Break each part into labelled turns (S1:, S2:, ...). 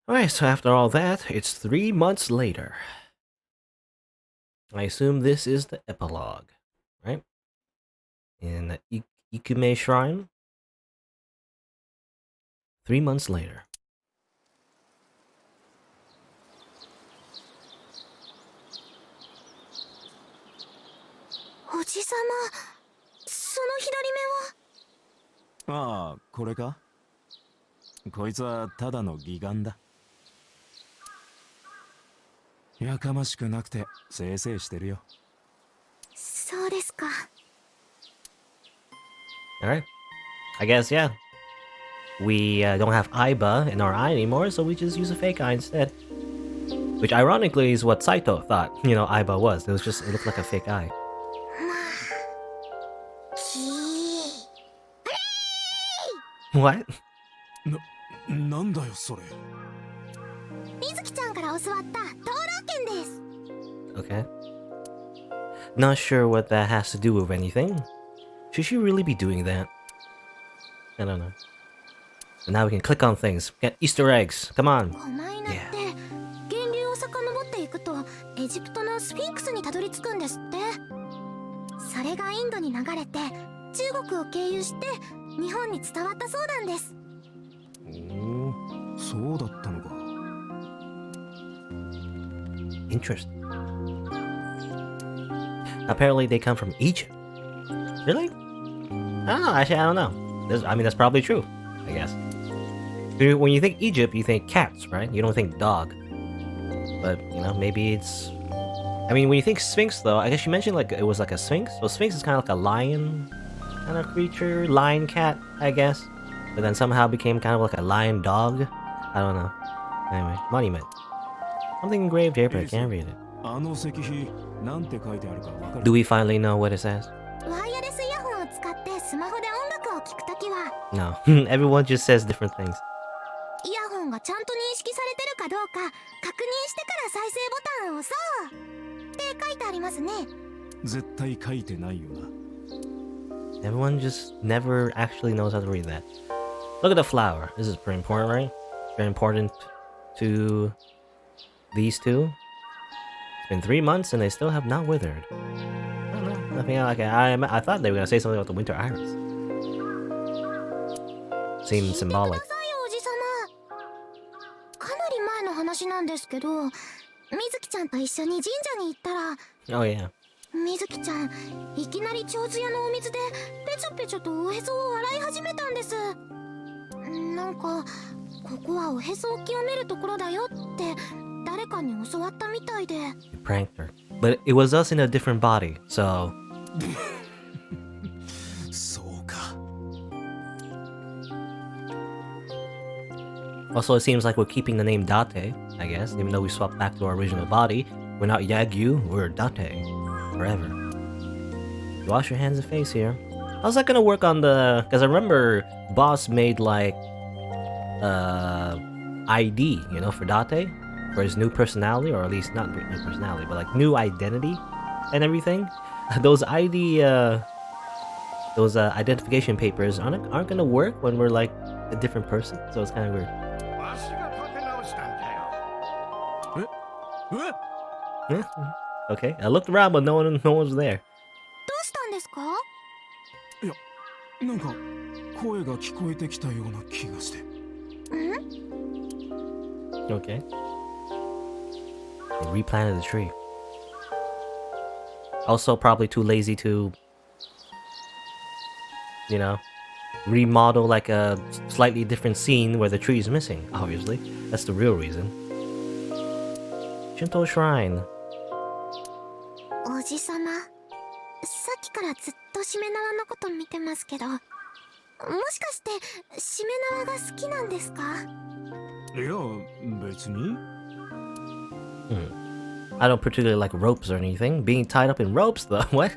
S1: Alright, so after all that, it's 3 months later. I assume this is the epilogue, right? In the Ikume Shrine. 3 months later.
S2: おじさま、その左目は。
S3: ああ、これか。こいつはただの義眼だ。やかましくなくてせいせいしてるよ。
S2: そうですか。
S1: Alright. I guess, yeah. We don't have Aiba in our eye anymore, so we just use a fake eye instead. Which ironically is what Saito thought, Aiba was. It looked like a fake eye.
S2: まあ、
S1: What?
S3: なんだよそれ。
S2: みずきちゃんから教わった灯籠剣です。
S1: Okay. Not sure what that has to do with anything. Should she really be doing that? I don't know. And now we can click on things. Get Easter eggs. Come on.
S2: こないなって源流を遡っていくとエジプトのスフィンクスにたどり着くんですって。それがインドに流れて中国を経由して日本に伝わったそうなんです。
S3: おお、そうだったのか。
S1: Interesting. Apparently they come from Egypt. Really? I don't know. Actually, I don't know. That's probably true, I guess. When you think Egypt, you think cats, right? You don't think dog. But, maybe it's... I mean, when you think Sphinx, though, I guess you mentioned like it was like a Sphinx. So Sphinx is kind of like a lion kind of creature. Lion cat, I guess. But then somehow became kind of like a lion dog. I don't know. Anyway, monument. Something engraved here, but I can't read it.
S3: あの石碑なんて書いてあるかわかる？
S1: Do we finally know what it says?
S2: ワイヤレスイヤホンを使ってスマホで音楽を聴くときは
S1: No. Everyone just says different things.
S2: イヤホンがちゃんと認識されてるかどうか確認してから再生ボタンを押そうって書いてありますね。
S3: 絶対書いてないよな。
S1: Everyone just never actually knows how to read that. Look at the flower. This is pretty important, right? Very important to these two. It's been 3 months and they still have not withered. I don't know. I mean, I thought they were gonna say something about the winter iris. Seems symbolic.
S2: おじさま。かなり前の話なんですけど、みずきちゃんと一緒に神社に行ったら、
S1: Oh yeah.
S2: みずきちゃんいきなり手水屋のお水でペチョペチョとおへそを洗い始めたんです。なんかここはおへそを清めるところだよって誰かに教わったみたいで。
S1: You pranked her. But it was us in a different body, so...
S3: そうか。
S1: Also, it seems like we're keeping the name Date, I guess. Even though we swapped back to our original body. We're not Yagyu, we're Date. Forever. Wash your hands and face here. How's that gonna work on the... Because I remember Boss made like... ID, for Date. For his new personality, or at least not new personality, but like new identity and everything. Those those identification papers aren't gonna work when we're like a different person, so it's kind of weird.
S3: え？
S1: Okay, I looked around, but no one was there.
S2: どうしたんですか？
S3: いや、なんか声が聞こえてきたような気がして。
S1: Okay. They replanted the tree. Also, probably too lazy to, remodel like a slightly different scene where the tree is missing. Obviously, that's the real reason. Shinto Shrine.
S2: おじさま、さっきからずっとしめ縄のこと見てますけど、もしかしてしめ縄が好きなんですか？
S3: いや、別に。
S1: I don't particularly like ropes or anything. Being tied up in ropes, though. What?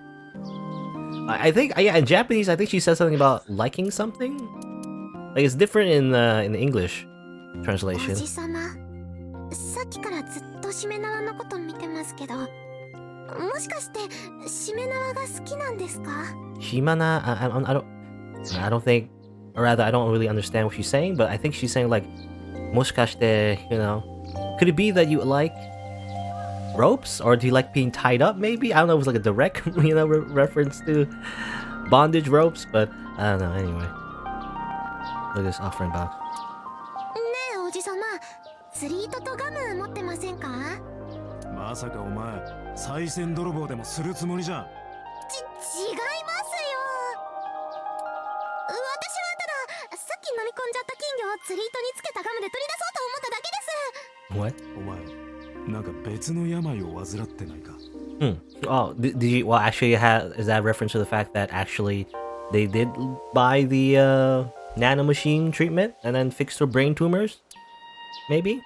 S1: I think, yeah, in Japanese, I think she said something about liking something. Like it's different in the English
S2: お
S1: translation.
S2: じさま、さっきからずっとしめ縄のこと見てますけど、もしかしてしめ縄が好きなんですか？
S1: Shimana, I don't think, or rather, I don't really understand what she's saying. But I think she's saying like Moshikashite, could it be that you like ropes, or do you like being tied up? Maybe, I don't know if it's like a direct, reference to bondage ropes, but I don't know. Anyway, look at this offering box.
S2: ねえおじさま、釣り糸とガム持ってませんか？
S3: まさかお前賽銭泥棒でもするつもりじゃ。
S2: 違いますよ。私はたださっき飲み込んじゃった金魚を釣り糸につけたガムで取り出そうと思っただけです。
S1: What?
S3: お前なんか別の病を患ってないか。
S1: Oh, did you? Well, actually, is that reference to the fact that actually they did buy the nanomachine treatment and then fixed her brain tumors? Maybe?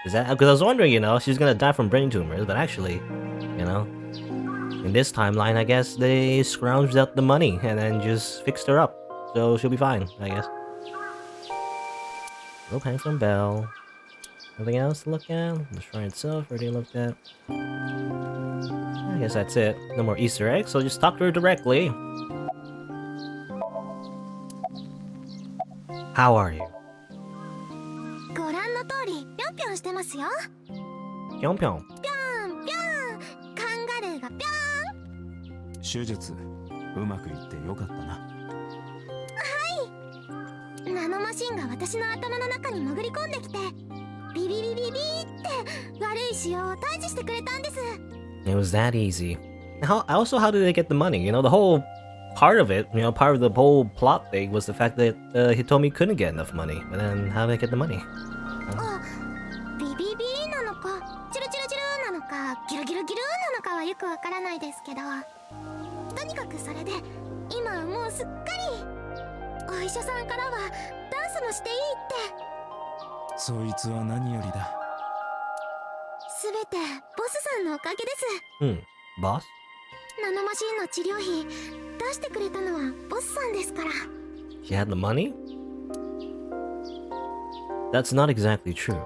S1: Is that because I was wondering, she's gonna die from brain tumors, but actually, in this timeline, I guess they scrounged out the money and then just fixed her up, so she'll be fine, I guess. Okay, from Bell. Nothing else to look at? The shrine itself already looked at. I guess that's it. No more Easter eggs, so just talk to her directly. How are you?
S2: ご覧の通りぴょんぴょんしてますよ。
S1: Pyong pyong.
S2: ぴょんぴょん、カンガルーがぴょん。
S3: 手術うまくいってよかったな。
S2: ナノマシンが私の頭の中に潜り込んできて、ビビビビビって悪い腫瘍を退治してくれたんです。
S1: It was that easy. How did they get the money? The whole part of it, part of the whole plot thing was the fact that Hitomi couldn't get enough money. But then how did they get the money?
S2: あ、ビビビなのか、チュルチュルチュルなのか、ギルギルギルなのかはよくわからないですけど、とにかくそれで今はもうすっかりお医者さんからはダンスもしていいって。
S3: そいつは何よりだ。
S2: すべてボスさんのおかげです。
S1: Boss?
S2: ナノマシンの治療費出してくれたのはボスさんですから。
S1: She had the money? That's not exactly true.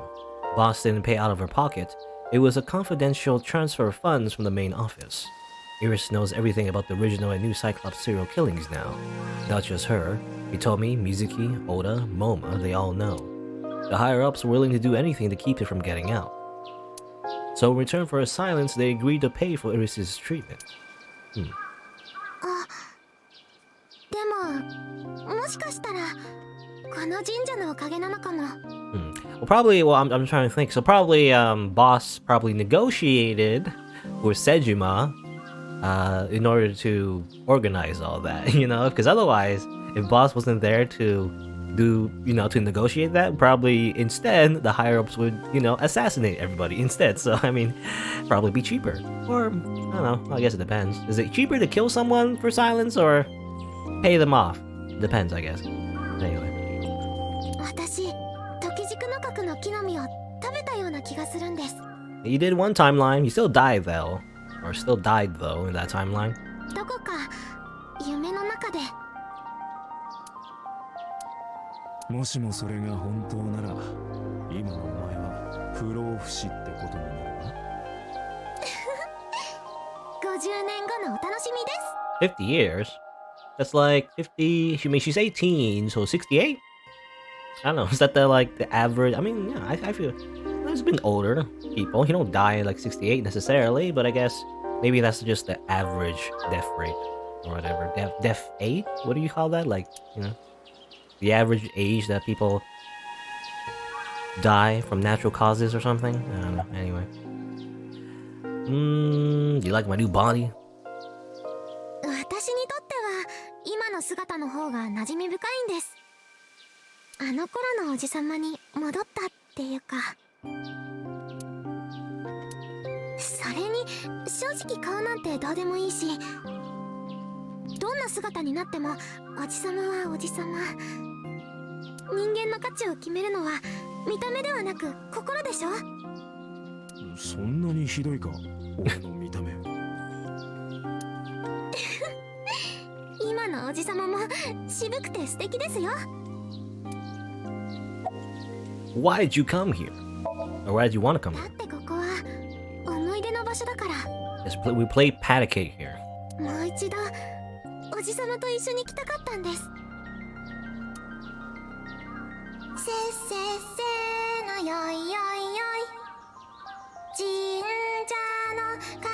S1: Boss didn't pay out of her pocket. It was a confidential transfer of funds from the main office. Iris knows everything about the original and new Cyclops serial killings now. Not just her. Hitomi, Mizuki, Oda, Moma, they all know. The higher-ups were willing to do anything to keep it from getting out. So in return for her silence, they agreed to pay for Iris' treatment.
S2: あ、でももしかしたらこの神社のおかげなのかも。
S1: Well, probably. Well, I'm trying to think. So probably, Boss probably negotiated with Sejima, in order to organize all that. Because otherwise, if Boss wasn't there to do, to negotiate that, probably instead the higher ups would, assassinate everybody instead. So I mean, probably be cheaper. Or I don't know. I guess it depends. Is it cheaper to kill someone for silence or pay them off? Depends, I guess. Anyway.
S2: 私、時軸の核の木の実を食べたような気がするんです。
S1: You did one timeline. You still died though, or still died though in that timeline.
S2: どこか夢の中で。
S3: もしもそれが本当なら今のお前は不老不死ってことになるな。
S2: 50年後のお楽しみです。
S1: 50 years? That's like 50. She's 18, so 68? I don't know. Is that the average? I mean, yeah, I feel there's been older people. You don't die at like 68 necessarily, but I guess maybe that's just the average death rate or whatever. Death age? What do you call that? Like, the average age that people die from natural causes or something? I don't know. Anyway. Do you like my new body?
S2: 私にとっては今の姿の方が馴染み深いんです。あの頃のおじさまに戻ったっていうか。それに正直顔なんてどうでもいいし、どんな姿になってもおじさまはおじさま。人間の価値を決めるのは見た目ではなく心でしょ。
S3: そんなにひどいか、俺の見た目。
S2: 今のおじさまも渋くて素敵ですよ。
S1: Why did you come here? Or why did you want to come
S2: だ
S1: here?
S2: ってここは思い出の場所だから。
S1: We play Paticate here.
S2: もう一度おじさまと一緒に来たかったんです。せっせっせー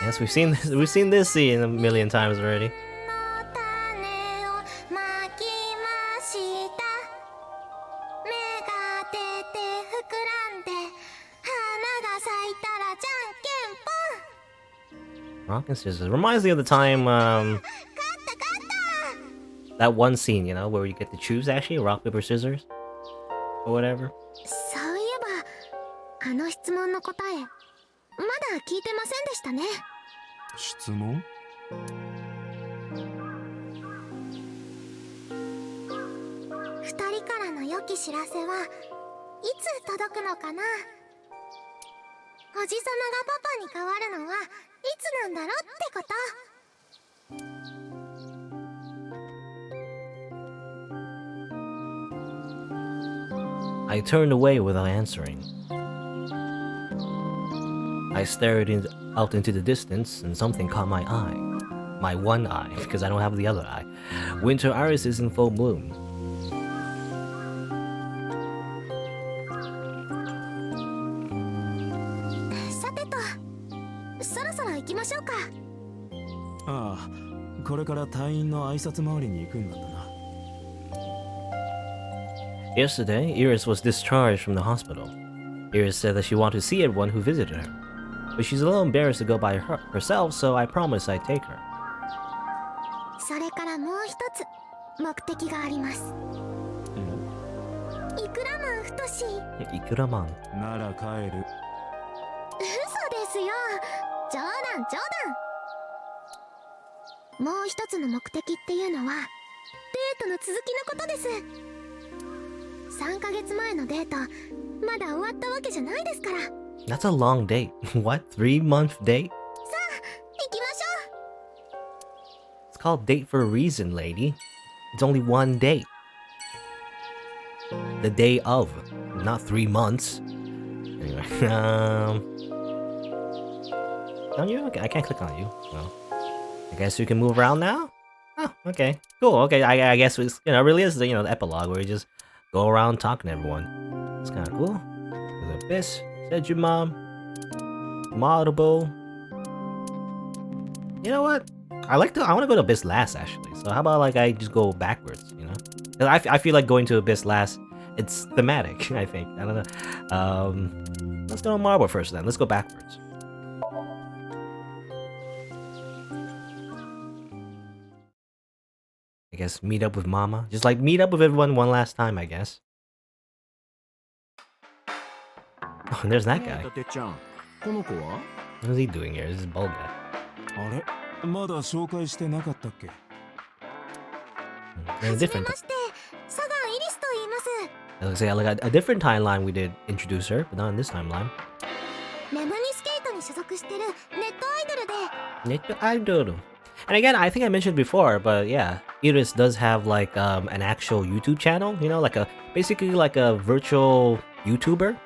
S1: Yes, we've seen this. We've seen this scene a million times already.
S2: の種をまきました芽が出て膨らんで花が咲いたらじゃんけんぽん
S1: Rock and scissors reminds me of the time
S2: 勝った
S1: that one scene, you know, where you get to choose actually rock paper scissors or whatever.
S2: そういえばあの質問の答えまだ聞いてませんでしたね。
S3: 質問？
S2: 二人からの良き知らせはいつ届くのかな。おじさまがパパに変わるのはいつなんだろうってこと。
S1: I turned away without answering. I stared out into the distance, and something caught my eye. My one eye, because I don't have the other eye. Winter iris is in full bloom.
S2: さてと、そろそろ行きましょうか。
S3: ああ、これから隊員の挨拶回りに行くんだったな。
S1: Yesterday, Iris was discharged from the hospital. Iris said that she wanted to see everyone who visited her, but she's a little embarrassed to go by herself, so I promised I'd take her.
S2: それからもう一つ目的があります。いくらマン太し。
S1: Ikuraman.
S3: なら帰る。
S2: 嘘ですよ。冗談冗談。もう一つの目的っていうのはデートの続きのことです。3ヶ月前のデートまだ終わったわけじゃないですから。
S1: That's a long date. What? 3-month date?
S2: さあ行きましょう。
S1: It's called date for a reason, lady. It's only one date. The day of, not 3 months. Anyway, on you? Okay, I can't click on you. Well, I guess you can move around now? Oh, okay. Cool, okay, I guess it's, you know, it really is the, you know, the epilogue where you just go around talking to everyone. It's kind of cool. There's a Abyss, said your mom. Audible. You know what? I want to go to Abyss last, actually. So how about, like, I just go backwards, you know? 'Cause I feel like going to Abyss last, it's thematic, I think. I don't know. Let's go to Marble first, then. Let's go backwards. I guess meet up with Mama. Just, like, meet up with everyone one last time, I guess. Oh, and there's that guy.
S3: てちゃん、この子は？
S1: What is he doing here? This is bald guy.
S3: あれ？まだ紹介してなかったっけ？
S1: There's a
S2: はじめ
S1: different.
S2: まして、サガンイリスと言います。
S1: I was gonna say, like a different timeline we did introduce her, but not in this timeline.
S2: レムニスケートに所属してるネットアイドルで。
S1: Idol. And again, I think I mentioned before, but yeah, Iris does have like an actual YouTube channel, you know, like basically like a virtual YouTuber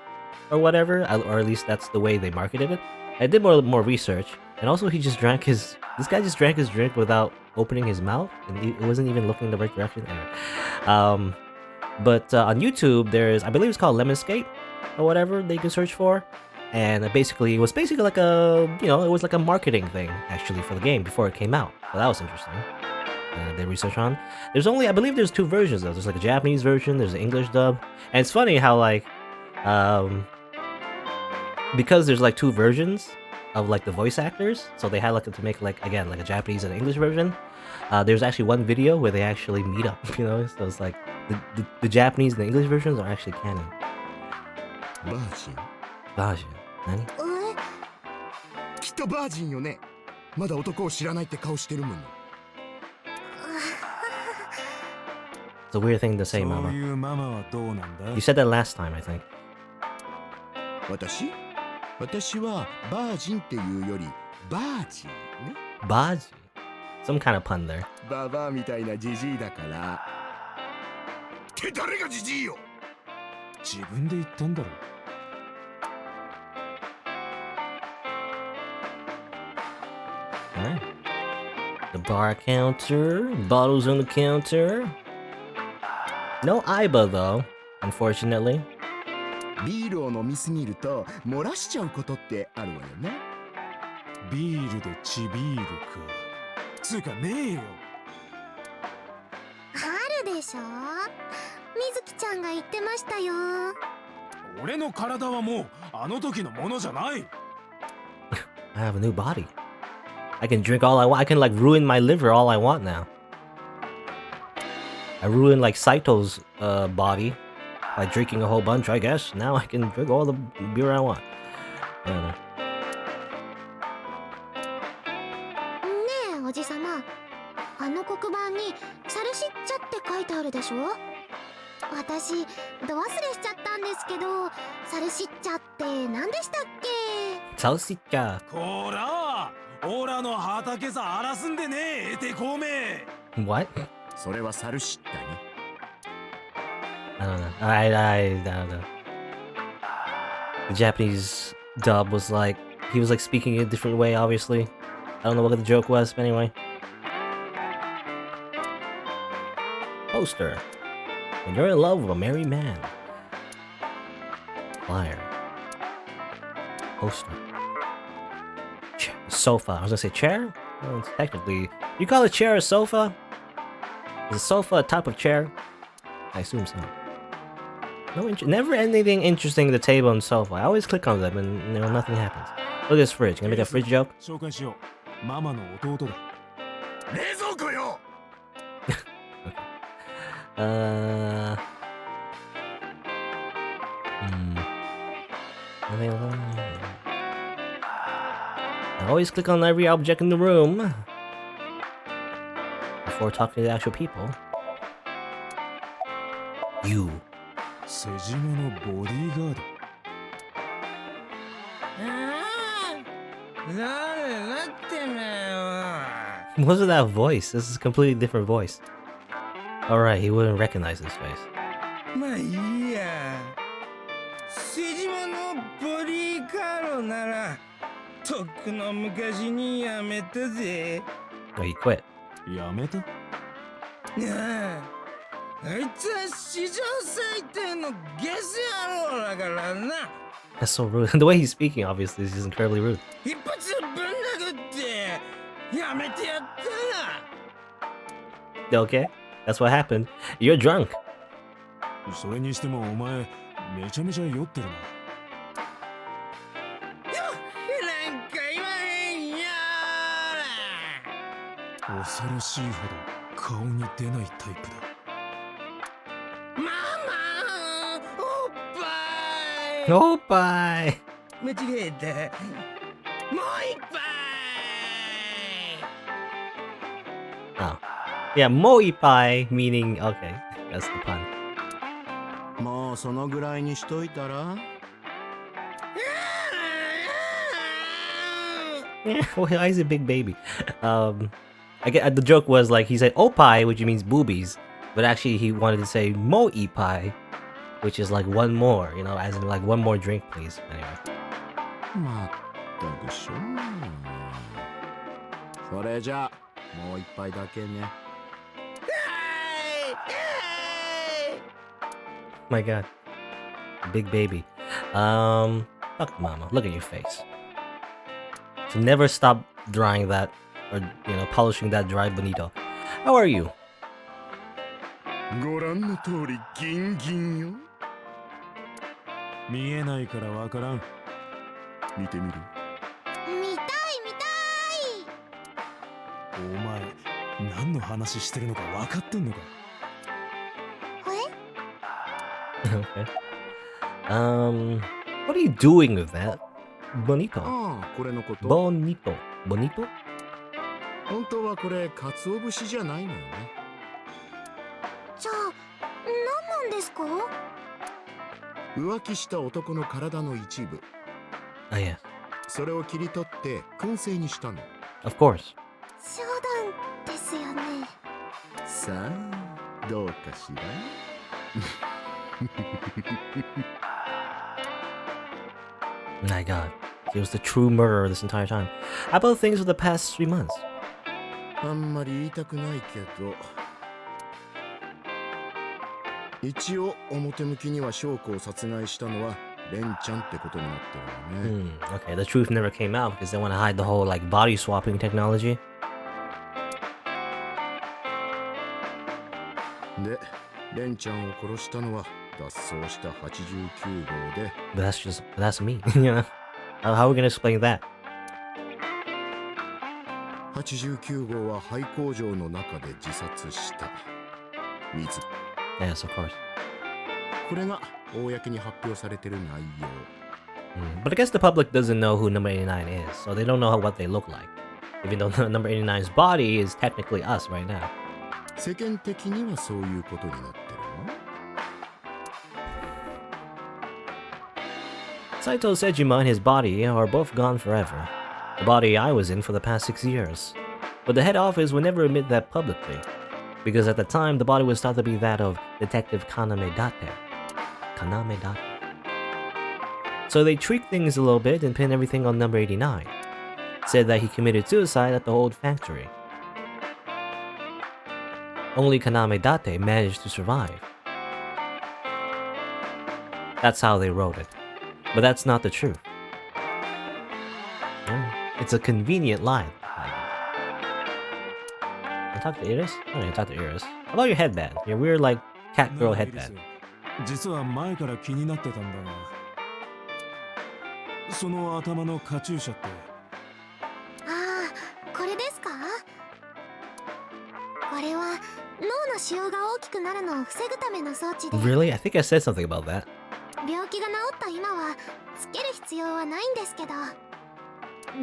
S1: or whatever, or at least that's the way they marketed it. I did more research, and also this guy just drank his drink without opening his mouth, and it wasn't even looking in the right direction. Anyway. But on YouTube, I believe it's called Lemon Skate or whatever they can search for. And it was basically like it was like a marketing thing actually for the game before it came out. So that was interesting. They research on. I believe there's 2 versions though. There's like a Japanese version, there's an English dub. And it's funny how like, because there's like 2 versions of like the voice actors, so they had like to make like, again, like a Japanese and English version. There's actually one video where they actually meet up, you know, so it's like the Japanese and the English versions are actually canon.
S3: バージン。
S1: バージン。何？
S3: きっとバージンよね。まだ男を知らないって顔してるもん。
S1: It's a weird thing to say,
S3: そう
S1: Mama.
S3: いうママはどうなんだ？
S1: You said that last time, I think.
S3: 私はバージンっていうよりバージンね。
S1: Baji? Some kind of pun there.
S3: ババアみたいなジジイだから。って誰がジジイよ。自分で言ったんだろ。
S1: Alright. The bar counter, bottles on the counter. No Aiba though, unfortunately.
S3: ビールを飲みすぎると漏らしちゃうことってあるわよね。ビールでチビールか。つうかねえよ。
S2: あるでしょ。みずきちゃんが言ってましたよ。
S3: 俺の体はもうあの時のものじゃない。
S1: I have a new body. I can drink all I want. I can like ruin my liver all I want now. I ruined like Saito's body by drinking a whole bunch, I guess. Now I can drink all the beer I want. I don't know.
S2: ねえおじさま、あの黒板にサルシッチャって書いてあるでしょ。私ど忘れしちゃったんですけど、サルシッチャって何でしたっけ。
S1: Salsicha.
S3: こらオラの畑さ荒らすんでねえ、えてこめ。
S1: What?
S3: それはサルシッタね。
S1: I don't know. I don't know. The Japanese dub was like, he was like speaking in a different way, obviously. I don't know what the joke was, but anyway. Poster. When you're in love with a married man. Flyer. Poster. Sofa. I was gonna say chair? Well, it's technically... You call a chair a sofa? Is a sofa a type of chair? I assume so. No, never anything interesting at the table and sofa. I always click on them and nothing happens. Look at this fridge. Can I make a fridge joke?
S3: 紹介しよう。ママの弟だ。冷蔵庫よ。
S1: I always click on every object in the room before talking to the actual people. You.
S3: 瀬島のボディーガード。
S1: What was that voice? This is a completely different voice. Alright, he wouldn't recognize his face.
S4: まあいいや。瀬島のボディーガードならとっくの昔にやめたぜ。
S1: Oh, he quit.
S3: やめた？
S4: なあ、あいつは史上最低のゲス野郎だからな。
S1: That's so rude. The way he's speaking, obviously, is just incredibly rude.
S4: 一発ぶん殴ってやめてやったな。
S1: Okay, that's what happened. You're drunk.
S3: それにしてもお前めちゃめちゃ酔ってるな。
S4: なんか言わへんやー。
S3: 恐ろしいほど顔に出ないタイプだ。
S4: ママおっぱい。
S1: Oh, bye.
S4: 間違えた。もう一杯。
S1: Oh. Yeah, moi pai, meaning, okay, that's the pun.
S5: もうそのぐらいにしといたら。
S1: Why is it big baby? I get the joke was like he said opai, which means boobies, but actually he wanted to say mo ipai, which is like one more, you know, as in like one more drink, please. Anyway.
S5: まったくしょうがない。それじゃあもう一杯だけね。
S1: My God, big baby. Fuck mama, look at your face. So never stop drying that, or polishing that dry bonito. How are you?
S5: ご覧の通りギンギンよ。
S3: 見えないからわからん。
S5: 見てみる。
S2: 見たい見たい。
S3: お前何の話してるのか分かってんのか。
S1: Okay. What are you doing with that? Bonito.
S5: ああ、これのこと。
S1: Bonito. Bonito?
S5: 本当はこれ鰹節じゃないのよね。
S2: じゃあ何なんですか。
S5: 浮気した男の体の一部。
S1: Oh yeah.
S5: それを切り取って燻製にしたの。
S1: Of course.
S2: 冗談ですよね。
S5: さあ、どうかしら。
S1: My God. He was the true murderer this entire time. How about things for the past 3 months?
S5: あんまり言いたくないけど、一応表向きには翔子を殺害したのはレンちゃんってことになってるよね。
S1: Okay, the truth never came out because they want to hide the whole like body swapping technology.
S5: で、レンちゃんを殺したのは脱走した89号で、
S1: But that's me. You know, how are we gonna explain that?
S5: 89号は廃工場の中で自殺した。水。
S1: Yes, of course.
S5: これが公に発表されてる内容。
S1: But I guess the public doesn't know who number 89 is, so they don't know what they look like. Even though number 89's body is technically us right now.
S5: 世間的にはそういうことになってるの？
S1: Saito Sejima and his body are both gone forever. The body I was in for the past 6 years. But the head office would never admit that publicly, because at the time the body was thought to be that of Detective Kaname Date. Kaname Date. So they tweaked things a little bit and pinned everything on number 89. Said that he committed suicide at the old factory. Only Kaname Date managed to survive. That's how they wrote it. But that's not the truth. It's a convenient line. Can I talk to Iris? I don't even talk to Iris. How about your headband? Your weird, like, cat girl headband.
S3: 実は前から気になってたんだが、その頭のカチューシャって。
S2: ああ、これですか？これは脳の腫瘍が大きくなるのを防ぐための装置で。
S1: Really? I think I said something about that.
S2: 病気が治った今はつける必要はないんですけど、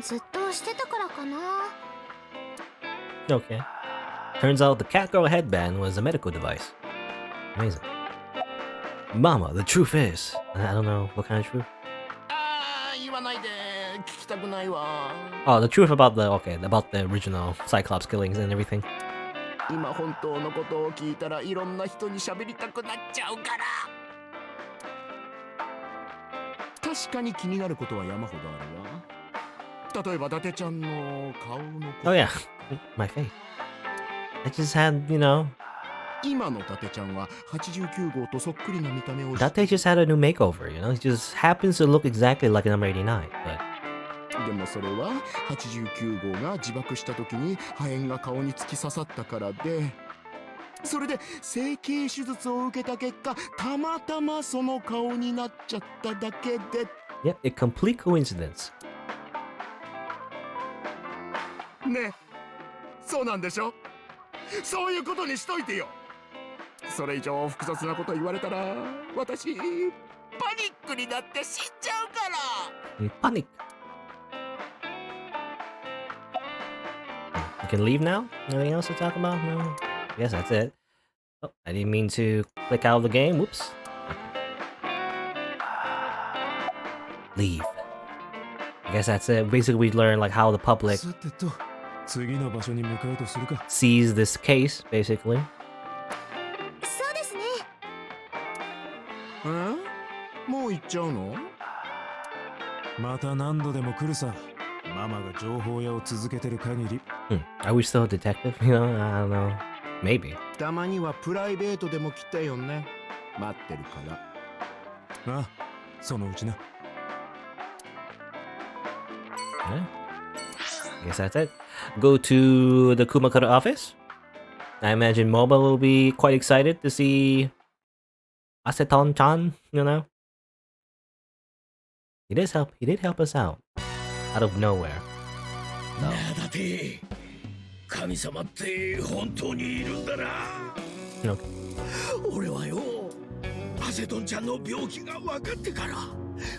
S2: ずっとしてたからかな。
S1: Okay. Turns out the cat girl headband was a medical device. Amazing. Mama, the truth is... I don't know, what kind of truth?
S5: 言わないで、聞きたくないわ。
S1: Oh, the truth about the... Okay, about the original Cyclops killings and everything.
S5: 今本当のことを聞いたらいろんな人に喋りたくなっちゃうから。確かに気になることは山ほどあるわ。例えば伊達ちゃんの顔のこと。
S1: Oh yeah, my face. I just had, you know...
S5: 今の伊達ちゃんは89号とそっくりな見た目をして。
S1: Date just had a new makeover, you know? He just happens to look exactly like number 89, but...
S5: でもそれは89号が自爆した時に破片が顔に突き刺さったからで、それで整形手術を受けた結果、たまたまその顔になっちゃっただけで。
S1: Yep, a complete coincidence.
S5: ね、そうなんでしょ？そういうことにしといてよ。それ以上複雑なこと言われたら、私パニックになって死んじゃうから。
S1: Panic. You can leave now? Anything else to talk about? No? I guess that's it. Oh, I didn't mean to click out of the game. Whoops. Leave. I guess that's it. Basically, we learn like how the public
S3: さてと、次の場所に向かうとするか。
S1: sees this case, basically.
S2: そうですね。
S5: もう行っちゃうの？
S3: また何度でも来るさ。ママが情報屋を続けてる限り。
S1: Are we still a detective? You know, I don't know. Maybe.
S5: たまにはプライベートでも来たよね。待ってるから。
S3: ああ、そのうちな。
S1: Yeah. I guess that's it. Go to the Kumakura office. I imagine Moba will be quite excited to see Aceton-chan, you know? He did help us out. Out of nowhere.
S4: なあだって神様って本当にいるんだな。
S1: No.
S4: 俺はよ、アセトンちゃんの病気が分かってから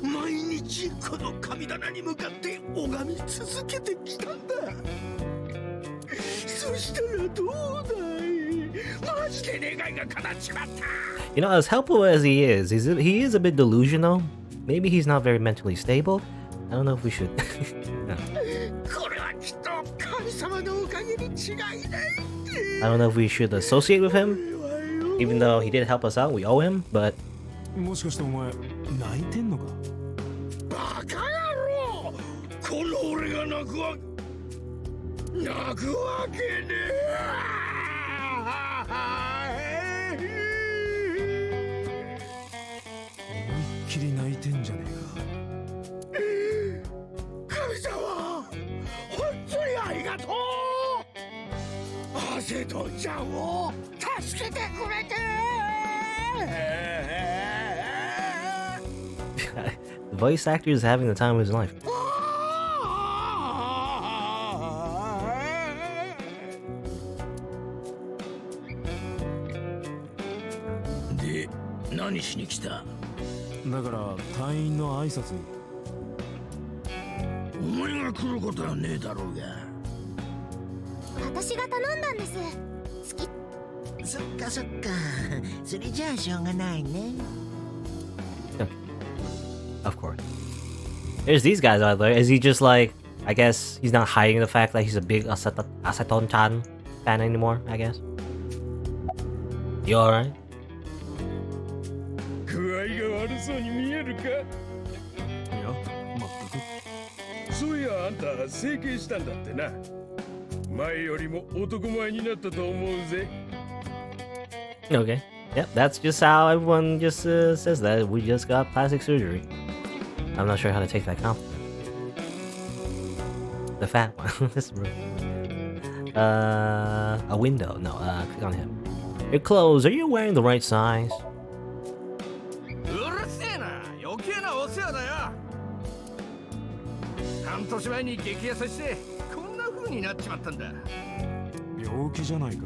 S4: 毎日この神棚に向かって拝み続けてきたんだ。そしたらどうだい、マジで願いが叶っちまった。
S1: You know, as helpful as he is a bit delusional. Maybe he's not very mentally stable. I don't know if we should.
S4: これはきっと神様のおかげに違いない。
S1: I don't know if we should associate with him. Even though he did help us out, we owe him, but...
S3: もしかしてお前、泣いてんのか？
S4: バカ野郎、この俺が泣くわけねえ。
S3: 気きり泣いてんじゃね
S4: 神様、本当にありがとう。アセトちゃんを助けてくれて。
S1: The voice actor is having the time of his life.
S4: で、何しに来た？
S3: えか。だから隊員の挨拶に。
S4: お前が来ることはねえだろうが。
S2: 私が頼んだんです。好き。
S6: そっかそっか。それじゃあしょうがないね。
S1: Of course. There's these guys out there. Is he just like, I guess he's not hiding the fact that he's a big Aseton-chan fan anymore, I guess? You alright?
S4: 具合が悪そうに見えるか？
S3: いや、まったく。
S4: そういやあんた整形したんだってな。前よりも男前になったと思うぜ。
S1: Okay. Yep, that's just how everyone just says that. We just got plastic surgery. I'm not sure how to take that compliment. The fat one. This room. A window. No, click on him. Your clothes, are you wearing the right size?
S4: うるせえな、余計なお世話だよ。半年前に激痩せしてこんな風になっちまったんだ。
S3: 病気じゃないか。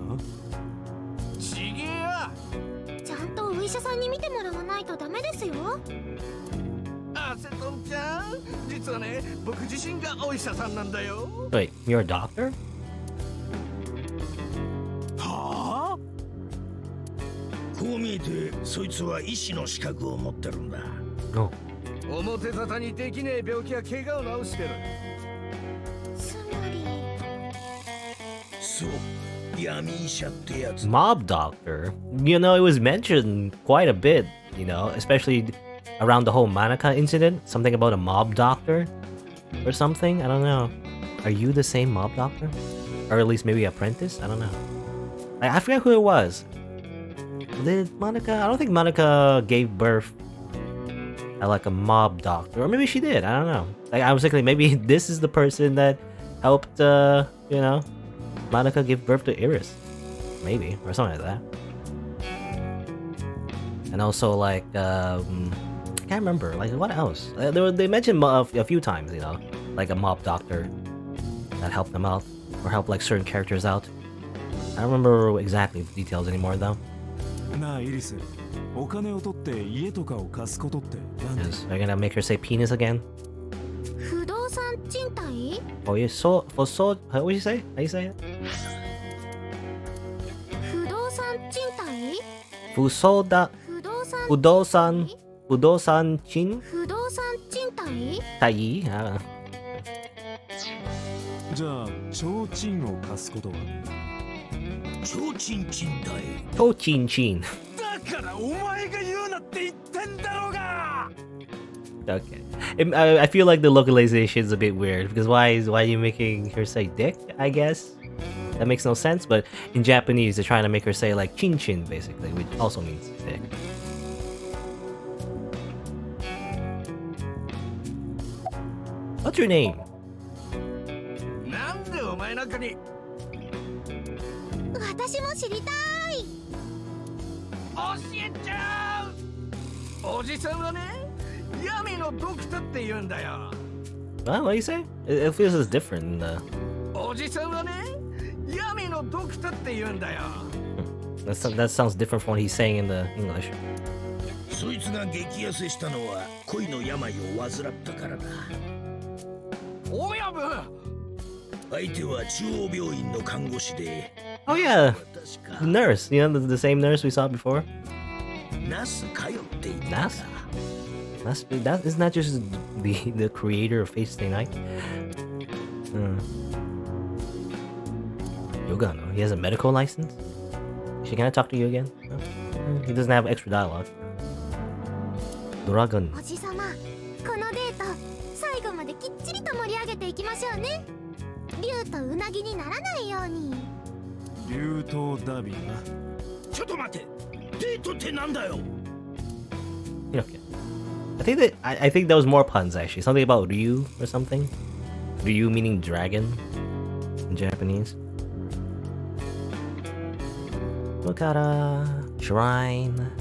S4: ちげえよ。
S2: ちゃんとお医者さんに見てもらわないとダメですよ。
S4: アセトンちゃん、実はね、僕自身がお医者さんなんだよ。
S1: Wait, you're a doctor?
S4: はあ？こう見えてそいつは医師の資格を持ってるんだ。
S1: No.
S4: 表沙汰にできねえ病気や怪我を治してる。
S2: つまり
S4: そう、闇医者ってやつ。
S1: Mob doctor? You know, it was mentioned quite a bit, you know, especially around the whole Manaka incident. Something about a mob doctor or something? I don't know. Are you the same mob doctor? Or at least maybe apprentice? I don't know. I forget who it was. Did Monica? I don't think Monica gave birth at like a mob doctor. Or maybe she did. I don't know. Like, I was thinking maybe this is the person that helped, you know, Monica give birth to Iris. Maybe. Or something like that. And also like, I can't remember. Like, what else? They mentioned a few times, you know, like a mob doctor that helped them out. Or helped like certain characters out. I don't remember exactly the details anymore though.
S3: なあイリス、お金を取って家とかを貸すことってなんで？
S1: Yes. Are you gonna make her say penis again?
S2: 不動産賃貸？
S1: Oh, you so how would you say? How you say it?
S2: 不動産賃貸？
S1: Fusoda
S2: 不動産
S1: Fudosan Chin
S2: 不動産賃貸？
S1: Tai? I don't know.
S3: じゃあ提灯を貸すことは？
S4: 超チンチンだい。
S1: Tochin Chin.
S4: だからお前が言うなって言ってんだろうが。
S1: Okay. I feel like the localization is a bit weird because why are you making her say dick? I guess that makes no sense. But in Japanese, they're trying to make her say like chin chin basically, which also means dick. What's your name?
S4: なんでお前なんかに。
S2: 私も知りたい。
S4: 教えちゃう。おじさんはね、闇のドクターって言うんだよ。
S1: What do you say? It feels as different in the...
S4: おじさんはね、闇のドクターって言うんだよ。
S1: That sounds different from what he's saying in the English.
S4: そいつが激痩せしたのは恋の病を患ったからだ。おやぶ。相手は中央病院の看護師で。
S1: Oh yeah,
S4: 確
S1: the
S4: か
S1: nurse. You know the same nurse we saw before.
S4: ナス通っていた。
S1: Nas? That isn't that just the creator of Fate Stay Night? Yogano, he has a medical license? Can I talk to you again? No? He doesn't have extra dialogue. Dragon.
S2: おじさま、このデート最後まできっちりと盛り上げていきましょうね。竜とうなぎにならないように。
S3: 竜頭ダビーな。
S4: ちょっと待って。デートってなんだよ。
S1: Okay. I think there was more puns actually. Something about Ryu or something. Ryu meaning dragon in Japanese. Okada, shrine,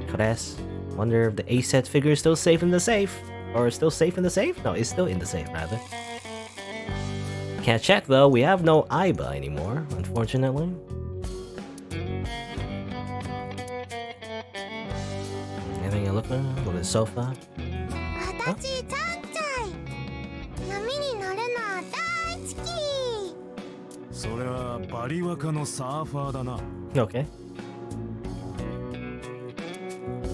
S1: Kores. Wonder if the A set figure is still safe in the safe, or still safe in the safe? No, it's still in the safe rather. Can't check though. We have no Aiba anymore, unfortunately. Anything you look at? Look at the sofa.
S2: 私ちゃんちゃい波に乗るの大好き
S3: それはバリワカのサーファーだな。
S1: Okay.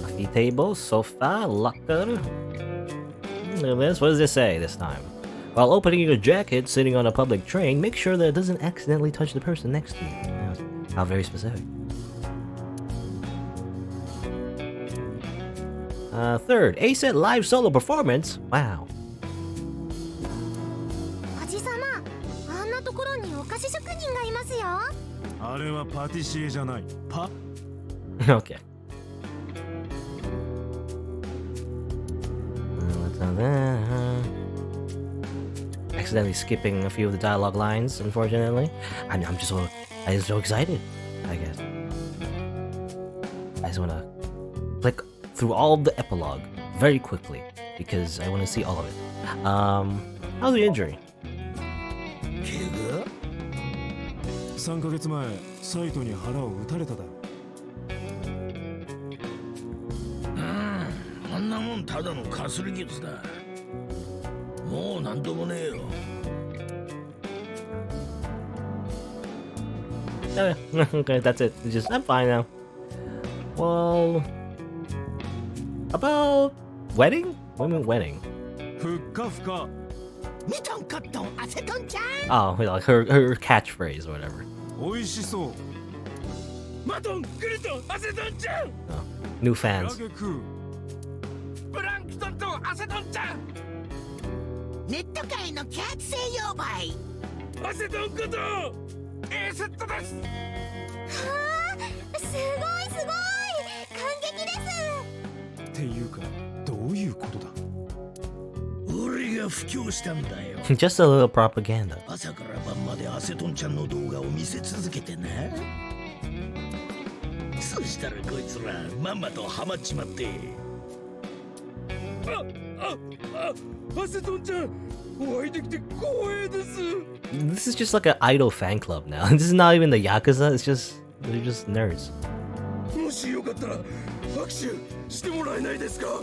S1: Coffee table, sofa, locker. Look at this. What does this say this time? While opening your jacket sitting on a public train, make sure that it doesn't accidentally touch the person next to you. How very specific. Third, A-Set live solo performance. Wow.
S2: おじさまあんなところにお菓子職人がいますよ
S3: あれはパティシエじゃない。
S1: Okay. What's on that? Accidentally skipping a few of the dialogue lines, unfortunately. I'm just so excited, I guess. I just want to click through all the epilogue very quickly because I want to see all of it. How's the injury?
S3: 3ヶ月前、サイトに腹を撃たれただろ。
S4: あんなもんただのかすり傷だ。もうなんともねえよ。
S1: Okay, that's it. I'm fine now. Well, about wedding? What do you mean wedding?
S3: ふっかふか。
S6: ミトンコットンアセトンちゃん
S1: Oh, like her catchphrase or whatever.
S3: おいしそう。
S4: マトン、グリトン、アセトンちゃん。
S1: Oh, new
S3: クラ
S1: fans.
S3: ゲ食う。
S4: プランクトンとアセトンちゃん。
S6: ネット界のキャッツ製用売
S4: アセトンこと A セットです。
S2: はあすごいすごい感激です
S3: っていうか、どういうことだ。
S4: 俺が布教したんだよ。
S1: Just a little propaganda.
S4: 朝から晩までアセトンちゃんの動画を見せ続けてな。そしたらこいつらまんまとハマっちまって。アセトンちゃん、お会いできて光栄です。
S1: This is just like an idol fan club now. This is not even the Yakuza, they're just nerds.
S4: もしよかったら握手してもらえないですか。わ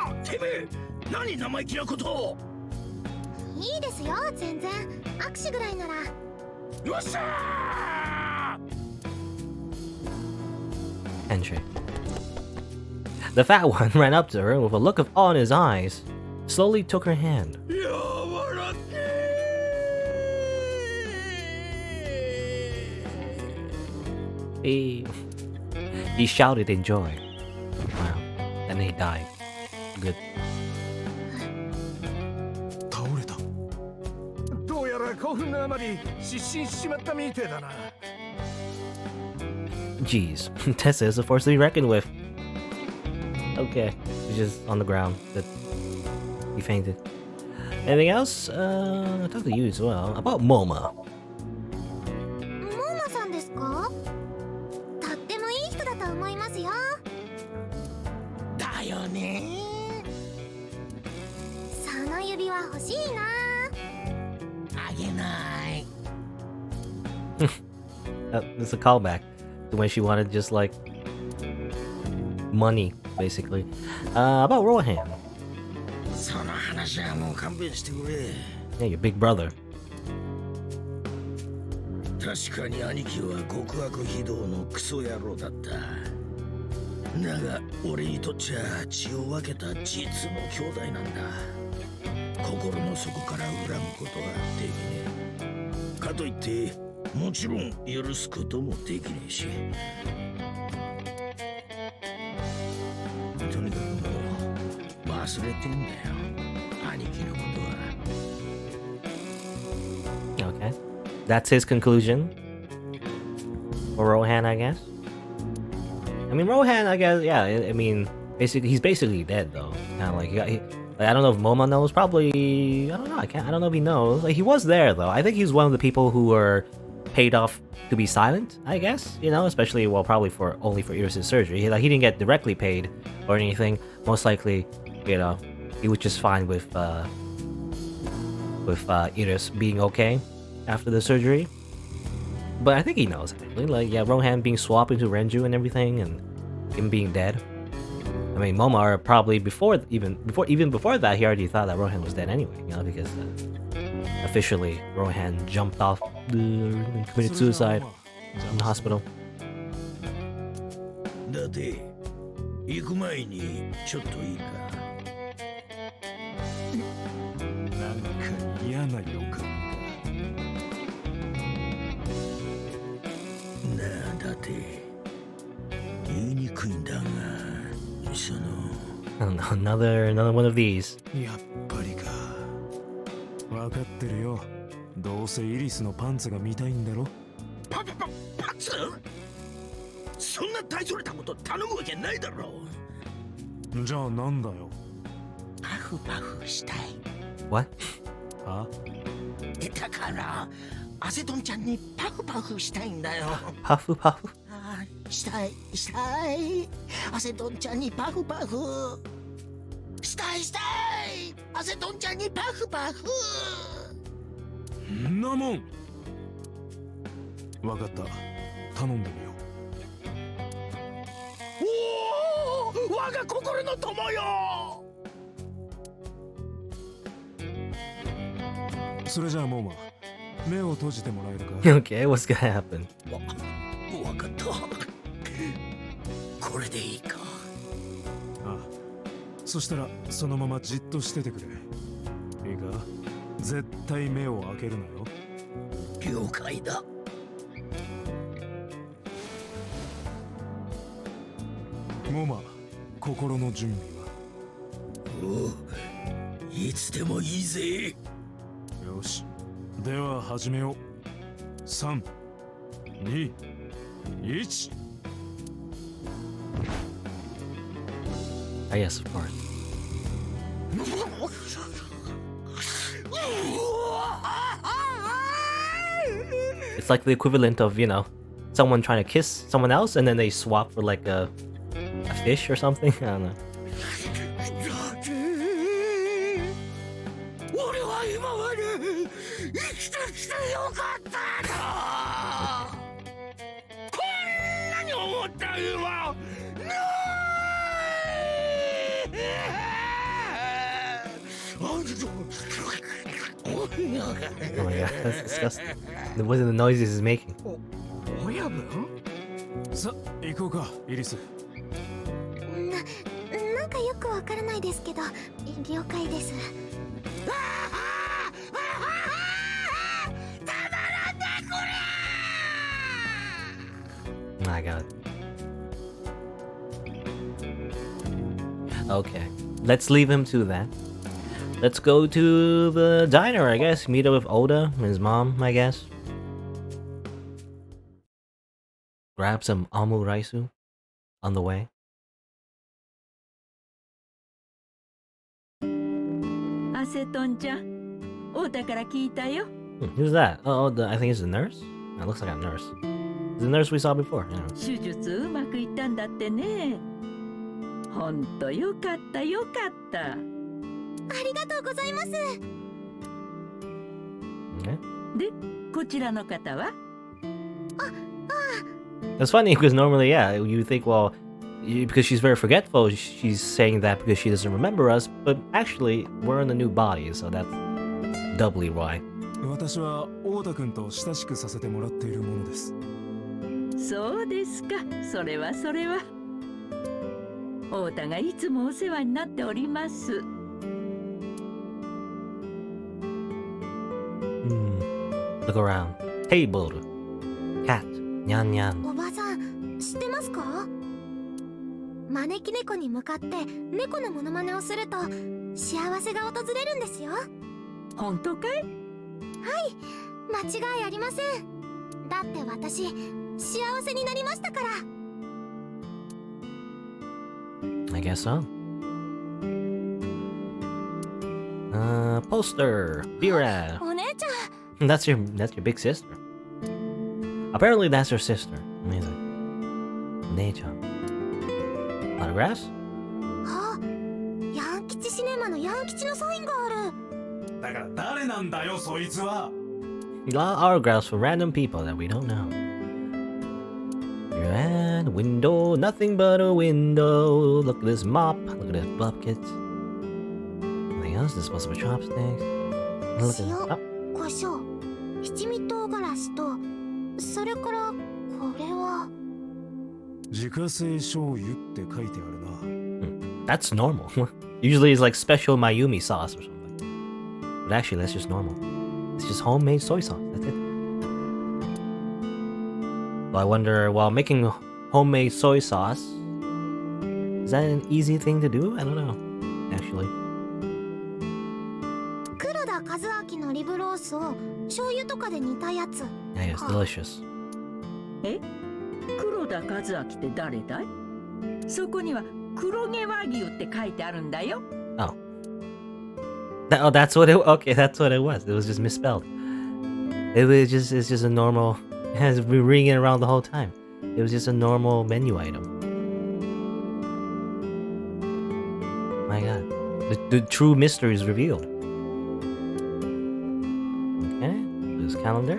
S4: あ、てめえ、何生意気なことを。
S2: いいですよ全然握手ぐらいなら
S4: よっしゃー。
S1: Handshake. The fat one ran up to her with a look of awe in his eyes, slowly took her hand.
S4: やわらけー。
S1: He shouted in joy. Wow. And he died. Good.
S3: 倒れた。
S7: どうやら興奮のあまり失神しちまったみてえだな。
S1: Jeez. Tessa is a force to be reckoned with. Okay. He's just on the ground. He fainted. Anything else? I'll talk to you as well. About MoMA.
S2: モーマさんですかとってもいい人だと思いますよ
S6: だよね
S2: その指輪欲しいな
S6: あげない
S1: It's a callback to when she wanted just like money, basically. About Rohan.
S4: その話はもう勘弁してくれ。
S1: Yeah, your big brother.
S4: 確かに兄貴は極悪非道のクソ野郎だった。だが俺にとっちゃ血を分けた実の兄弟なんだ。心の底から恨むことはできねえ。かといってもちろん許すこともできねえし。とにかくもう忘れてんだよ、兄貴のことは。
S1: Okay. That's his conclusion. For Rohan, I guess. I mean, Rohan, I guess, yeah, I mean, he's basically dead though. Kind of like, like, I don't know if Moma knows. Probably, I don't know. I don't know if he knows. Like, he was there though. I think he's one of the people who were paid off to be silent, I guess. You know, especially, well, probably only for Iris' surgery. He didn't get directly paid or anything. Most likely, you know, he was just fine with Iris being okay after the surgery. But I think he knows actually. Like, yeah, Rohan being swapped into Renju and everything, and him being dead. I mean, Momar probably even before that, he already thought that Rohan was dead anyway. You know, because officially Rohan jumped off and committed suicide in the hospital.
S4: だって行く前にちょっといいか。
S3: なんか嫌な予感
S4: なあ、だって言いにくいんだが、その
S1: I don't know, another one of these.
S3: が。やっぱりか。わかってるよ。どうせイリスのパンツが見たいんだろ。
S4: パンツ？そんな大それたこと頼むわけないだろう。
S3: じゃあなんだよ。
S6: パフパフしたい。
S1: What?
S3: あ？
S6: だからアセトンちゃんにパフパフしたいんだよ。
S1: Puff puff?
S6: したいアセトンちゃんにパフパフしたいアセトンちゃんにパフパフ。
S3: んなもん。わかった。頼んでみよ
S4: おお、我が心の友よ。
S3: う。それじゃあモーマ、目を閉じてもらえるか。
S1: Okay, what's gonna happen?
S4: わかった。これでいいか。
S3: ああ、そしたらそのままじっとしててくれ。いいか、絶対目を開けるなよ。
S4: 了解だ。
S3: モマ、心の準備は？
S4: おう、いつでもいいぜ。
S3: よし、では始めよう。3、2、1。
S1: Ah, yes, of course. It's like the equivalent of, you know, someone trying to kiss someone else and then they swap for like a fish or something. I don't know.
S4: 俺は今まで生きてきてよかったな。こんなに思った今。
S1: Oh my god, that's disgusting. What are the noises he's making?
S7: 親分？
S3: さ、行こうか、イリス。
S2: なんかよくわからないですけど、了解です。
S1: My god. Okay, let's leave him to that. Let's go to the diner, I guess. Meet up with Oda, his mom, I guess. Grab some omuraisu on the way.
S8: アセトンちゃん、オータから聞いたよ。
S1: Who's that? Oh, I think it's the nurse? That looks like a nurse. It's the nurse we saw before. Yeah.
S8: 手術うまくいったんだってね。ほんとよかったよかった。
S2: ありがとうございます。
S1: Okay.
S8: で、こちらの方は？
S1: It's funny because normally, yeah, you think, well, because she's very forgetful, she's saying that because she doesn't remember us, but actually, we're in a new body, so that's doubly why.
S3: 私はオータ君と親しくさせてもらっているものです。
S8: そうですか。それはそれは。オータがいつもお世話になっております。
S1: Look around. Table. Cat. Nyan nyan.
S2: おばさん、知ってますか？招き猫に向かって猫のモノマネをすると幸せが訪れるんですよ。
S8: 本当かい？
S2: 間違いありません。だって私、幸せになりましたから。
S1: I guess so. Poster. B-Rad.
S2: お姉ちゃん
S1: That's your big sister. Apparently that's her sister. Amazing. Nei-chan. Autographs?
S2: あ、ヤン吉シネマのヤン吉のサインがある。
S3: だから誰なんだよそいつは。
S1: A lot of autographs for random people that we don't know. And window, nothing but a window. Look at this mop. Look at this bucket. Anything else? Disposable chopsticks. Look at
S2: 塩、
S1: oh,
S2: 胡椒、七味唐辛子と、それからこれは。
S3: 自家製醤油って書いてあるな。
S1: that's normal. Usually it's like special Mayumi sauce or something. But actually, that's just normal. It's just homemade soy sauce. That's it. Well, I wonder, while making homemade soy sauce, is that an easy thing to do? I don't know, actually.
S2: 黒田和明のリブロースを醤油とかで煮たやつ。
S1: Yeah, it's delicious.
S8: え、黒田和明って誰だい？そこには黒毛和牛って書いてあるんだよ。
S1: Oh. Oh, that's what it. Okay, that's what it was. It was just misspelled. It's just a normal. It has been ringing around the whole time. It was just a normal menu item. My God, the true mystery is revealed. Okay, this calendar.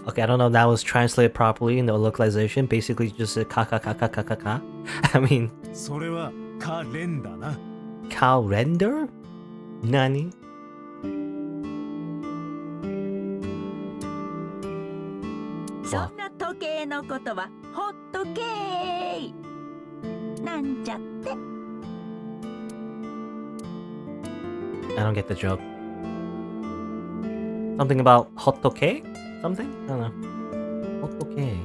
S1: Okay, I don't know if that was translated properly in the localization. Basically, just said ka ka ka ka ka ka ka. I mean,
S3: それはカレンだな。
S1: calendar? Nani?
S8: そんな時計のことはほっとけーなんちゃって。
S1: I don't get the joke. Something about hotoke? Something? I don't know. Hotoke.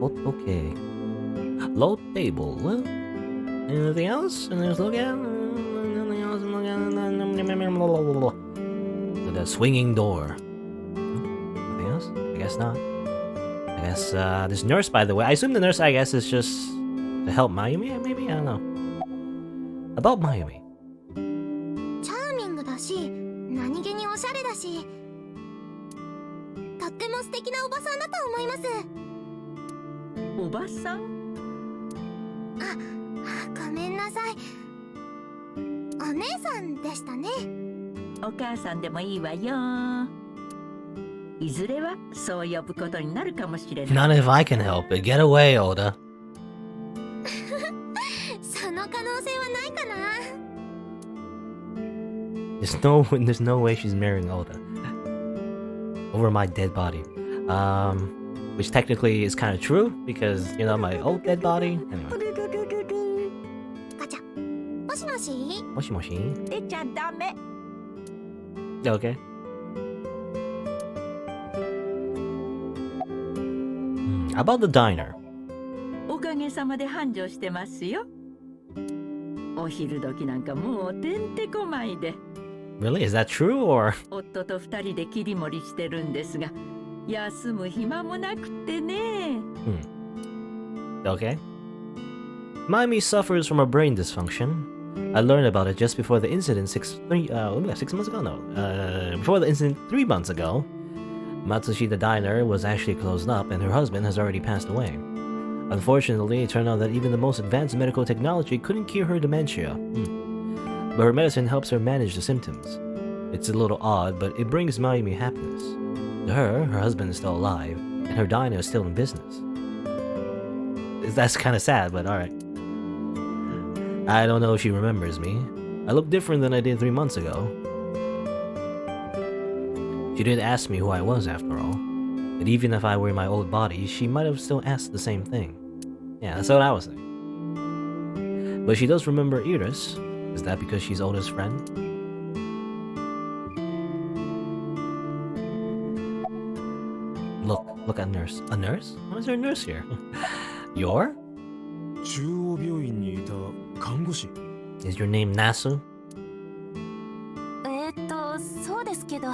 S1: Hotoke. Low table. Well, anything else? And there's look at. Anything else? Look at the swinging door. Anything else? I guess not. I guess this nurse, by the way. I assume the nurse, I guess, is just to help Mayumi. Maybe I don't know. About Mayumi.
S2: チャーミングだし、何気におしゃれだし、とっても素敵なおばさんだと思います。
S8: おばさん？
S2: ごめんなさい。お姉さんでしたね。
S8: お母さんでもいいわよ。いずれはそう呼ぶことになるかもしれない。
S1: Not if I can help it. Get away, Oda.
S2: その可能性はないかな。
S1: There's no way she's marrying Oda. Over my dead body. Which technically is kind of true because, you know, my old dead body. Anyway.
S2: ガチャ。もしもし。
S1: Moshi moshi.
S8: 出ちゃダメ。
S1: Okay. How about the diner?
S8: おかげさまで繁盛してますよ。お昼時なんかもうてんてこまいで。
S1: Really? Is that true or?
S8: 夫と二人で切り盛りしてるんですが、休む暇もなくてね。
S1: Okay. Mayumi suffers from a brain dysfunction. I learned about it just before the incident 6 months ago? No. Before the incident 3 months ago. Matsushita Diner was actually closed up and her husband has already passed away. Unfortunately, it turned out that even the most advanced medical technology couldn't cure her dementia. But her medicine helps her manage the symptoms. It's a little odd, but it brings Mayumi happiness. To her husband is still alive, and her diner is still in business. That's kind of sad, but alright. I don't know if she remembers me. I look different than I did 3 months ago. She didn't ask me who I was after all. But even if I were in my old body, she might have still asked the same thing. Yeah, that's what I was thinking. But she does remember Iris. Is that because she's Oda's friend? Look at nurse. A nurse? Why is there a nurse here? Your?
S3: 中央病院にいた看護師。
S1: Is your name Nasu?
S2: そうですけど、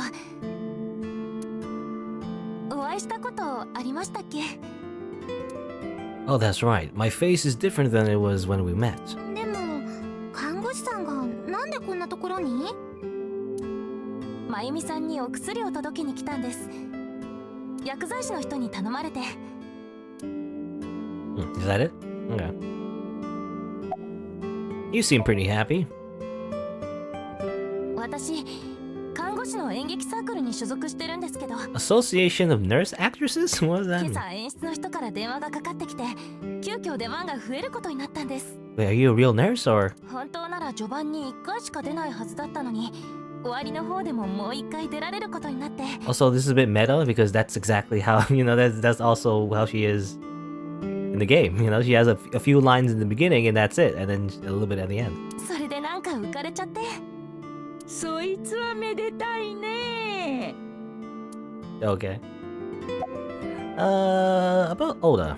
S2: 会いしたことありましたっけ？
S1: Oh, that's right. My face is different than it was when we met.
S2: でも看護師さんがなんでこんなところに？まゆみさんにお薬を届けに来たんです。薬剤師の人に頼まれて。
S1: Is that it? Okay. You seem pretty happy.
S2: 私看護師の演劇サークルに所属してるんですけど、
S1: Association of Nurse Actresses? What does that
S2: 今
S1: mean?
S2: 朝演出の人から電話がかかってきて、急遽出番が増えることになったんです。
S1: Wait, are you a real nurse or?
S2: 本当なら序盤に1回しか出ないはずだったのに、終わりの方でももう1回出られることになって。
S1: Also, this is a bit meta because that's exactly how, you know, that's also how she is in the game. You know, she has a few lines in the beginning and that's it, and then a little bit at the end.
S2: それでなんか浮かれちゃって。
S8: そいつはめでたいね。
S1: Okay. About Oda.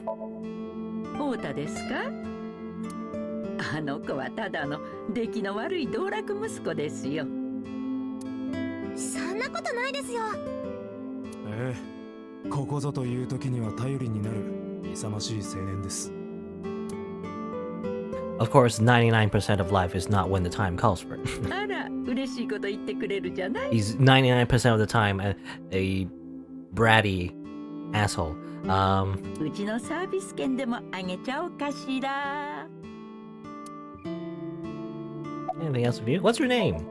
S8: 太田ですか？あの子はただの出来の悪い道楽息子ですよ。
S2: そんなことないですよ。
S3: ええ、ここぞという時には頼りになる勇ましい青年です。
S1: Of course, 99% of life is not when the time calls for it.
S8: あら、嬉しいこと言ってくれるじゃない。
S1: He's 99% of the time a bratty asshole.
S8: うちのサービス券でもあげちゃおうかしら。
S1: Anything else of you? What's your name?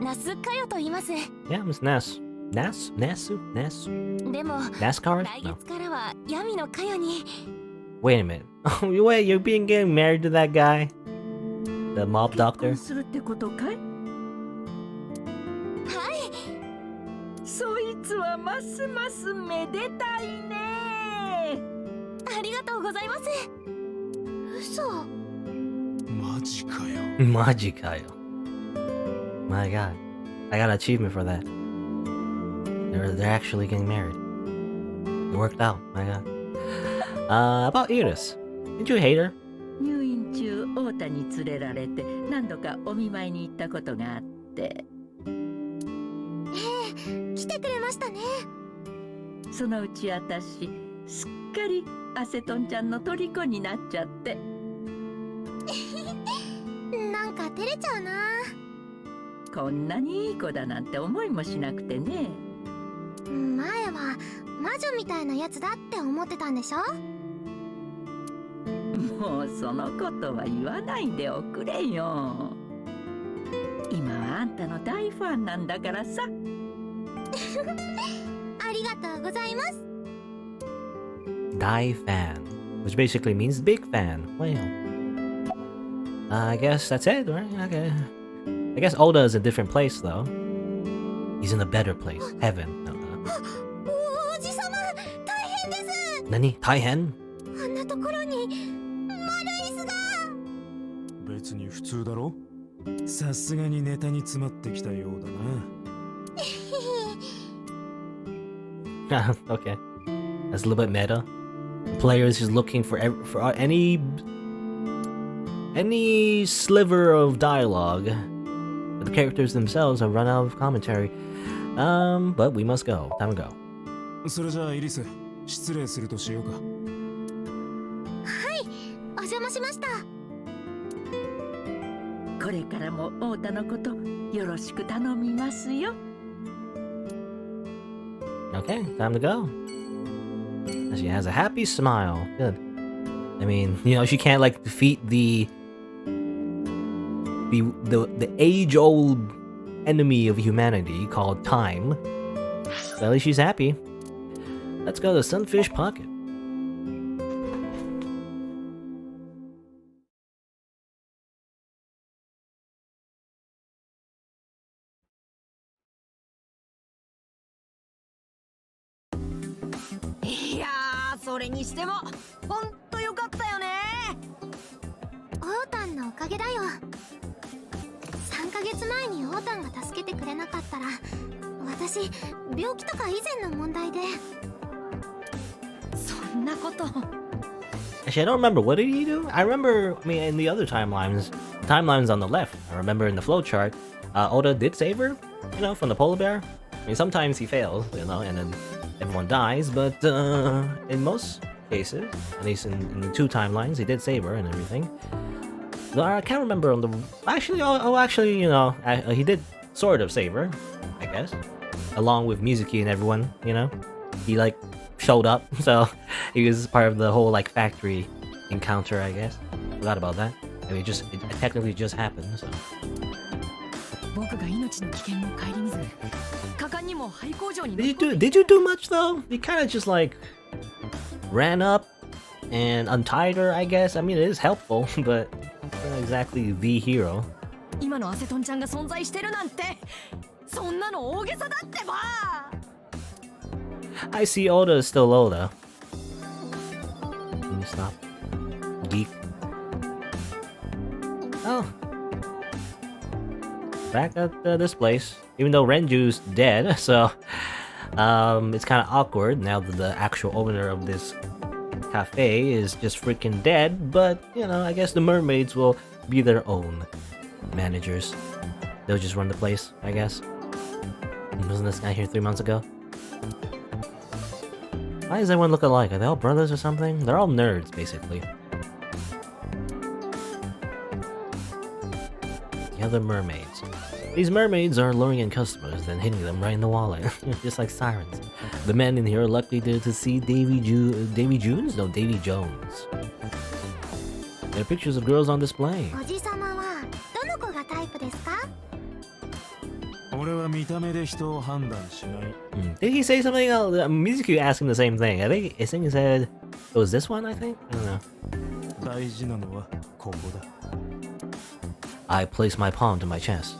S2: 那須かよと言います。
S1: Yeah, Miss Ness. Nasu?
S2: でも
S1: NASCAR?
S2: 来
S1: No.
S2: 月からは闇のかよに。
S1: Wait a minute. Oh, wait, you're getting married to that guy? The mob
S8: 結
S1: doctor?
S8: 婚するってことかい？
S2: はい。
S8: そいつはますますめでたいね。
S2: ありがとうございます。嘘。
S3: マジかよ。
S1: Majikayo. My god. I got an achievement for that. They're actually getting married. It worked out. My god. About Iris. Did you hate her?
S8: 入院中太田に連れられて何度かお見舞いに行ったことがあって、
S2: 来てくれましたね。
S8: そのうち私すっかりアセトンちゃんの虜になっちゃって。
S2: なんか照れちゃうな。
S8: こんなにいい子だなんて思いもしなくてね。
S2: 前は魔女みたいなやつだって思ってたんでしょ？
S8: もうそのことは言わないでおくれよ。今はあんたの大ファンなんだからさ。
S2: ありがとうございます。
S1: Dai fan. Which basically means big fan. Wow. I guess that's it, right? Okay. I guess Oda is a different place, though. He's in a better place. Heaven. No.
S2: おじさま、大変です。
S1: Nani? Taihen?
S2: あんなところに丸い巣が。
S3: 別に普通だろ。さすがにネタに詰まってきたようだな。
S1: Okay. That's a little bit meta. The player is just looking for any sliver of dialogue. But the characters themselves have run out of commentary. But we must go. Time to go.
S3: それじゃあイリス、失礼するとしようか。
S2: お邪魔しました。
S8: これからも太田のことよろしく頼みますよ。
S1: Okay, time to go. She has a happy smile. Good. I mean, you know, she can't like defeat the age-old enemy of humanity called time. But at least she's happy. Let's go to Sunfish Pocket.
S9: Yeah. いやー、それにしてもほんとよかったよね。
S2: オータンのおかげだよ。3ヶ月前にオータンが助けてくれなかったら、私病気とか以前の問題で。
S9: そんなこと。
S1: Actually, I don't remember. What did he do? I remember, I mean, in the other timelines on the left, I remember in the flowchart, Oda did save her, you know, from the polar bear. I mean, sometimes he fails, you know, and then everyone dies, but in most cases, at least in the 2 timelines, he did save her and everything. Though I can't remember on the... Actually, you know, he did sort of save her, I guess. Along with Mizuki and everyone, you know? He, like, showed up, so he was part of the whole, like, factory encounter, I guess. Forgot about that. I mean, it technically just happened, so... Did you do much, though? You kind of just, like, ran up and untied her, I guess. I mean, it is helpful, but not exactly the hero. I see Oda is still Oda. Can you stop? Geek. Oh. Back at this place. Even though Renju's dead, so... it's kind of awkward now that the actual owner of this cafe is just freaking dead, but, you know, I guess the mermaids will be their own managers. They'll just run the place, I guess. Wasn't this guy here 3 months ago? Why does everyone look alike? Are they all brothers or something? They're all nerds, basically. The other mermaids. These mermaids are luring in customers, then hitting them right in the wallet, just like sirens. The men in here are lucky to see Davy Jones? No, Davy Jones. There are pictures of girls on display. Did he say something else? Mizuki asked him the same thing. I think he said it was this one, I think? I don't know. I place my palm to my chest.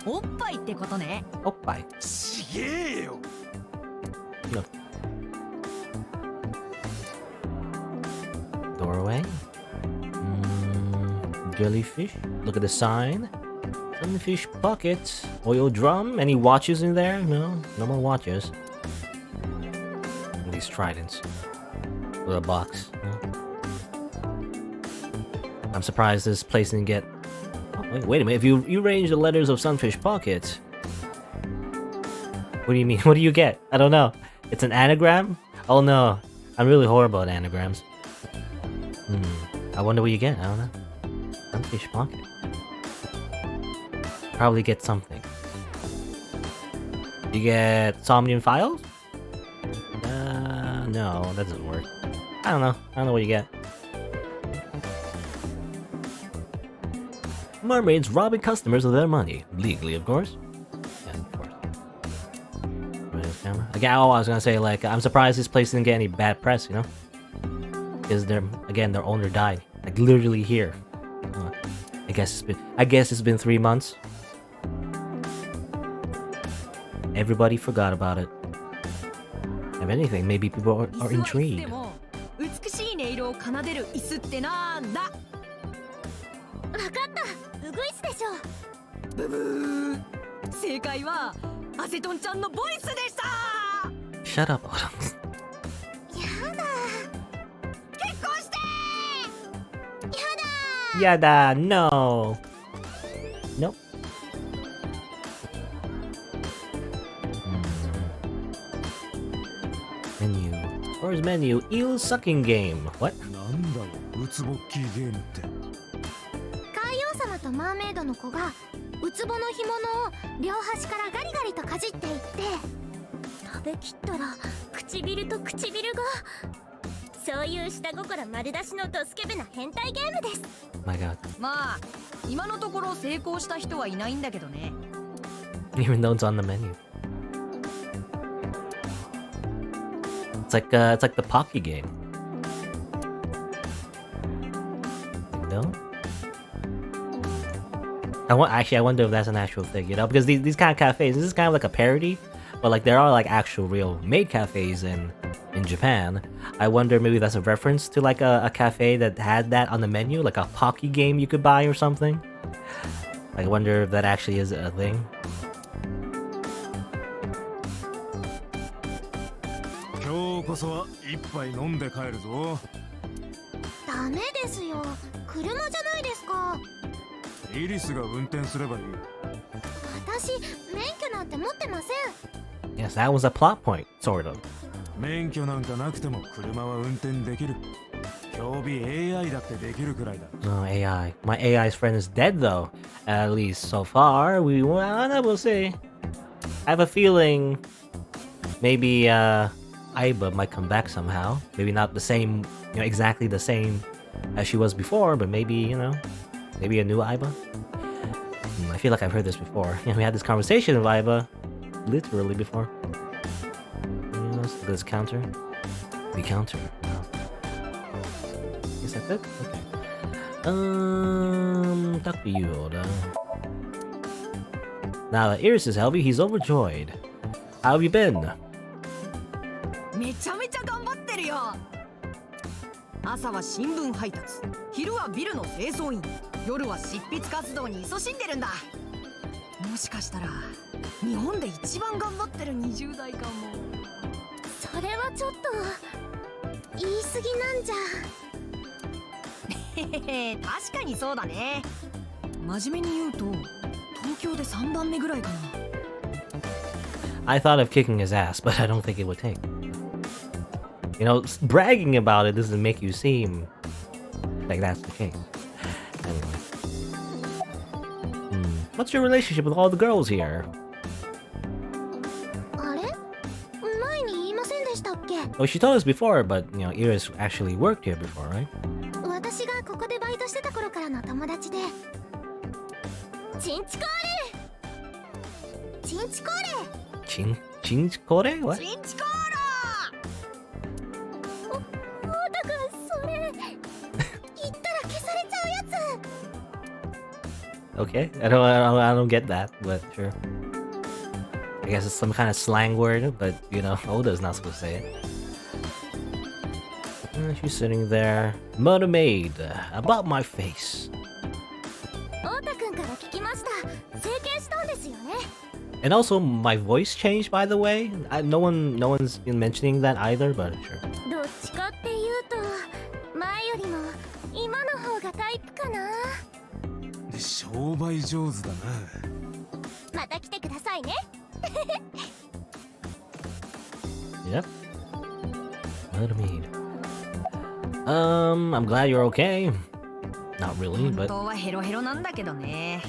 S1: Oppai. No. Doorway. Jellyfish. Look at the sign. Sunfish pocket. Oil drum. Any watches in there? No. No more watches. These tridents. With a box. No. I'm surprised this place didn't get... Oh, wait a minute. If you arrange the letters of Sunfish pocket... What do you mean? What do you get? I don't know. It's an anagram? Oh no. I'm really horrible at anagrams. I wonder what you get. I don't know. Sunfish pocket. Probably get something. You get Somnium files? No, that doesn't work. I don't know. I don't know what you get. Mermaids robbing customers of their money. Legally, of course. Yeah, of course. Camera. Again, I was gonna say, like, I'm surprised this place didn't get any bad press, you know? Because their owner died. Like, literally here. I guess it's been 3 months. Everybody forgot about it. If anything, maybe people are intrigued.
S9: 正解はアセトンちゃんのボイスでした。
S1: Shut up,
S2: やだ。
S9: 結婚して。
S2: やだ。
S1: Yada, no. Nope. Menu. Where's menu? Eel sucking game. What?
S3: なんだよ、ウツボッキーゲームって。
S2: 海王様とマーメイドの子がウツボの干物を両端からガリガリとかじっていって食べきったら唇と唇がそういう下心丸出しのドスケベな変態ゲームです。
S1: My god.
S9: まあ今のところ成功した人はいないんだけどね。
S1: Even though it's on the menu. It's like the Pocky game. No? I wonder if that's an actual thing, you know? Because these kind of cafes, this is kind of like a parody, but like there are like actual real maid cafes in Japan. I wonder maybe that's a reference to like a cafe that had that on the menu, like a Pocky game you could buy or something. I wonder if that actually is a thing.
S3: 今日こそは一杯飲んで帰るぞ。
S2: ダメですよ。車じゃないですか。
S3: イリスが運転すればいい。
S2: 私免許なんてて持ってません。
S1: Yes, that was a plot point, sort of.
S3: 免許なんかなくても車は運転できる。競技 AI だってできるくらいだ。
S1: Oh, AI. My AI's friend is dead, though. At least so far, we'll see. I have a feeling maybe Aiba might come back somehow. Maybe not the same, exactly the same as she was before, but maybe, maybe a new Aiba. I feel like I've heard this before. We had this conversation with Aiba literally before. Let's look at this counter. The counter. Wow. Is that it? Okay. Talk to you, Oda. Now that Iris is healthy, he's overjoyed. How have you been?
S9: めちゃめちゃ頑張ってるよ。朝は新聞配達、昼はビルの清掃員、夜は執筆活動に勤しんでるんだ。もしかしたら日本で一番頑張ってる20代かも。
S2: それはちょっと言い過ぎなんじゃ。
S9: へへへ、確かにそうだね。真面目に言うと東京で3番目ぐらいかな。
S1: I thought of kicking his ass, but I don't think it would take. Bragging about it doesn't make you seem like that's the case. Anyway. What's your relationship with all the girls here?
S2: あれ、前に言いませんでしたっけ。
S1: Well, she told us before, but, Iris actually worked here before, right?
S2: 私がここでバイトしてた頃からの友達で。チンチコーレ、チンチコーレ。
S1: Chinchcore? What?
S9: チンチコー
S2: おたくん、それ言ったら消されちゃうやつ。
S1: Okay, I don't get that, but sure. I guess it's some kind of slang word, but Oda's not supposed to say it. She's sitting there. Mother maid, about my face.
S2: おたくんから聞きました。整形したんですよね。
S1: And also, my voice changed, by the way. No one's been mentioning that either, but sure.
S2: どっちかっていうと前よりも今の方がタイプかな。
S3: 商売上手だな。
S2: また来てくださいね。
S1: Yep. Mother maid. I'm glad you're okay. Not really,
S9: 本
S1: but
S9: 当はヘロヘロなんだけどね。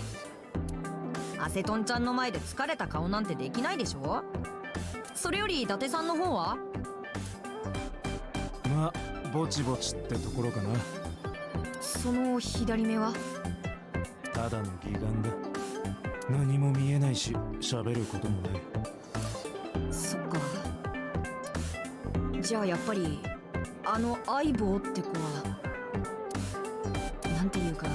S9: アセトンちゃんの前で疲れた顔なんてできないでしょ。それより伊達さんの方は。
S3: まあぼちぼちってところかな。
S9: その左目は
S3: ただの義眼だ。何も見えないし喋ることもない。
S9: そっか。じゃあやっぱりあの相棒って子はなんていうか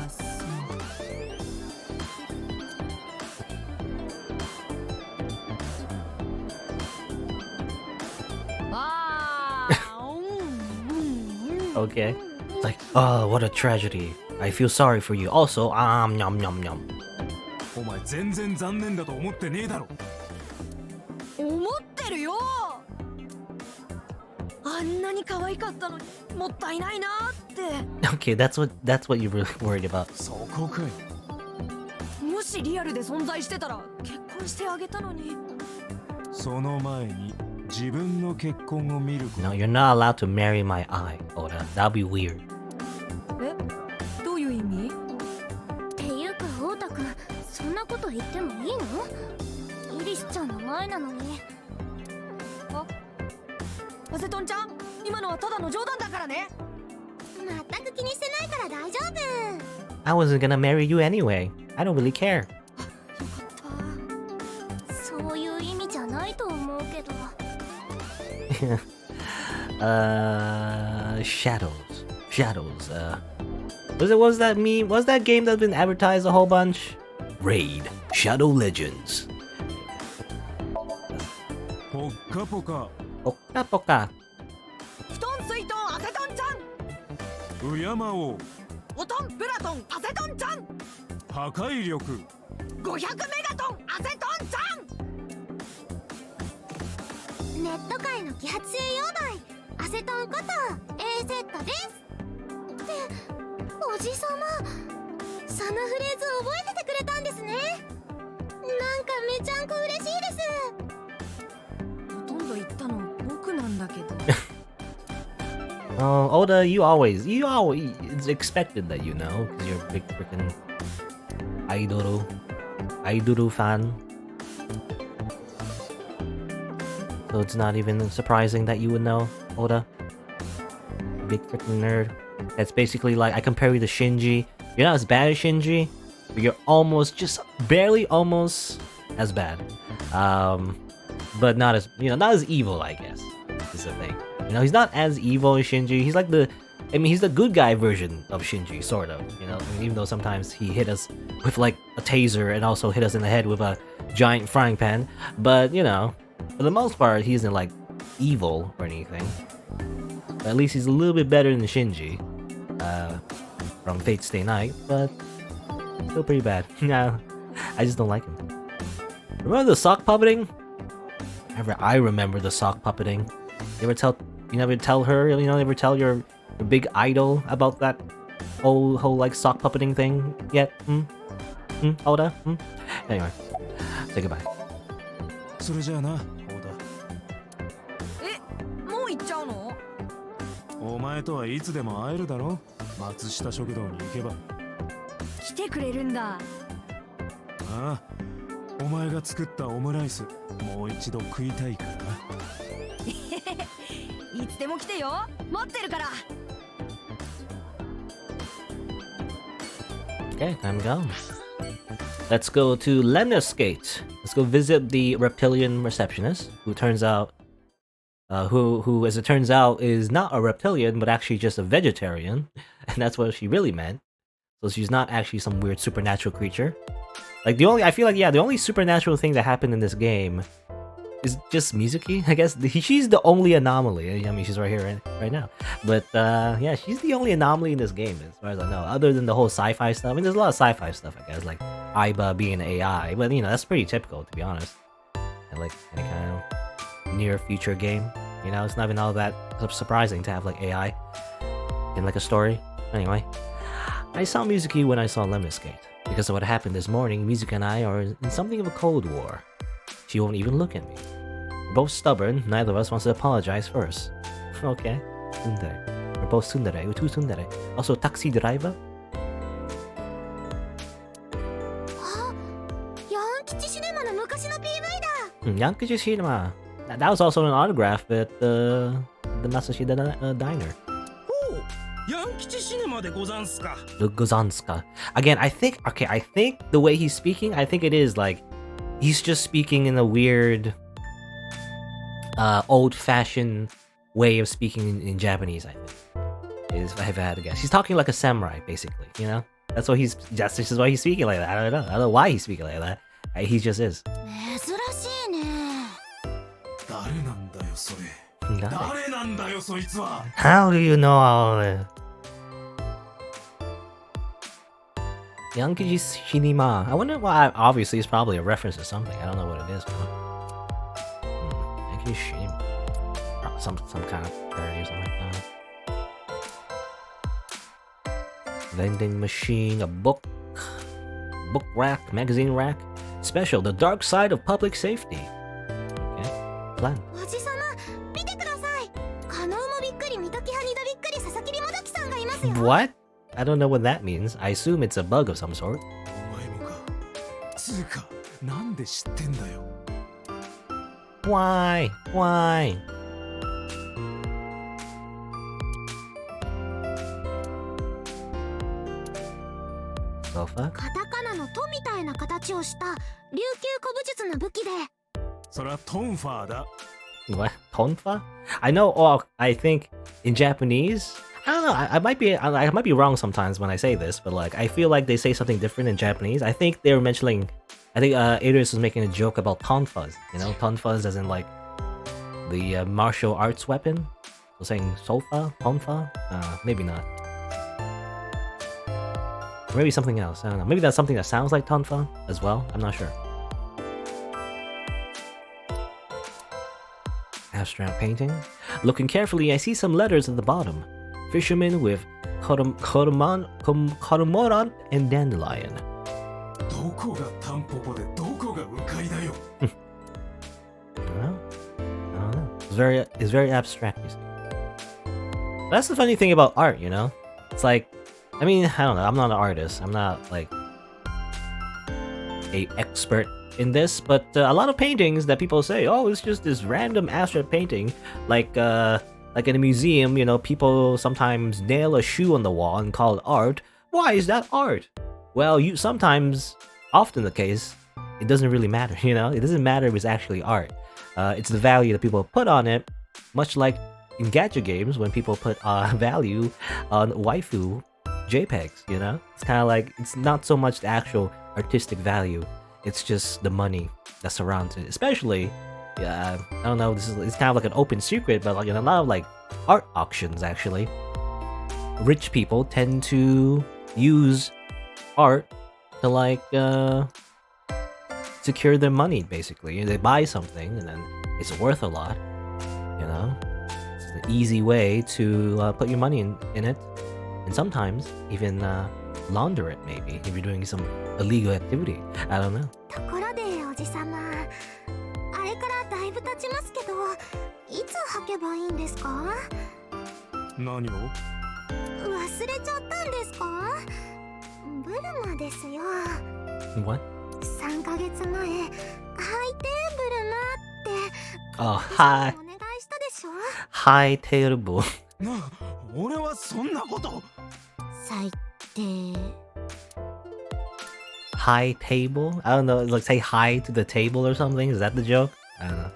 S1: okay. It's like, oh, what a tragedy. I feel sorry for you. Also, nom nom nom.
S3: お前全然残念だと思ってねえだろ。
S9: 思ってるよ。あんなに可愛かったのにもったいないなって。
S1: Okay, that's what you're really worried about.
S3: そこかい。
S9: もしリアルで存在してたら結婚してあげたのに。
S3: その前に自分の結婚を見ること。
S1: No, you're not allowed to marry my eye, Oda. That'd be weird.
S9: え、どういう意味？
S2: っていうかオタくん、そんなこと言ってもいいの？イリスちゃんの前なのに。
S9: あ、アセトンちゃん、今のはただの冗談だからね。
S2: 全く気にしてないから大丈夫。
S1: I wasn't gonna marry you anyway. I don't really care.
S2: よかった。そういう意味じゃないと思うけど。
S1: Shadows. Was that me? Was that game that's been advertised a whole bunch? Raid. Shadow Legends.
S3: ポッカポカ。
S1: Poka poka.
S9: 布団水遁アセトンちゃん。
S3: うやまおう。
S9: おとんプラトンアセトンちゃん。
S3: 破壊力。
S9: 500メガトンアセトンちゃん。
S2: ネット界の揮発性溶媒アセトンこと AZ です。っておじさま、そのフレーズ覚えててくれたんですね。なんかめちゃんこ嬉しいです。
S9: ほとんど言ったの僕なんだけど。
S1: Oh, Oda, you always, it's expected that you know, because you're a big freaking idol fan. So it's not even surprising that you would know, Oda. Big freaking nerd. That's basically like, I compare you to Shinji. You're not as bad as Shinji, but you're almost, just barely almost as bad. But not as, not as evil, I guess, is the thing. He's not as evil as Shinji. He's like he's the good guy version of Shinji, sort of. Even though sometimes he hit us with like a taser and also hit us in the head with a giant frying pan. But, for the most part, he isn't like evil or anything. But at least he's a little bit better than Shinji from Fate Stay Night, but still pretty bad. No, I just don't like him. Remember the sock puppeting? I remember the sock puppeting. You never tell her, never tell your big idol about that whole like sock puppeting thing yet? Oda? Anyway, say goodbye.
S3: それじゃあな、オーダ。
S9: もう行っちゃうの？
S3: お前とはいつでも会えるだろ。松下食堂に行けば。
S9: 来てくれるんだ。
S3: ああ、お前が作ったオムライス、もう一度食いたいからな。
S9: いつでも来てよ。待ってるから。
S1: Okay, time to go. Let's go to Lemnis Gate. Let's go visit the reptilian receptionist, who turns out, who as it turns out is not a reptilian, but actually just a vegetarian, and that's what she really meant. So she's not actually some weird supernatural creature. Like I feel like the only supernatural thing that happened in this game is just Mizuki, I guess. She's the only anomaly. I mean, she's right here right now. But yeah, she's the only anomaly in this game, as far as I know. Other than the whole sci-fi stuff. I mean, there's a lot of sci-fi stuff, I guess, like Aiba being an AI. But, that's pretty typical, to be honest. And, like, any kind of near-future game. It's not even all that surprising to have, like, AI in, like, a story. Anyway, I saw Mizuki when I saw Lemnis Gate. Because of what happened this morning, Mizuki and I are in something of a cold war. She won't even look at me. We're both stubborn, neither of us wants to apologize first. Okay. Tsundere. We're both tsundere. We're two tsundere. Also, taxi driver? Yankichi Cinema. That was also an autograph at the Masashida Diner. The Gozanska. Again, I think the way he's speaking, I think it is like he's just speaking in a weird old-fashioned way of speaking in Japanese, I think. If I had to guess. He's talking like a samurai, basically, That's why he's speaking like that. I don't know why he's speaking like that. He just is. How do you know all this? Yankichi Shinima. I wonder why. Obviously, it's probably a reference to something. I don't know what it is. Yankichi Shinima. Some kind of parody or something like that. Vending machine, a book rack, magazine rack. Special, the dark side of public safety. Okay, plan. What? I don't know what that means. I assume it's a bug of some sort. Why? Why? Sofa? What? Tonfa? I know. I think in Japanese. I don't know. I might be wrong sometimes when I say this, but like I feel like they say something different in Japanese. I think they were mentioning. I think Idris was making a joke about tonfas. Tonfas as in like the martial arts weapon. So saying sofa, tonfa. Maybe not. Or maybe something else. I don't know. Maybe that's something that sounds like tonfa as well. I'm not sure. Abstract painting. Looking carefully, I see some letters at the bottom. Fisherman with cormorant and dandelion.
S3: 態だよ。
S1: Well, I don't know. It's very abstract. You see. That's the funny thing about art, you know? It's like, I mean, I don't know. I'm not an artist. I'm not like a expert in this, but a lot of paintings that people say, oh, it's just this random abstract painting, like in a museum, you know, people sometimes nail a shoe on the wall and call it art. Why is that art? Well, often the case, it doesn't really matter, you know? It doesn't matter if it's actually art. It's the value that people put on it, much like in gacha games when people put value on waifu JPEGs, you know? It's kind of like, it's not so much the actual artistic value, it's just the money that surrounds it. Especially, I don't know, it's kind of like an open secret, but like in a lot of like art auctions actually, rich people tend to use art to like secure their money basically. They buy something and then it's worth a lot, you know? It's an easy way to put your money in it, and sometimes even launder it maybe if you're doing some illegal activity. I don't know.
S2: ところでおじさま、あれからだいぶ経ちますけど、いつ履けばいいんですか？
S3: 何を？
S2: 忘れちゃったんですか？ブルマですよ。
S1: What?
S2: 3ヶ月前、履いてブルマって。
S1: Oh, hi.
S2: お願いしたでしょ？
S1: High table.
S3: な、俺はそんなこと。
S2: 最低。
S1: High table? I don't know, like say hi to the table or something? Is that the joke? I don't know.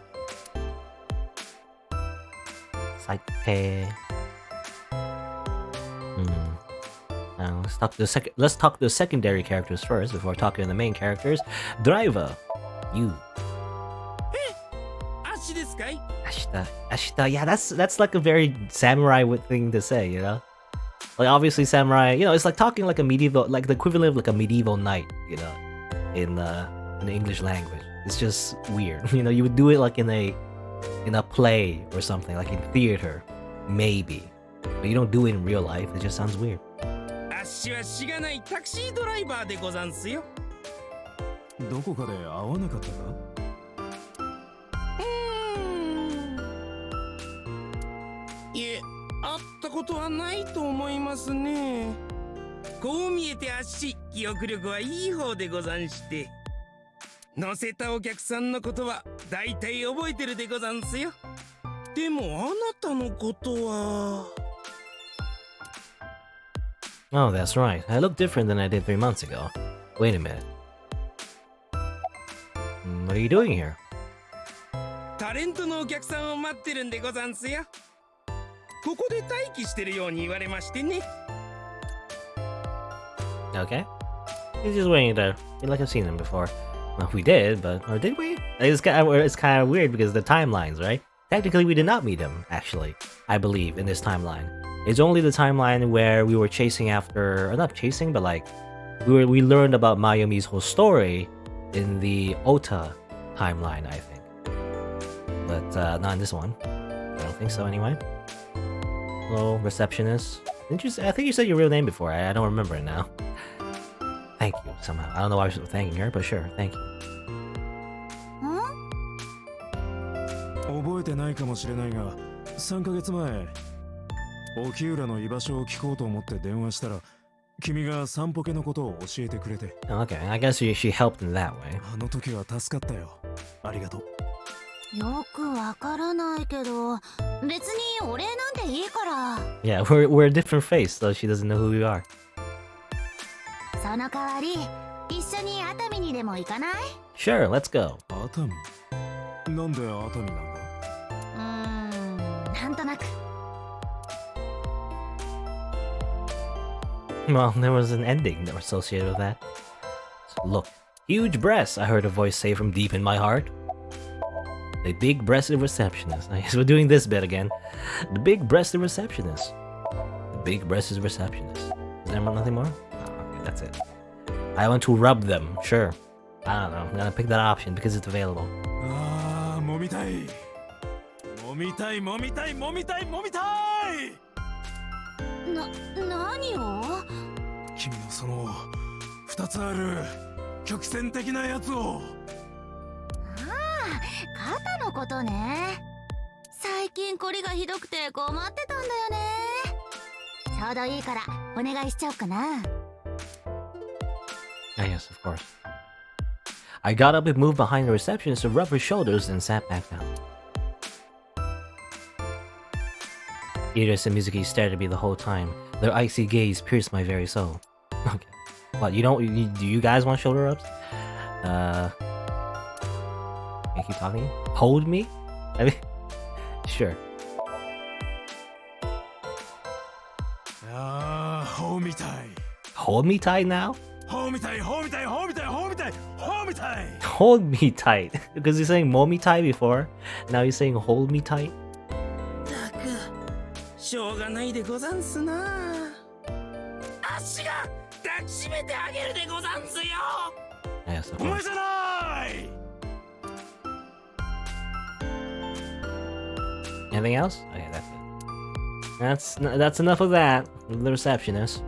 S1: Saite. Now let's talk to the secondary characters first before talking to the main characters. Driver, you. Ashita. Yeah, that's like a very samurai thing to say, you know? Like obviously samurai, you know, it's like talking like a medieval, like the equivalent of like a medieval knight, you know, in the English language. It's just weird, you know. You would do it like in a play or something, like in theater, maybe, but you don't do it in real life. It just sounds weird.
S10: あっしはしがないタクシードライバーでござんすよ。
S3: どこかで会わなかったか？
S10: いえ、会ったことはないと思いますね。こう見えてあっし、記憶力はいい方でござんして。乗せたお客さんのことは大体覚えてるでござんすよ。でもあなたのことは。
S1: Oh, that's right. I look different than I did 3 months ago. Wait a minute. What are you doing here?
S10: タレントのお客さんを待ってるんでござんすよ。ここで待機してるように言われましてね。
S1: Okay. He's just waiting there. Like I've seen him before. Well, we did, or did we? It's kind of weird because the timelines, right? Technically, we did not meet him, actually. I believe, in this timeline. It's only the timeline where we were chasing after, or not chasing, but like, we learned about Mayumi's whole story in the Ota timeline, I think. But not in this one. I don't think so, anyway. Hello, receptionist. Didn't you? I think you said your real name before. I don't remember it now. Thank you, somehow. I don't know why I was thanking her, but sure, thank you.
S3: 覚えてないかもしれないが、3ヶ月前、沖浦の居場所を聞こうと思って電話したら、君が散歩家のことを教えてくれて。
S1: Okay, I guess she helped in that way.
S3: あの時は助かったよ。ありがとう。
S2: よくわからないけど、別にお礼なんていいから。
S1: Yeah, we're a different face, so she doesn't know who we are.
S2: その代わり、一緒に熱海にでも行かない？
S1: Sure, let's go.
S3: 熱海？なんで熱海なんだ？
S2: なんとなく。
S1: Well, there was an ending that was associated with that. So, look, huge breasts, I heard a voice say from deep in my heart. The big-breasted receptionist. I guess we're doing this bit again. The big-breasted receptionist. The big-breasted receptionist. Is there nothing more? Oh, okay, that's it. I want to rub them, sure. I don't know, I'm gonna pick that option because it's available.
S3: ああ、揉みたい。揉みたい、揉みたい、揉みたい、揉みたい。
S2: 何を？
S3: 君のその2つある曲線的なやつを。
S2: ことね。最近コリがひどくて困ってたんだよね。ちょうどいいからお願いしちゃおうかな。
S1: Ah, yes, of course. I got up and moved behind the receptionist to rub her shoulders and sat back down. Iris and Mizuki stared at me the whole time. Their icy gaze pierced my very soul. Okay. What, do you guys want shoulder rubs? Can I keep talking? Hold me? I mean, sure.
S3: Hold me tight.
S1: Hold me tight now?
S3: Hold me tight, hold me tight, hold me tight, hold me tight, hold me tight.
S1: Hold me tight. Because he's saying mow me tight before. Now he's saying hold me tight.
S10: たくしょうがないでござんすな。足が抱きしめてあげるでござんすよ。
S1: Yes, of
S3: お前
S1: course.
S3: じゃない。
S1: Anything else? Okay, that's it. That's enough of that. The receptionist.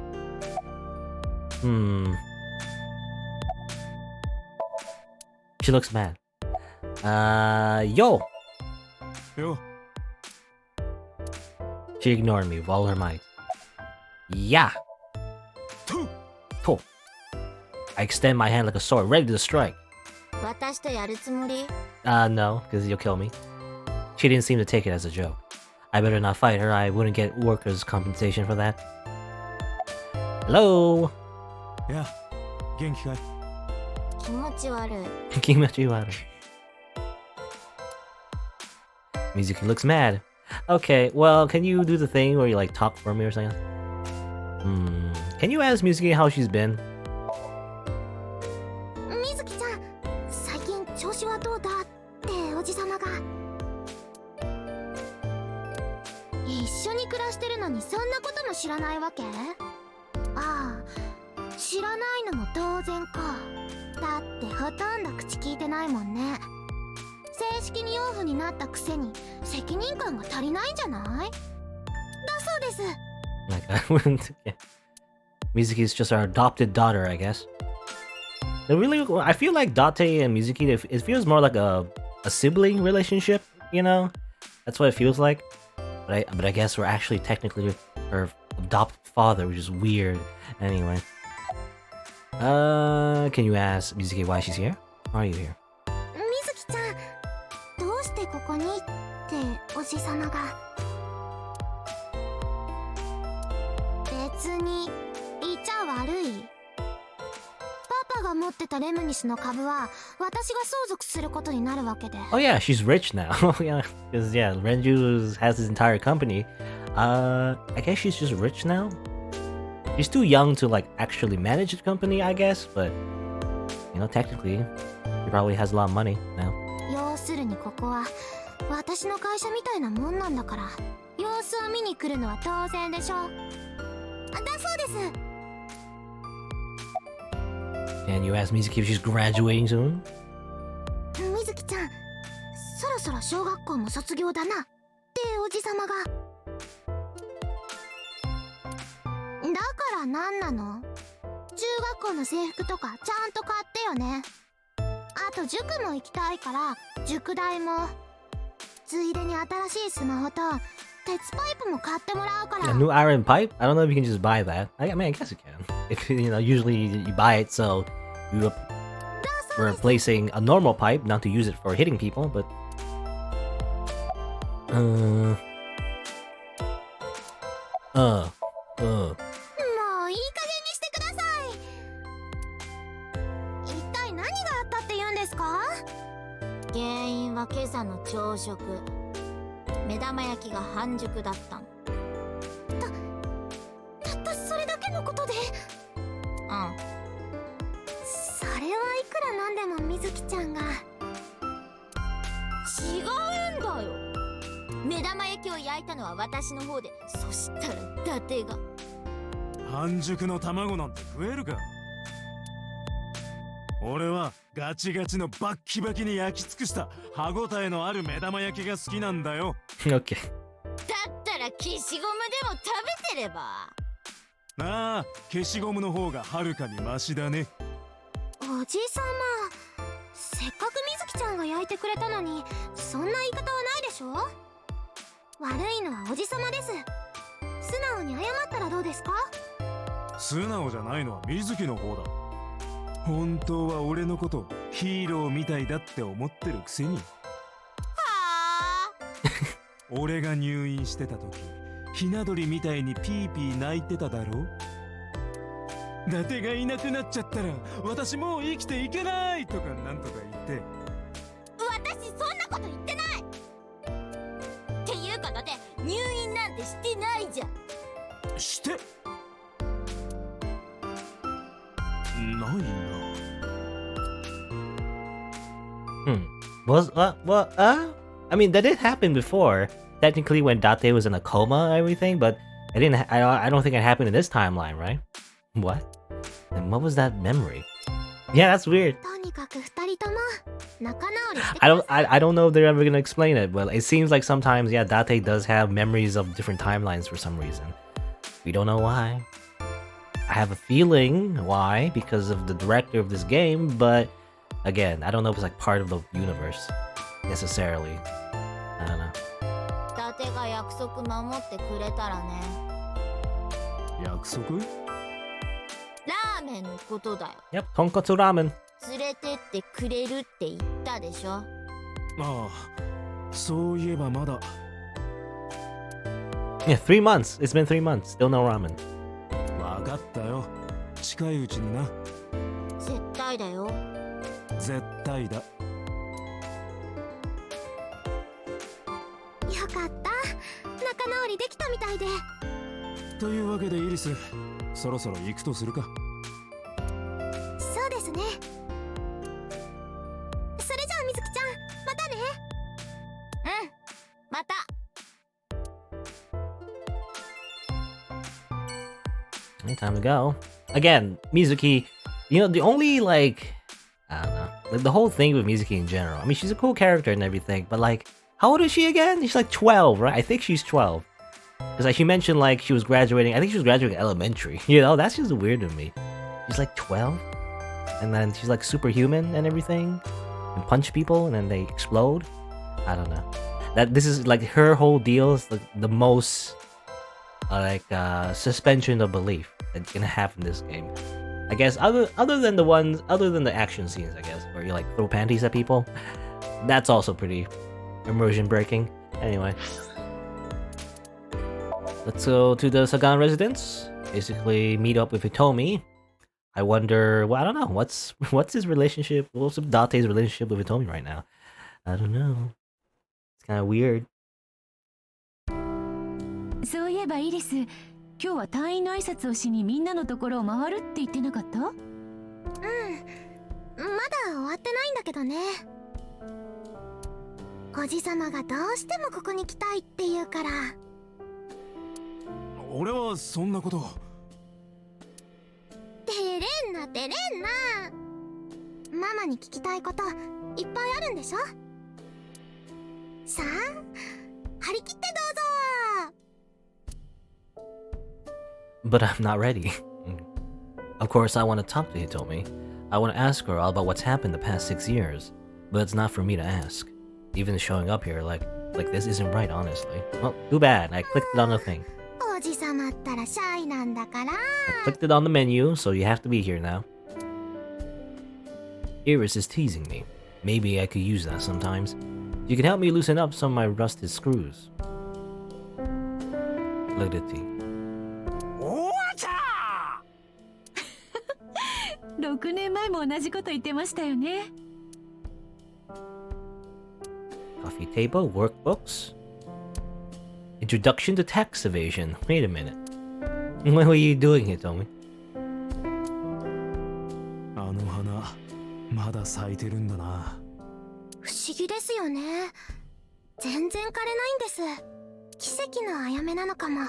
S1: She looks mad. Yo!
S3: Yo.
S1: She ignored me with all her might. Yeah!
S3: Two.
S1: Cool. I extend my hand like a sword, ready to strike.
S2: 私とやるつもり？
S1: No, because you'll kill me. She didn't seem to take it as a joke. I better not fight her, I wouldn't get workers' compensation for that. Hello?
S3: いや、元気かい？
S2: 気持ち悪い。
S1: Kimachiwara. Mizuki looks mad. Okay, well, can you do the thing where you like talk for me or something? Can you ask Mizuki how she's been?
S2: みずきちゃん、最近調子はどうだっておじさまが。一緒に暮らしてるのにそんなことも知らないわけ？ああ、知らないのも当然か。だってほとんど口聞いてないもんね。正式に養父になったくせに責任感が足りないんじゃない？だそうです。
S1: Like, yeah. Mizuki's just our adopted daughter, I guess. I feel like Date and Mizuki, it feels more like a sibling relationship, you know? That's what it feels like. But I guess we're actually technically her adopted father, which is weird. Anyway. Can you ask Mizuki why she's here? Why are you here?
S2: みずきちゃん、どうしてここにっておじさまが。別にいちゃ悪い。パパが持ってたレムニスの株は私が相続することになるわけで。
S1: Oh yeah, she's rich now. Yeah, because yeah, Renju has his entire company. I guess she's just rich now. She's too young to like actually manage the company, I guess. But you know, technically, she probably has a lot of money now.
S2: 要するにここは私の会社みたいなもんなんだから、様子を見に来るのは当然でしょ。だそうです。
S1: And you ask Mizuki if she's graduating soon?
S2: みずきちゃん、そろそろ小学校も卒業だなっておじさまが。だから何なの？中学校の制服とかちゃんと買ってよね。あと塾も行きたいから塾代も。ついでに新しいスマホと鉄パイプも買ってもらうから。
S1: A new iron pipe? I don't know if you can just buy that. I mean, I guess you can. If you know, usually you buy it so you're replacing a normal pipe, not to use it for hitting people, but
S2: もういい加減にしてください。一体何があったって言うんですか？原因は今朝の朝食。目玉焼きが半熟だったの。たったそれだけのことで？うん。それはいくらなんでもみずきちゃんが。違うんだよ。目玉焼きを焼いたのは私の方で、そしたら伊達が。
S3: 半熟の卵なんて食えるか？俺はガチガチのバッキバキに焼き尽くした歯ごたえのある目玉焼きが好きなんだよ。
S1: okay.
S2: だったら消しゴムでも食べてれば。
S3: なあ、消しゴムの方がはるかにマシだね。
S2: おじさま、せっかくみずきちゃんが焼いてくれたのに、そそんな言い方はないでしょ。悪いのはおじさまです。素直に謝ったらどうですか。
S3: 素直じゃないのは水木の方だ。本当は俺のことヒーローみたいだって思ってるくせに。
S2: はあ。
S3: 俺が入院してた時、ひな鳥みたいにピーピー泣いてただろ。伊達がいなくなっちゃったら私もう生きていけないとかなんとか言って。
S2: 私そんなこと言ってない。っていうかだって入院なんてしてないじゃん。
S3: してないな。
S1: Was what? I mean, that did happen before. Technically, when Date was in a coma and everything, but I didn't. I don't think it happened in this timeline, right? What? And what was that memory? Yeah, that's weird.
S2: とにかく二人とも仲直りして。
S1: I don't know if they're ever gonna explain it, but it seems like sometimes, yeah, Date does have memories of different timelines for some reason. We don't know why. I have a feeling why, because of the director of this game, but again, I don't know if it's like part of the universe necessarily. I don't know.
S2: 伊達が約束守ってくれたらね。
S3: 約束？
S2: ラーメンのことだよ。
S1: Yep, tonkatsu ramen.
S2: 連れてってくれるって言ったでしょ。
S3: ああ、そういえばまだ。
S1: Yeah, 3 months. It's been 3 months. Still no ramen.
S3: わかったよ。近いうちにな。
S2: 絶対だよ。
S3: 絶対だ。
S2: よかった。仲直りできたみたいで。
S3: というわけでイリス、そろそろ行くとするか。
S2: そうですね。それじゃあみずきちゃん、またね。うん、また。
S1: Time to go. Again, Mizuki, you know, the only, like, I don't know, like, the whole thing with Mizuki in general. I mean, she's a cool character and everything, but, like, how old is she again? She's like 12, right? I think she's 12. Because, like, she mentioned, like, she was graduating, I think she was graduating elementary. You know, that's just weird to me. She's like 12? And then she's, like, superhuman and everything? And punch people and then they explode? I don't know. This is, like, her whole deal is, like, the most, suspension of belief that can happen in this game. I guess other than the action scenes, I guess, where you like throw panties at people, that's also pretty immersion breaking. Anyway, let's go to the Sagan residence. Basically, meet up with Hitomi. I wonder. Well, I don't know. What's his relationship? What's Date's relationship with Hitomi right now? I don't know. It's kind of weird.
S8: そういえばイリス、今日は退院の挨拶をしにみんなのところを回るって言ってなかった？
S2: うん、まだ終わってないんだけどね。おじさまがどうしてもここに来たいって言うから。
S3: 俺はそんなこと。
S2: 照れんな照れんな。ママに聞きたいこといっぱいあるんでしょ。さあ、張り切ってどうぞ。
S1: But I'm not ready. Of course, I want to talk to Hitomi. I want to ask her all about what's happened the past 6 years. But it's not for me to ask. Even showing up here like this isn't right, honestly. Well, too bad. I clicked it on the thing.
S2: おじさまったらシャイなんだから。
S1: I clicked it on the menu, so you have to be here now. Iris is teasing me. Maybe I could use that sometimes. You can help me loosen up some of my rusted screws. Look at it.
S8: 6年前も同じこと言ってましたよね。
S1: Coffee table, workbooks. Introduction to tax evasion. Wait a minute. What were you doing here, Tommy?
S3: あの花、まだ咲いてるんだな。
S2: 不思議ですよね。全然枯れないんです。奇跡のあやめなのかも。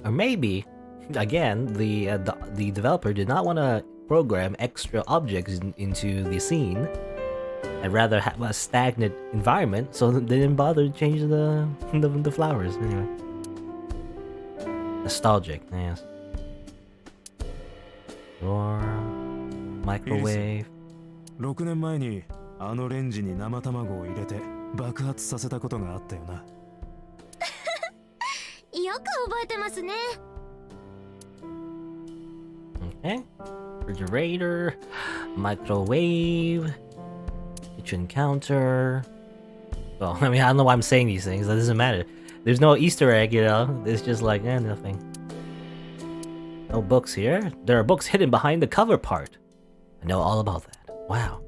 S1: Or maybe, again, the developer did not want to program extra objects into the scene, and rather have a stagnant environment, so they didn't bother to change the flowers. Anyway, nostalgic, yes. Door, microwave.
S3: 6年前にあのレンジに生卵を入れて爆発させたことがあったよな。
S2: よく覚えてますね。
S1: Okay. Refrigerator, microwave, kitchen counter. Well, I mean, I don't know why I'm saying these things. That doesn't matter. There's no Easter egg, you know? It's just like, nothing. No books here. There are books hidden behind the cover part. I know all about that. Wow.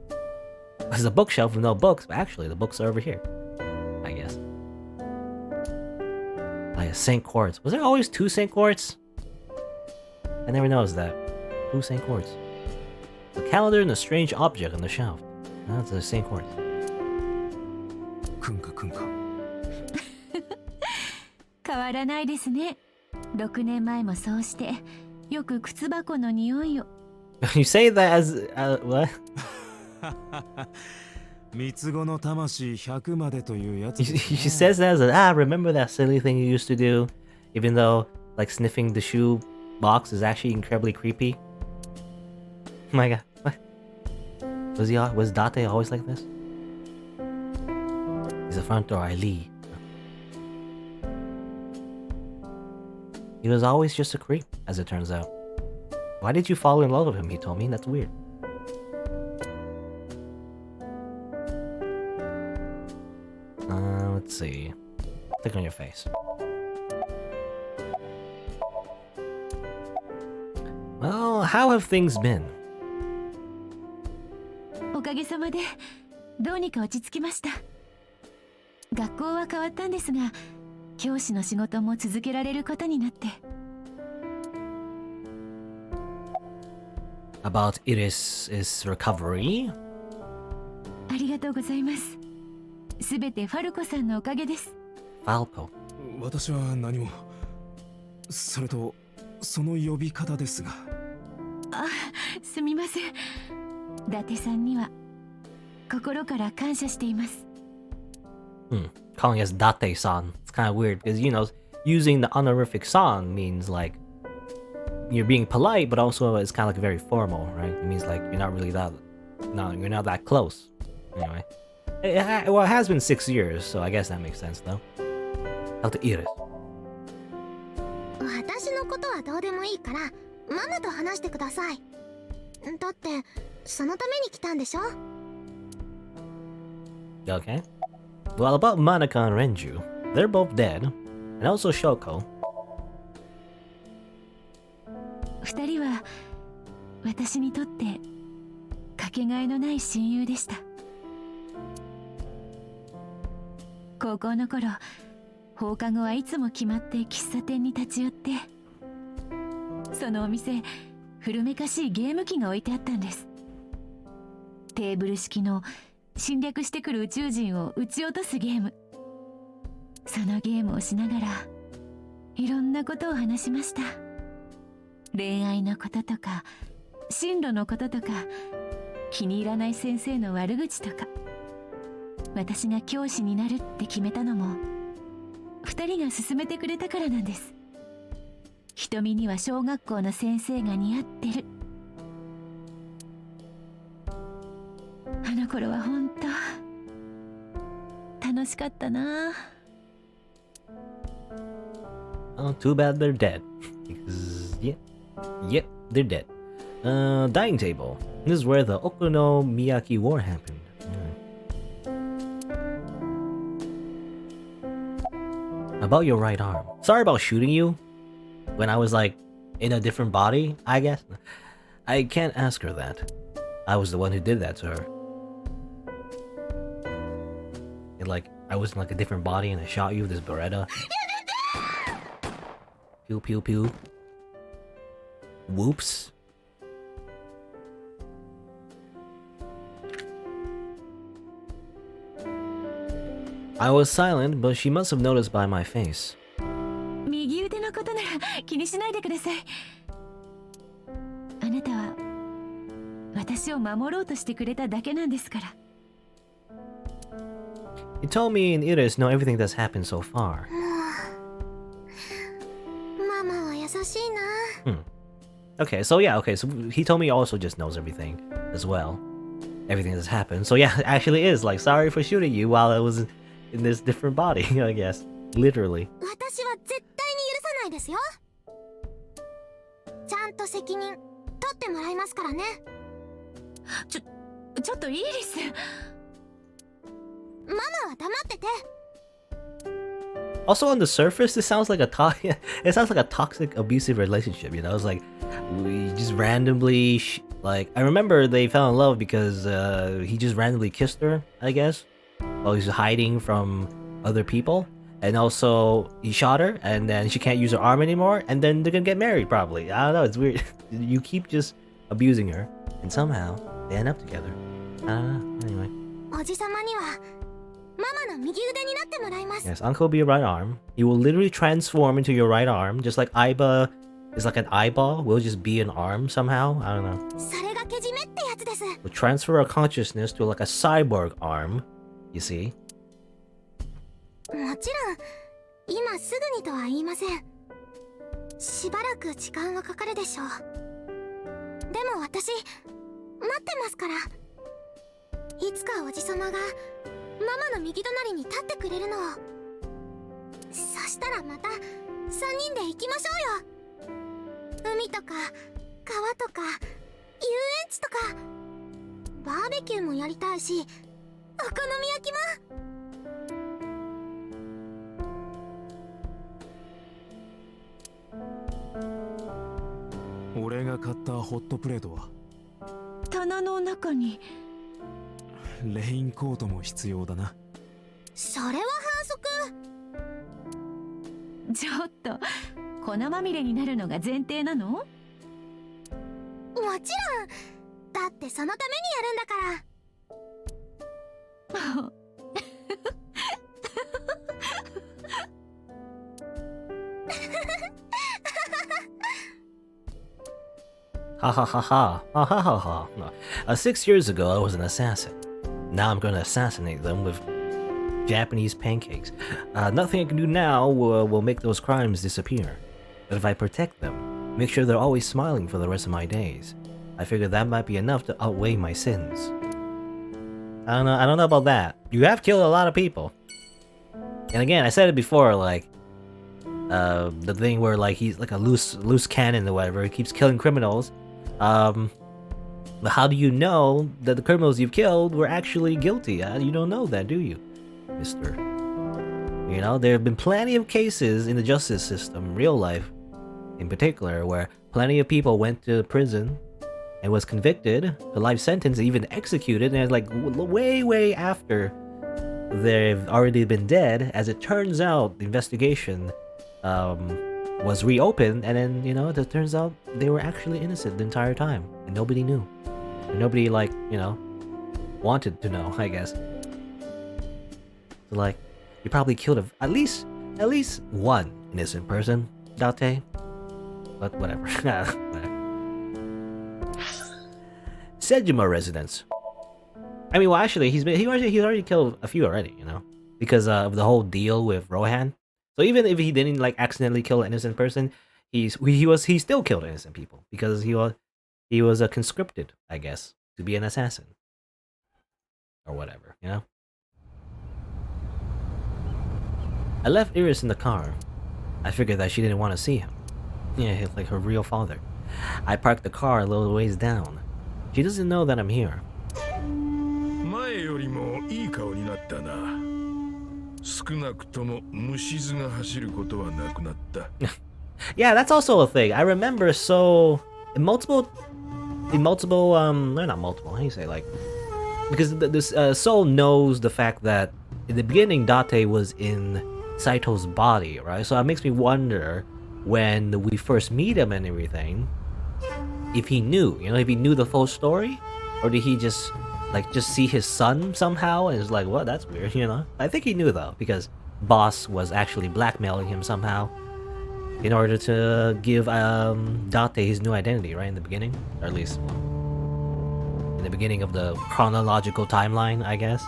S1: There's a bookshelf with no books, but actually the books are over here. I guess. Like a St. Quartz. Was there always 2 St. Quartz? I never noticed that. 2 St. Quartz. The calendar and a strange object on the shelf. That's a St. Quartz.
S3: くんかくんか。
S8: 変わらないですね。6年前もそうしてよく靴箱の匂いを。
S1: You say that as what?
S3: 三つ子の魂100までというやつ。
S1: She says that as remember that silly thing you used to do, even though like sniffing the shoe box is actually incredibly creepy. Oh my god, what? Was Date always like this? He's the front door, I leave. He was always just a creep, as it turns out. Why did you fall in love with him? He told me. That's weird. Let's see. Click on your face. Well, how have things been?
S8: おかげさまでどうにか落ち着きました。学校は変わったんですが、教師の仕事も続けられることになって。
S1: About Iris' recovery?
S8: ありがとうございます。すべてファルコさんのおかげです。
S1: Falco.
S3: 私は何も。それとその呼び方ですが。
S8: あ、すみません。伊達さんには心から感謝しています。
S1: Calling us Date-san. It's kind of weird because, you know, using the honorific san means like you're being polite, but also it's kind of like very formal, right? It means like you're not really that, no, you're not that close. Anyway, well, it has been 6 years, so I guess that makes sense, though. How to Iris?
S2: 私のことはどうでもいいからママと話してください。だってそのために来たんでしょ。
S1: Okay. Well, about Monica and Renju, they're both dead, and also Shoko.
S8: 2人は私にとってかけがえのない親友でした。高校の頃、放課後はいつも決まって喫茶店に立ち寄って、そのお店、古めかしいゲーム機が置いてあったんです。テーブル式の侵略してくる宇宙人を撃ち落とすゲーム。そのゲームをしながらいろんなことを話しました。恋愛のこととか進路のこととか気に入らない先生の悪口とか。私が教師になるって決めたのも2人が勧めてくれたからなんです。瞳には小学校の先生が似合ってる。あの頃は本当楽しかったな。
S1: Oh, too bad they're dead. Because, yep, they're dead. Dining table. This is where the Okonomiyaki War happened. About your right arm. Sorry about shooting you when I was like in a different body, I guess. I can't ask her that. I was the one who did that to her. And like I was in like a different body and I shot you with this Beretta. Pew pew pew. Whoops. I was silent, but she must have noticed by my face.
S8: 右腕のことなら気にしないでください。あなたは私を守ろうとしてくれただけなんですから。
S1: You told me and Iris know everything that's happened so far.
S2: ママは優しいな。
S1: Okay, so yeah, okay, so he told me he also just knows everything as well. everything that's happened. So yeah, it actually is like, sorry for shooting you while I was in this different body, I guess. Literally.
S2: 私は絶対に許さないですよ。ちゃんと責任取ってもらいますからね。
S8: ちょっとイーリス。
S2: ママは黙ってて。
S1: Also, on the surface, it sounds like it sounds like a toxic, abusive relationship. You know, it's like we just randomly like. I remember they fell in love because he just randomly kissed her, I guess, while he's hiding from other people, and also he shot her, and then she can't use her arm anymore, and then they're gonna get married probably. I don't know. It's weird. You keep just abusing her, and somehow they end up together. I don't know. Anyway.
S2: おじさまにはママの右腕になってもらいます。
S1: Yes, Uncle will be your right arm. He will literally transform into your right arm, just like Aiba is like an eyeball. Will just be an arm somehow. I don't know.
S2: それがけじめってやつです。
S1: We'll transfer our consciousness to like a cyborg arm. You see?
S2: もちろん今すぐにとは言いません。しばらく時間はかかるでしょう。でも私待ってますから。いつかおじさまがママの右隣に立ってくれるのを。そしたらまた3人で行きましょうよ。海とか川とか遊園地とかバーベキューもやりたいし、お好み焼きも。
S3: 俺が買ったホットプレートは
S8: 棚の中に。
S3: レインコートも必要だな。
S2: それは反則。
S8: ちょっと粉まみれになるのが前提なの？
S2: もちろん。だってそのためにやるんだから。
S1: Ha ha ha ha. Ha ha ha ha. No. 6 years ago, I was an assassin. Now I'm gonna assassinate them with Japanese pancakes. Nothing I can do now will make those crimes disappear. But if I protect them, make sure they're always smiling for the rest of my days, I figure that might be enough to outweigh my sins. I don't know about that. You have killed a lot of people. And again, I said it before, like, the thing where, like, he's like a loose cannon or whatever, he keeps killing criminals. But how do you know that the criminals you've killed were actually guilty? You don't know that, do you, mister? You know, there have been plenty of cases in the justice system, real life in particular, where plenty of people went to prison and was convicted, a life sentence, even executed, and like way after they've already been dead. As it turns out, the investigation was reopened, and then, you know, it turns out they were actually innocent the entire time, and nobody knew. And nobody, like, you know, wanted to know, I guess. So, like, you probably killed at least one innocent person, Date. But whatever. Sejima residents. I mean, well, actually, he's already killed a few already, you know, because of the whole deal with Rohan. So even if he didn't like accidentally kill an innocent person, he still killed innocent people because he was conscripted, I guess, to be an assassin or whatever, you know. I left Iris in the car. I figured that she didn't want to see him. Yeah, like her real father. I parked the car a little ways down. She doesn't know that I'm here.
S7: 前よりもいい顔になったな。少なくとも虫唾が走ることはなくなった。
S1: Yeah, that's also a thing. I remember so in multiple they're not multiple, how do you say, like, because this Soul knows the fact that in the beginning Date was in Saito's body, right? So it makes me wonder when we first meet him and everything, if he knew, you know, if he knew the full story, or did he just see his son somehow and is like, well, that's weird, you know? I think he knew though, because Boss was actually blackmailing him somehow in order to give Date his new identity, right, in the beginning, or at least in the beginning of the chronological timeline, I guess.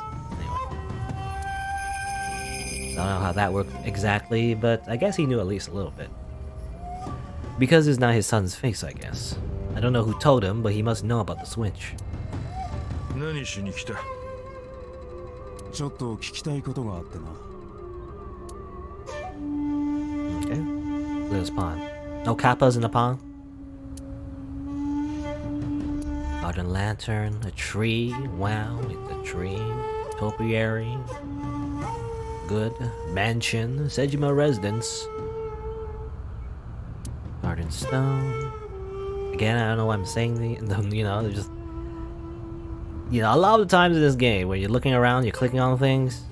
S1: Anyway, so I don't know how that worked exactly, but I guess he knew at least a little bit. Because it's not his son's face, I guess. I don't know who told him, but he must know about the switch.
S7: 何しに来た？
S3: ちょっと聞きたいことがあってな。
S1: Okay. Look at this pond. No kappas in the pond? Garden lantern, a tree. Wow, it's a tree. Topiary. Good. Mansion. Sejima residence. Garden stone. Again, I don't know why I'm saying you know, they're just... You know, a lot of the times in this game, when you're looking around, you're clicking on things,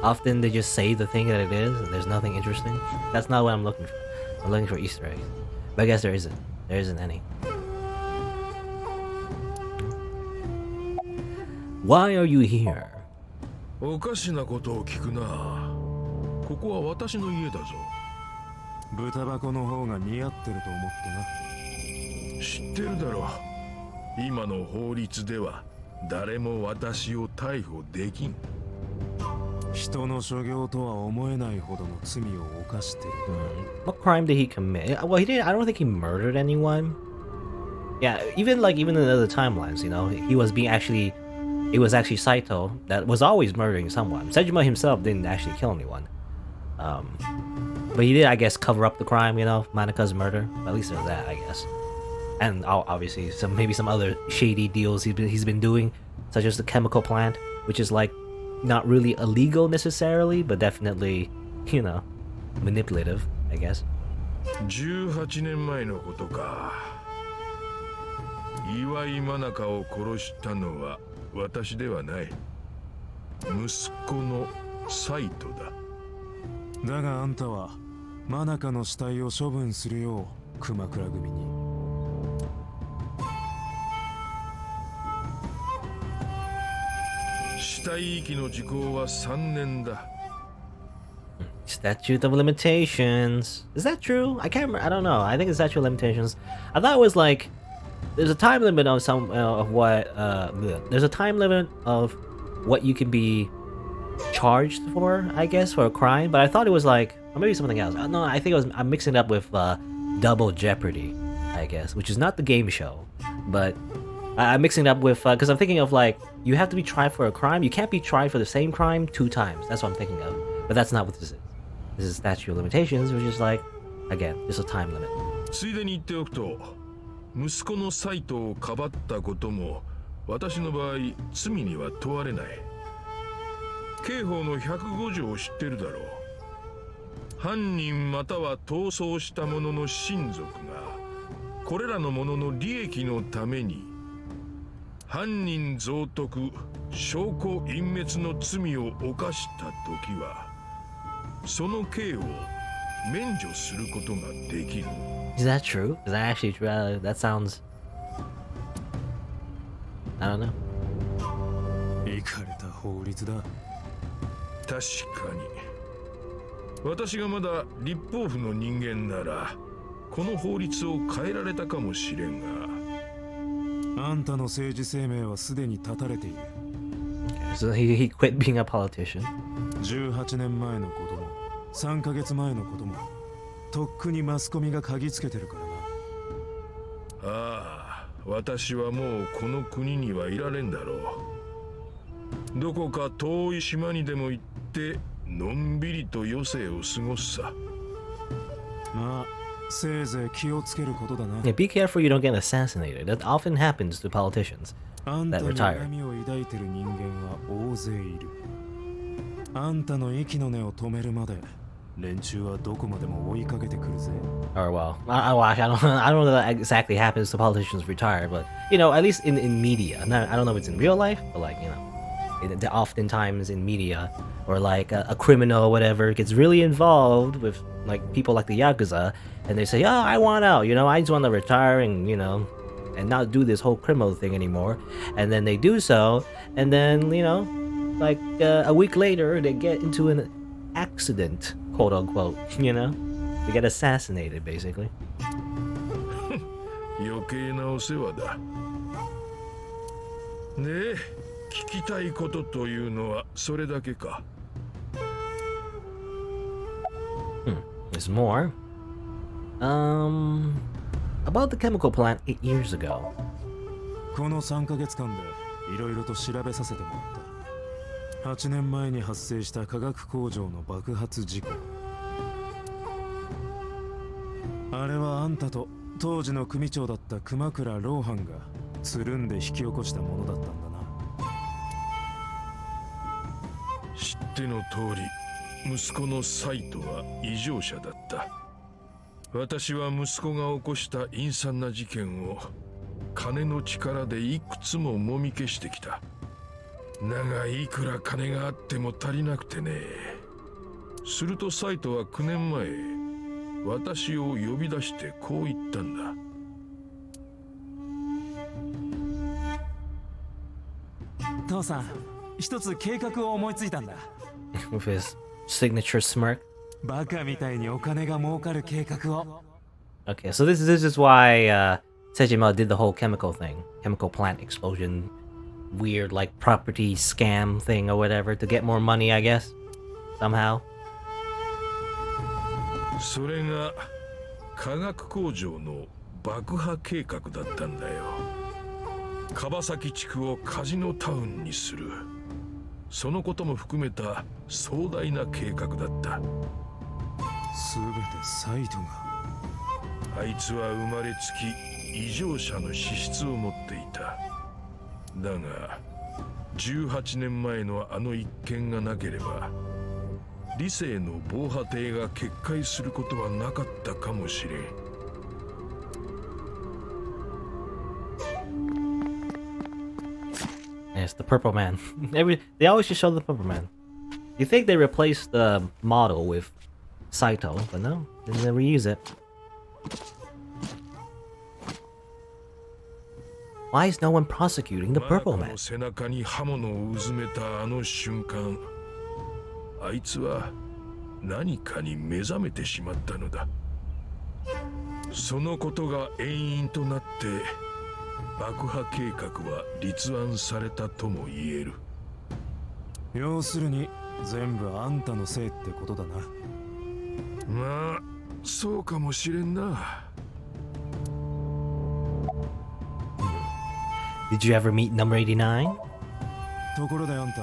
S1: often they just say the thing that it is, and there's nothing interesting. That's not what I'm looking for. I'm looking for Easter eggs. But I guess there isn't. There isn't any. Why are you here?
S7: おかしなことを聞くな。ここは私の家だぞ。
S3: 豚箱の方が似合ってると思ってな。
S7: 知ってるだろう。今の法律では誰も私を逮捕できん。
S3: 人の所業とは思えないほどの罪を犯してる。
S1: What crime did he commit? Well, he didn't. I don't think he murdered anyone. Yeah, even in the other timelines, you know, he was being actually. It was actually Saito that was always murdering someone. Sejima himself didn't actually kill anyone. But he did, I guess, cover up the crime, you know, Manaka's murder. At least there's that, I guess. And obviously, maybe some other shady deals he's been doing, such as the chemical plant, which is like not really illegal necessarily, but definitely, you know, manipulative, I guess.
S7: 18年前のことか。岩井真中を殺したのは私ではない。息子のサイトだ。
S3: だがあんたは真中の死体を処分するよう熊倉組に。
S7: 死体遺棄の時効は3年だ。
S1: Statute of limitations. Is that true? I can't remember. I don't know. I think it's statute of limitations. I thought it was like there's a time limit of some of what there's a time limit of what you can be charged for, I guess, for a crime, but I thought it was like, or maybe something else. No, I think I'm mixing it up with Double Jeopardy, I guess, which is not the game show, but I'm mixing it up with because I'm thinking of like you have to be tried for a crime. You can't be tried for the same crime 2 times. That's what I'm thinking of, but that's not what this is. This is statute of limitations, which is like, again, just a time limit.
S7: ついでに言っておくと、息子のサイトをかばったことも私の場合罪には問われない。刑法の105条を知ってるだろう。犯人または逃走した者の親族がこれらの者の利益のために犯人蔵匿、証拠隠滅の罪を犯した時はその刑を免除することができる。
S1: Is that true? Is that actually true? That sounds... I don't know.
S3: イカれた法律だ。
S7: 確かに。私がまだ立法府の人間ならこの法律を変えられたかもしれんが。
S3: あんたの政治生命はすでに絶たれている。
S1: So he quit being a politician.
S3: 18年前のことも3ヶ月前のこともとっくにマスコミが嗅ぎつけてるからな。
S7: ああ、私はもうこの国にはいられんだろう。どこか遠い島にでも行ってのんびりと余生を過ごすさ。
S3: まあせいぜい気をつけることだな。
S1: Yeah, be careful you don't get assassinated. That often happens to politicians
S3: あんた
S1: that
S3: に
S1: retire.
S3: 恨みを抱いてる人間は大勢いる。あんたの息の根を止めるまで連中はどこまでも追いかけてくるぜ。
S1: Or well, I don't know that exactly happens to politicians retire, but you know, at least in media. I don't know if it's in real life, but like, you know, oftentimes in media, or like a criminal or whatever gets really involved with like people like the Yakuza, and they say, oh, I want out, you know, I just want to retire and, you know, and not do this whole criminal thing anymore. And then they do so, and then, you know, like a week later, they get into an accident, quote unquote, you know? They get assassinated, basically.
S7: 余計なお世話だ。で、聞きたいことというのはそれだけか。
S1: There's more. About the chemical plant 8 years ago.
S3: この3ヶ月間でいろいろと調べさせてもらった。8年前に発生した化学工場の爆発事故。あれはあんたと当時の組長だった熊倉ローハンがつるんで引き起こしたものだったんだな。
S7: 知っての通り、息子のサイトは異常者だった。私は息子が起こした陰惨な事件を金の力でいくつももみ消してきた。だがいくら金があっても足りなくてね。するとサイトは9年前、私を呼び出してこう言ったんだ。
S3: 父さん、一つ計画を思いついたんだ。
S1: With his signature smirk.
S3: バカみたいにお金が儲かる計画を。
S1: Okay, so this is why Sejima did the whole chemical thing, chemical plant explosion, weird like property scam thing or whatever to get more money, I guess, somehow.
S7: それが化学工場の爆破計画だったんだよ。樺崎地区をカジノタウンにする。そのことも含めた壮大な計画だった。
S3: すべてサイトが。
S7: あいつは生まれつき異常者の資質を持っていた。だが18年前のあの一件がなければ理性の防波堤が決壊することはなかったかもしれん。
S1: Yes, the purple man. They always just show the purple man. You think they replaced the model with Saito, but no, they never use it. Why is no one prosecuting the purple man?
S7: 背中に刃物をうずめたあの瞬間、あいつは何かに目覚めてしまったのだ。そのことが遠因となって爆破計画は立案されたとも言える。
S3: 要するに全部あんたのせいってことだな。
S7: まあそうかもしれんな。
S1: Did you ever meet number 89?
S3: ところであんた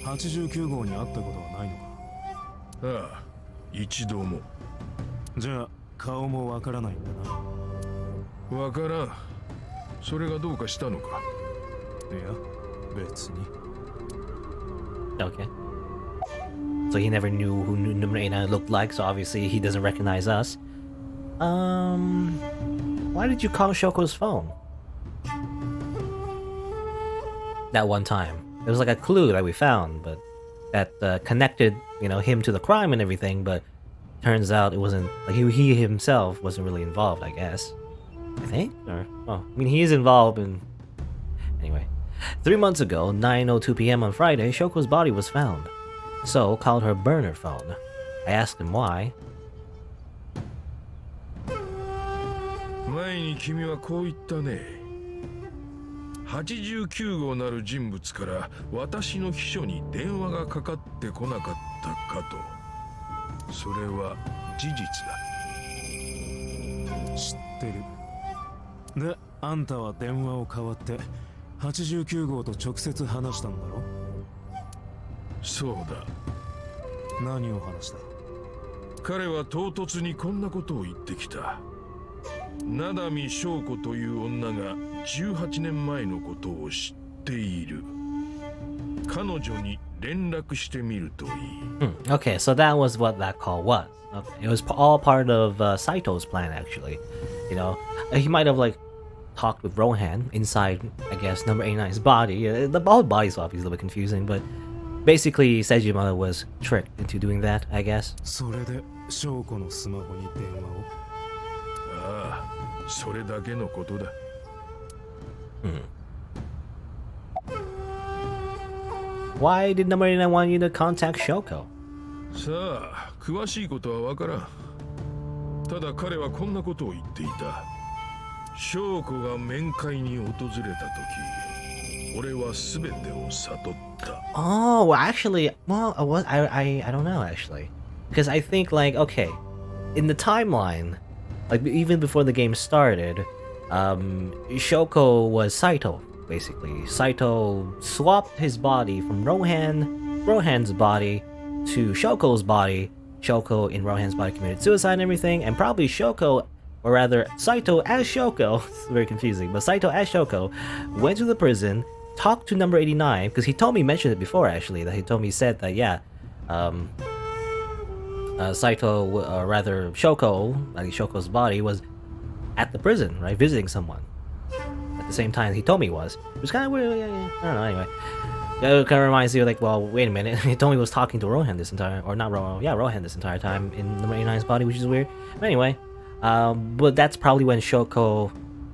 S3: 89号に会ったことはないのか？
S7: ああ、一度も。
S3: じゃあ顔もわからないんだな。
S7: わからん。それがどうかしたのか？
S3: いや、別に。
S1: Okay. So he never knew who number 89 looked like, so obviously he doesn't recognize us. Why did you call Shoko's phone? That one time. It was like a clue that we found, but that connected, him to the crime and everything, but turns out it wasn't, like he himself wasn't really involved, I guess. I think? Or, he is involved in... Anyway. 3 months ago, 9:02 p.m. on Friday, Shoko's body was found. So, called her burner phone. I asked him why.
S7: 前に君はこう言ったね。89号なる人物から私の秘書に電話がかかってこなかったかと。それは事実だ。
S3: 知ってる。で、あんたは電話を代わって89号と直接話したんだろ？
S7: そうだ。
S3: 何を話した？
S7: 彼は唐突にこんなことを言ってきた。名見翔子という女が18年前のことを知っている。彼女に連絡してみるといい。
S1: Okay, so that was what that call was. Okay. It was all part of Saito's plan, actually. He might have talked with Rohan inside, I guess, number 89's body. The whole body's obviously a little bit confusing, but basically Sejima was tricked into doing that, I guess.
S3: それで翔子のスマホに電話を。
S7: ああ、それだけのことだ。
S1: Why did number 89 want you to contact Shoko?
S7: さあ、詳しいことはわからん。ただ彼はこんなことを言っていた。翔子が面会に訪れた時、俺は全てを悟った。
S1: Oh, well, actually, I don't know, actually. Because I think, okay, in the timeline, even before the game started, Shoko was Saito, basically. Saito swapped his body from Rohan's body to Shoko's body. Shoko in Rohan's body committed suicide and everything, and probably Shoko, or rather Saito as Shoko, it's very confusing, but Saito as Shoko went to the prison, talked to number 89, because he told me, mentioned it before actually, that he told me, said that, yeah, Saito, or rather Shoko, I think Shoko's body, was at the prison, right, visiting someone. At the same time he told me he was. It was kind of weird, yeah, I don't know, anyway. It kind of reminds you, like, well, wait a minute, he told me he was talking to Rohan this entire, or not Rohan, yeah, Rohan this entire time in number 89's body, which is weird. But anyway, but that's probably when Shoko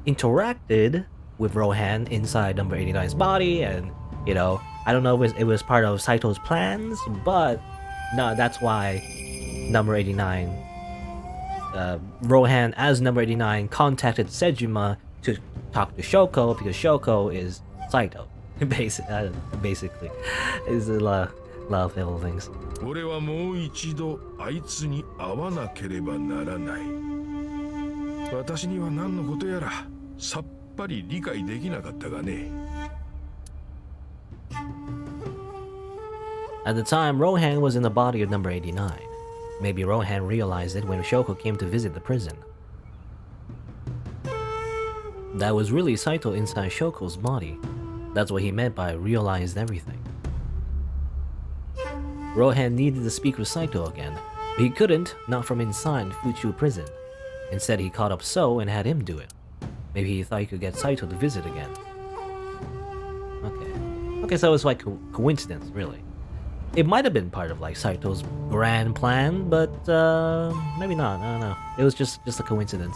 S1: interacted with Rohan inside number 89's body, and, you know, I don't know if it was part of Saito's plans, but no, that's why number 89, Rohan as number 89 contacted Sejima to talk to Shoko, because Shoko is Saito. Basically, is a lot of little things.
S7: 俺はもう一度あいつに会わなければならない。私には何のことやらさっぱり理解できなかったがね。
S1: At the time, Rohan was in the body of number 89. Maybe Rohan realized it when Shoko came to visit the prison. That was really Saito inside Shoko's body. That's what he meant by realized everything. Rohan needed to speak with Saito again, but he couldn't, not from inside Fuchu prison. Instead, he called up So and had him do it. Maybe he thought he could get Saito to visit again. Okay, so it's like coincidence, really. It might have been part of like Saito's grand plan, but maybe not. I don't know. It was just a coincidence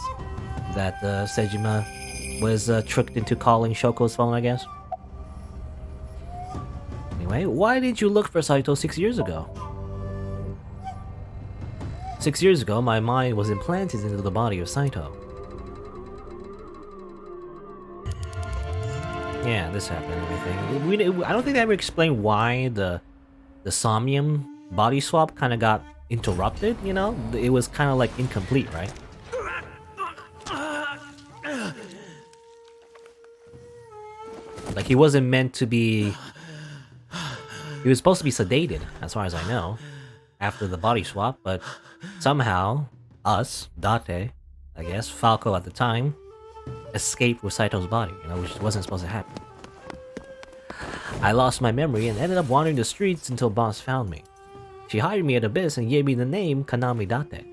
S1: that Sejima was tricked into calling Shoko's phone, I guess. Anyway, why didn't you look for Saito 6 years ago? 6 years ago, my mind was implanted into the body of Saito. Yeah, this happened and everything. I don't think they ever explained why the Somnium body swap kind of got interrupted, you know? It was kind of like incomplete, right? Like he wasn't meant to be... He was supposed to be sedated, as far as I know, after the body swap, but somehow, us, Date, I guess, Falco at the time, escaped with Saito's body, you know, which wasn't supposed to happen. I lost my memory and ended up wandering the streets until Boss found me. She hired me at Abyss and gave me the name Kaname Date.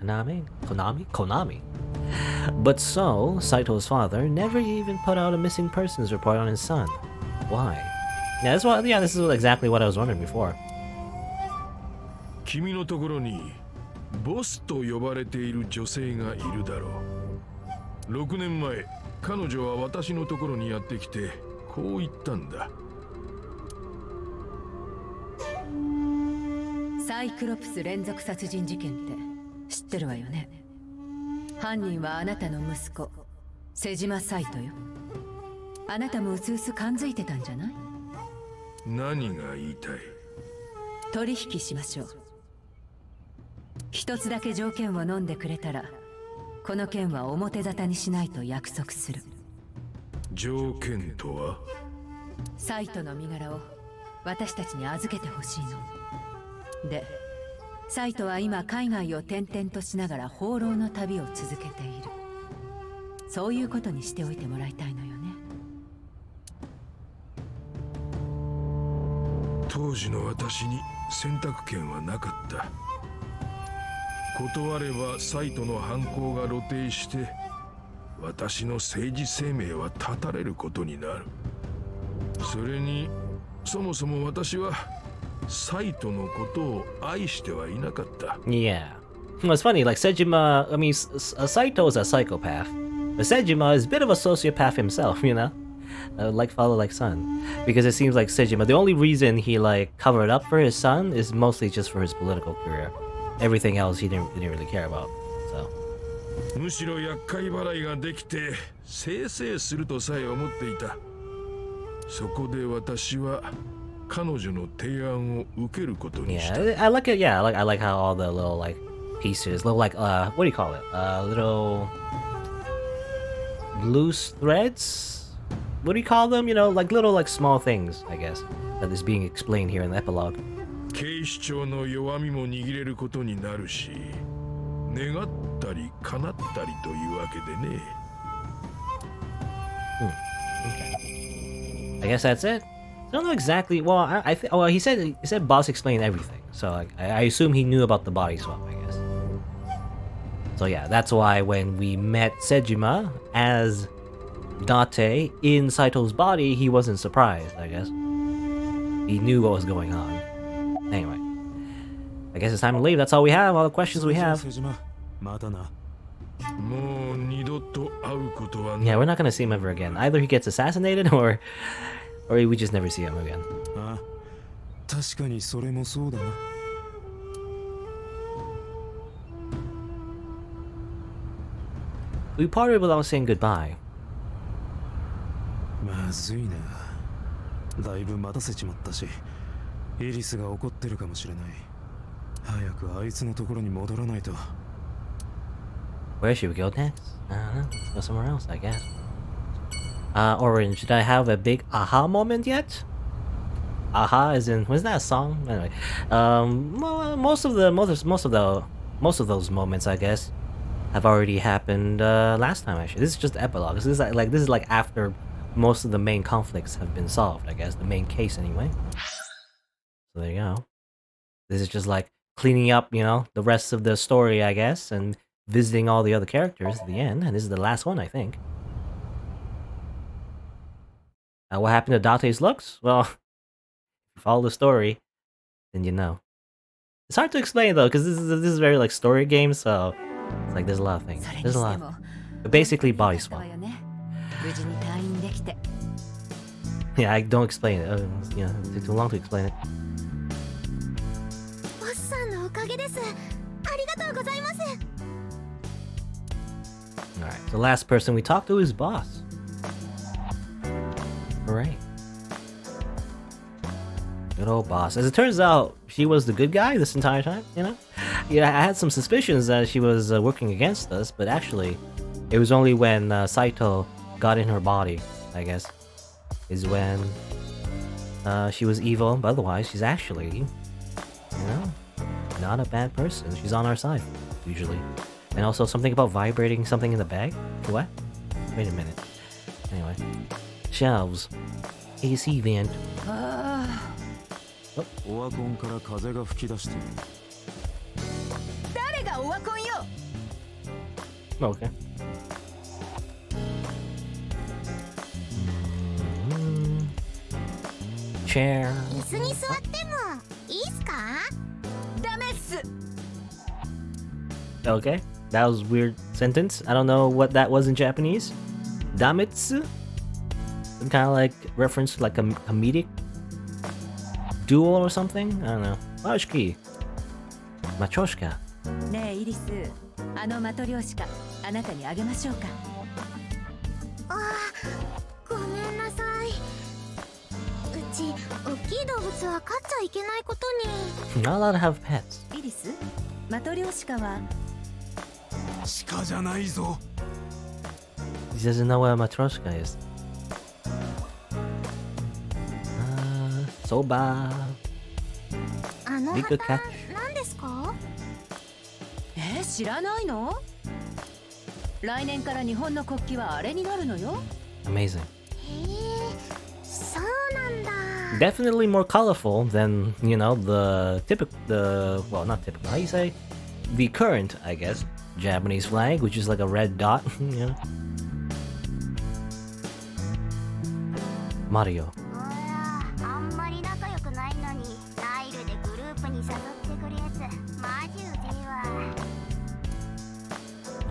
S1: Konami? But so, Saito's father never even put out a missing persons report on his son. Why? Yeah, this is exactly what I was wondering before.
S7: 君のところにボスと呼ばれている女性がいるだろう。6年前、彼女は私のところにやってきてこう言ったんだ。
S11: サイクロプス連続殺人事件って知ってるわよね。犯人はあなたの息子、瀬島サイトよ。あなたもうすうす感づいてたんじゃない？
S7: 何が言いたい？
S11: 取引しましょう。一つだけ条件を飲んでくれたら、この件は表沙汰にしないと約束する。
S7: 条件とは？
S11: サイトの身柄を私たちに預けてほしいの。で、サイトは今海外を転々としながら放浪の旅を続けている。そういうことにしておいてもらいたいのよね。
S7: 当時の私に選択権はなかった。断ればサイトの犯行が露呈して私の政治生命は絶たれることになる。それにそもそも私はサイトのことを愛してはいなかった。
S1: Yeah. Well, it's funny, like Sejima, I mean, Saito is a psychopath, but Sejima is a bit of a sociopath himself, you know? Like father, like son. Because it seems like Sejima, the only reason he like covered up for his son is mostly just for his political career. Everything else he didn't really care about. So.
S7: むしろ厄介払いができてせいせいするとさえ思っていた。そこで私は彼女の提案を受けることにした。
S1: Yeah, I like it. Yeah, I like how all the little like pieces, little like what do you call it? Little loose threads what do you call them? You know, like little like small things, I guess, that is being explained here in the epilogue.
S7: 警視庁の弱みも握れることになるし、願ったり叶ったりというわけでね。
S1: Okay. I guess that's it. I don't know exactly. Well, I think. Well, he said boss explained everything, so I assume he knew about the body swap, I guess. So yeah, that's why when we met Sejima as Date in Saito's body, he wasn't surprised, I guess. He knew what was going on. Anyway, I guess it's time to leave. That's all we have, all the questions we have. Yeah, we're not gonna see him ever again. Either he gets assassinated or we just never see him again. We parted without saying goodbye.
S3: まずいな。だいぶ待たせちまったし、イリスが怒ってるかもしれない。早くあいつのところに戻らないと。
S1: Where should we go next? I don't know. Let's go somewhere else, I guess. Orange, did I have a big aha moment yet? Aha, as in, was that a song? Anyway, most of those moments, I guess, have already happened last time. Actually, this is just the epilogue. This is like after most of the main conflicts have been solved. I guess the main case, anyway. So there you go. This is just like cleaning up, you know, the rest of the story, I guess, and visiting all the other characters at the end. And this is the last one, I think. What happened to Date's looks? Well, if you follow the story, then you know. It's hard to explain though, because this is very like story game, so it's like there's a lot of things. There's a lot. But basically, body swap. Yeah, I don't explain it. You know, it takes too long to explain it. Alright, the last person we talked to is Boss. Alright. Good old Boss. As it turns out, she was the good guy this entire time, you know? Yeah, I had some suspicions that she was working against us, but actually, it was only when Saito got in her body, I guess, is when she was evil, but otherwise, she's actually, you know, not a bad person. She's on our side, usually. And also something about vibrating something in the bag? What? Wait a minute. Anyway. Shelves. AC vent. Oh. Okay. Chair. Okay, that was a weird sentence. I don't know what that was in Japanese. Damitsu? Some kind of like reference to like a comedic duel or something? I don't know. Matroshki. Matroshka.
S8: ねえイリス、あのマトリョーシカ、あなたにあげましょうか。
S2: あー、ごめんなさい。うち大きい動物は飼っちゃいけないことに。
S1: Not allowed to have pets.
S8: イリス、マトリョーシカは
S3: 鹿じゃないぞ。
S1: He doesn't know what a matroshka is. Soba.
S2: あの
S1: Big
S2: 旗
S1: catch.
S2: 何ですか？
S8: 知らないの？来年から日本の国旗はあれになるのよ。
S1: Amazing.
S2: へえ、そうなんだ。
S1: Definitely more colorful than, you know, well, not typical, how you say? The current, I guess, Japanese flag, which is like a red dot, you know? Mario.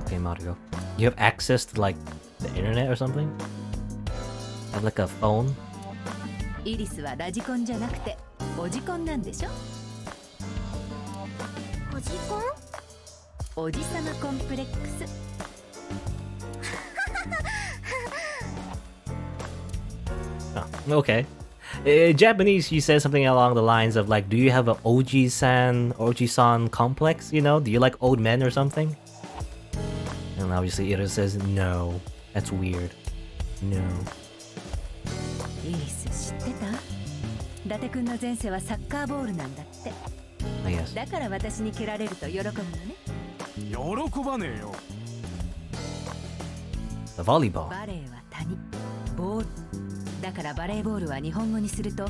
S1: Okay, Mario. You have access to, like, the internet or something? Have, like, a phone?
S8: イリスはラジコンじゃなくてオジコンなんでしょ？
S2: おじコン？
S8: おじさまコンプレックス。
S1: Oh, okay. In Japanese, she says something along the lines of like, do you have an Oji-san complex? You know, do you like old men or something? And obviously Ira says, no. That's weird. No.
S11: イリス知ってた？伊達くんの前世はサッカーボールなんだって。
S1: I guess.
S11: だから私に蹴られると喜ぶのね。
S3: 喜ばねえよ。
S1: The volleyball.
S11: バレーは谷、ボールだからバレーボールは日本語にすると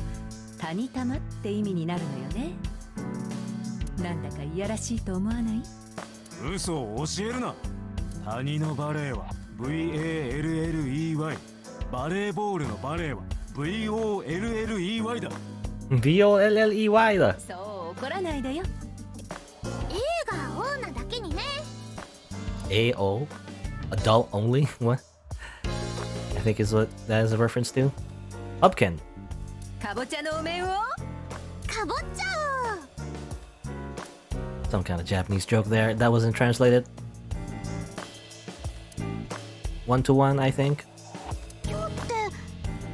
S11: 谷玉って意味になるのよね。なんだかいやらしいと思わない？
S3: 嘘を教えるな。谷のバレーは VALLEY、 バレーボールのバレーは VOLLEY だ。
S1: VOLLEY だ。
S11: そう怒らないでよ。
S2: A が O なだけにね。
S1: AO? Adult only? What? I think is what that is a reference to. Upkin.
S11: かぼちゃのお面を
S2: かぼっちゃ
S1: Some kind of Japanese joke there that wasn't translated. 1-to-1, I think.
S2: 今日って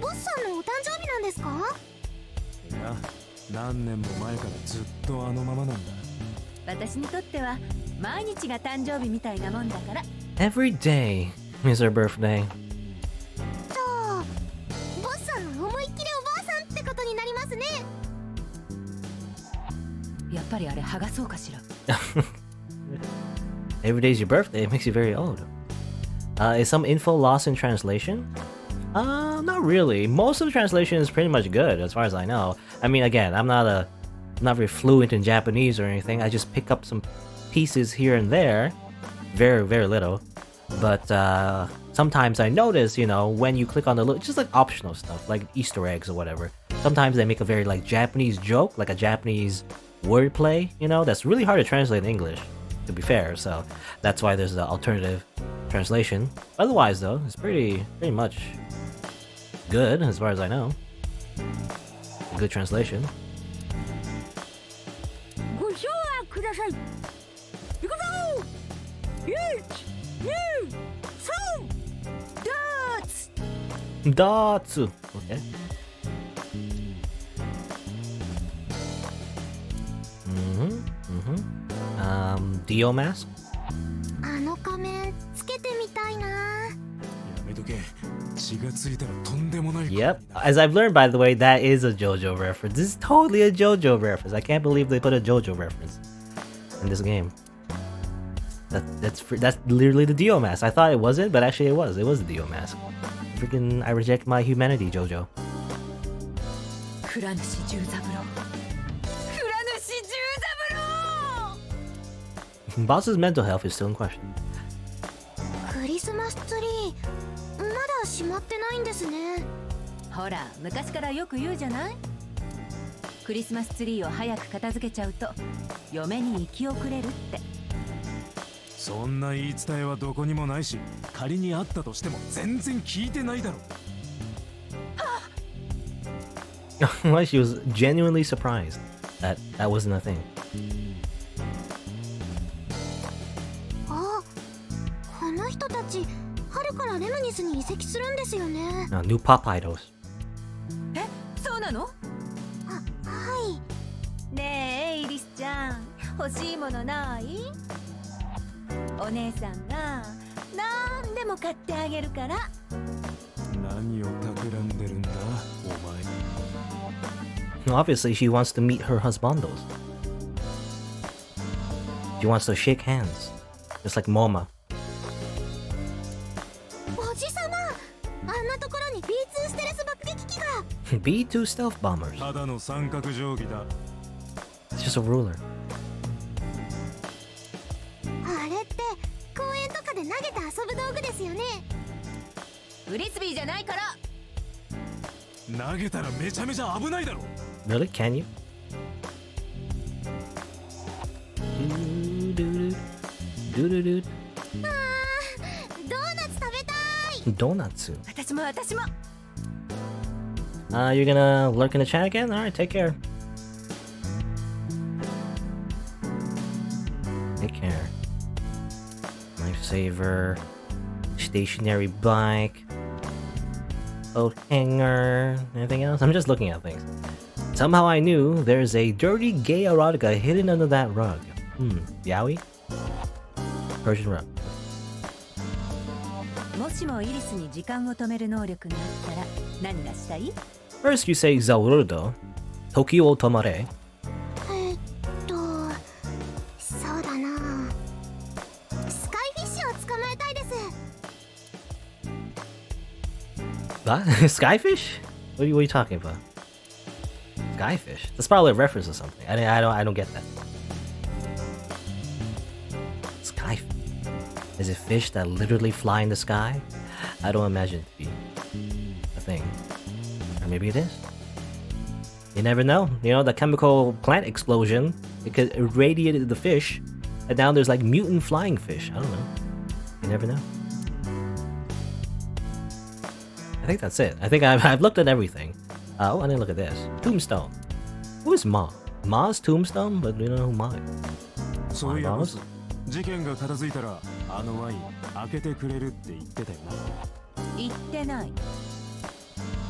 S2: ボスさんのお誕生日なんですか？
S3: いや、何年も前からずっとあのままなんだ。
S11: 私にとっては毎日が誕生日みたいなもんだから。
S1: Every day is her birthday.
S2: じゃあボスさんは思いっきりおばあさんってことになりますね。
S11: やっぱりあれ剥がそうかしら。
S1: Every day's your birthday. It makes you very old. Is some info lost in translation? Not really. Most of the translation is pretty much good, as far as I know. I mean, again, I'm not very fluent in Japanese or anything. I just pick up some pieces here and there, very, very little. But sometimes I notice, you know, when you click on the just like optional stuff, like Easter eggs or whatever. Sometimes they make a very like Japanese joke, like a Japanese wordplay, you know, that's really hard to translate in English, to be fair. So that's why there's the alternative translation. Otherwise, though, it's pretty much good as far as I know. A good translation.
S2: ご賞はください。行くぞ。1、2、3、
S1: Datsu. Okay. Dio mask?
S2: あの仮面つけてみたいな。
S3: やめとけ。血がついたらとんでもない。
S1: Yep. As I've learned, by the way, that is a JoJo reference. This is totally a JoJo reference. I can't believe they put a JoJo reference in this game. That's literally the Dio mask. I thought it wasn't, but actually it was. It was the Dio mask. Freaking, I reject my humanity, JoJo.
S11: 倉主十三郎。倉主十三郎。
S1: Boss's mental health is still in question.
S2: クリスマスツリーまだ閉まってないんですね。
S11: ほら、昔からよく言うじゃない？クリスマスツリーを早く片付けちゃうと嫁に行き遅れるって。
S3: そんな言い伝えはどこにもないし、仮にあったとしても全然聞いてないだろ。
S1: Why she was genuinely surprised that wasn't a thing.
S2: あ、この人たち春からレムニスに移籍するんですよね。
S1: New pop idols.
S11: え、そうなの？
S2: はい。
S11: ねえ、イリスちゃん、欲しいものない？お姉さんが何でも買ってあげるから。
S3: 何を企んでるんだ、お前。
S1: Obviously, she wants to meet her husbandos. She wants to shake hands, just like Moma.
S2: おじさま、あんなところに B2 ステルス爆撃機が。
S1: B2 stealth bombers.
S3: ただの三角定規だ。
S1: It's just a ruler.
S2: あれって公園とかで投げて遊ぶ道具ですよね。
S11: フリスビーじゃないから。
S3: 投げたらめちゃめちゃ危ないだろ。
S1: Really? Can you?
S2: あー、ドーナツ食べたい。
S1: Donuts.
S11: 私も私も。
S1: You're gonna lurk in the chat again? Alright, take care. Take care. Lifesaver. Stationary bike. Boat hanger. Anything else? I'm just looking at things. Somehow I knew there's a dirty gay erotica hidden under that rug. Yowie? Persian rug.
S11: もしもイリスに時間を止める能力があったら何がしたい？
S1: First you say Zaurdo, Toki wo tomare.
S2: そうだな。スカイフィッシュを捕まえたいです。
S1: What? Skyfish? What are you talking about? Skyfish? That's probably a reference or something. I don't get that. Skyfish? Is it fish that literally fly in the sky? I don't imagine it to be a thing. Or maybe it is. You never know. You know, the chemical plant explosion, it could irradiate the fish, and now there's like mutant flying fish. I don't know. You never know. I think that's it. I think I've looked at everything. Oh, I didn't look at this. Tombstone. Who is Ma? Ma's tombstone? But we don't know who Ma is.
S3: そういやボス、事件が片付いたらあのワイン開けてくれるって言ってたよな。
S11: 言ってない。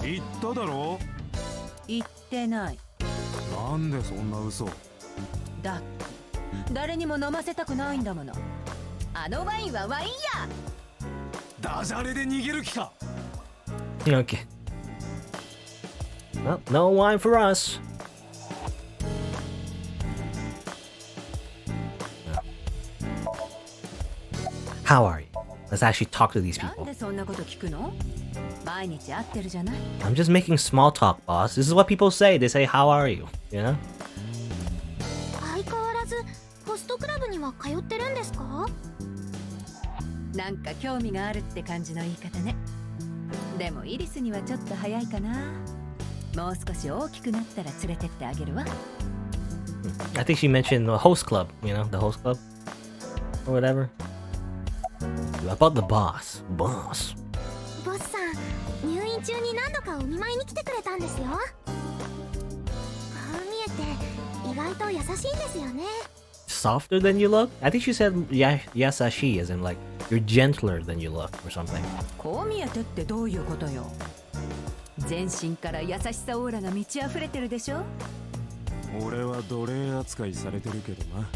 S3: 言っただろ。
S11: 言ってない。
S3: なんでそんな嘘。
S11: だって誰にも飲ませたくないんだもの。あのワインはワインや。
S3: ダジャレで逃げる気か。
S1: Okay. Well, no wine for us. How are you? Let's actually talk to these
S11: なん
S1: people.
S11: でそんなこと聞くの？毎日会ってるじゃない。
S1: I'm just making small talk, boss. This is what people say. They say, "How are you?" You know?
S2: 相変わらずホストクラブには通ってるんですか？
S11: なんか興味があるって感じの言い方ね。でもイリスにはちょっと早いかな。もう少し大きくなったら連れてってあげるわ。
S1: I think she mentioned the host club. You know, the host club or whatever. About the boss. Boss.
S2: ボスさん、入院中に何度かお見舞いに来てくれたんですよ。こう見えて意外と優しいんですよね。
S1: Softer than you look? I think she said yasashi, as in like you're gentler than you look or something.
S11: こう見えてってどういうことよ。全身から優しさオーラが満ち溢れてるでしょ。
S3: 俺は奴隷扱いされてるけどな。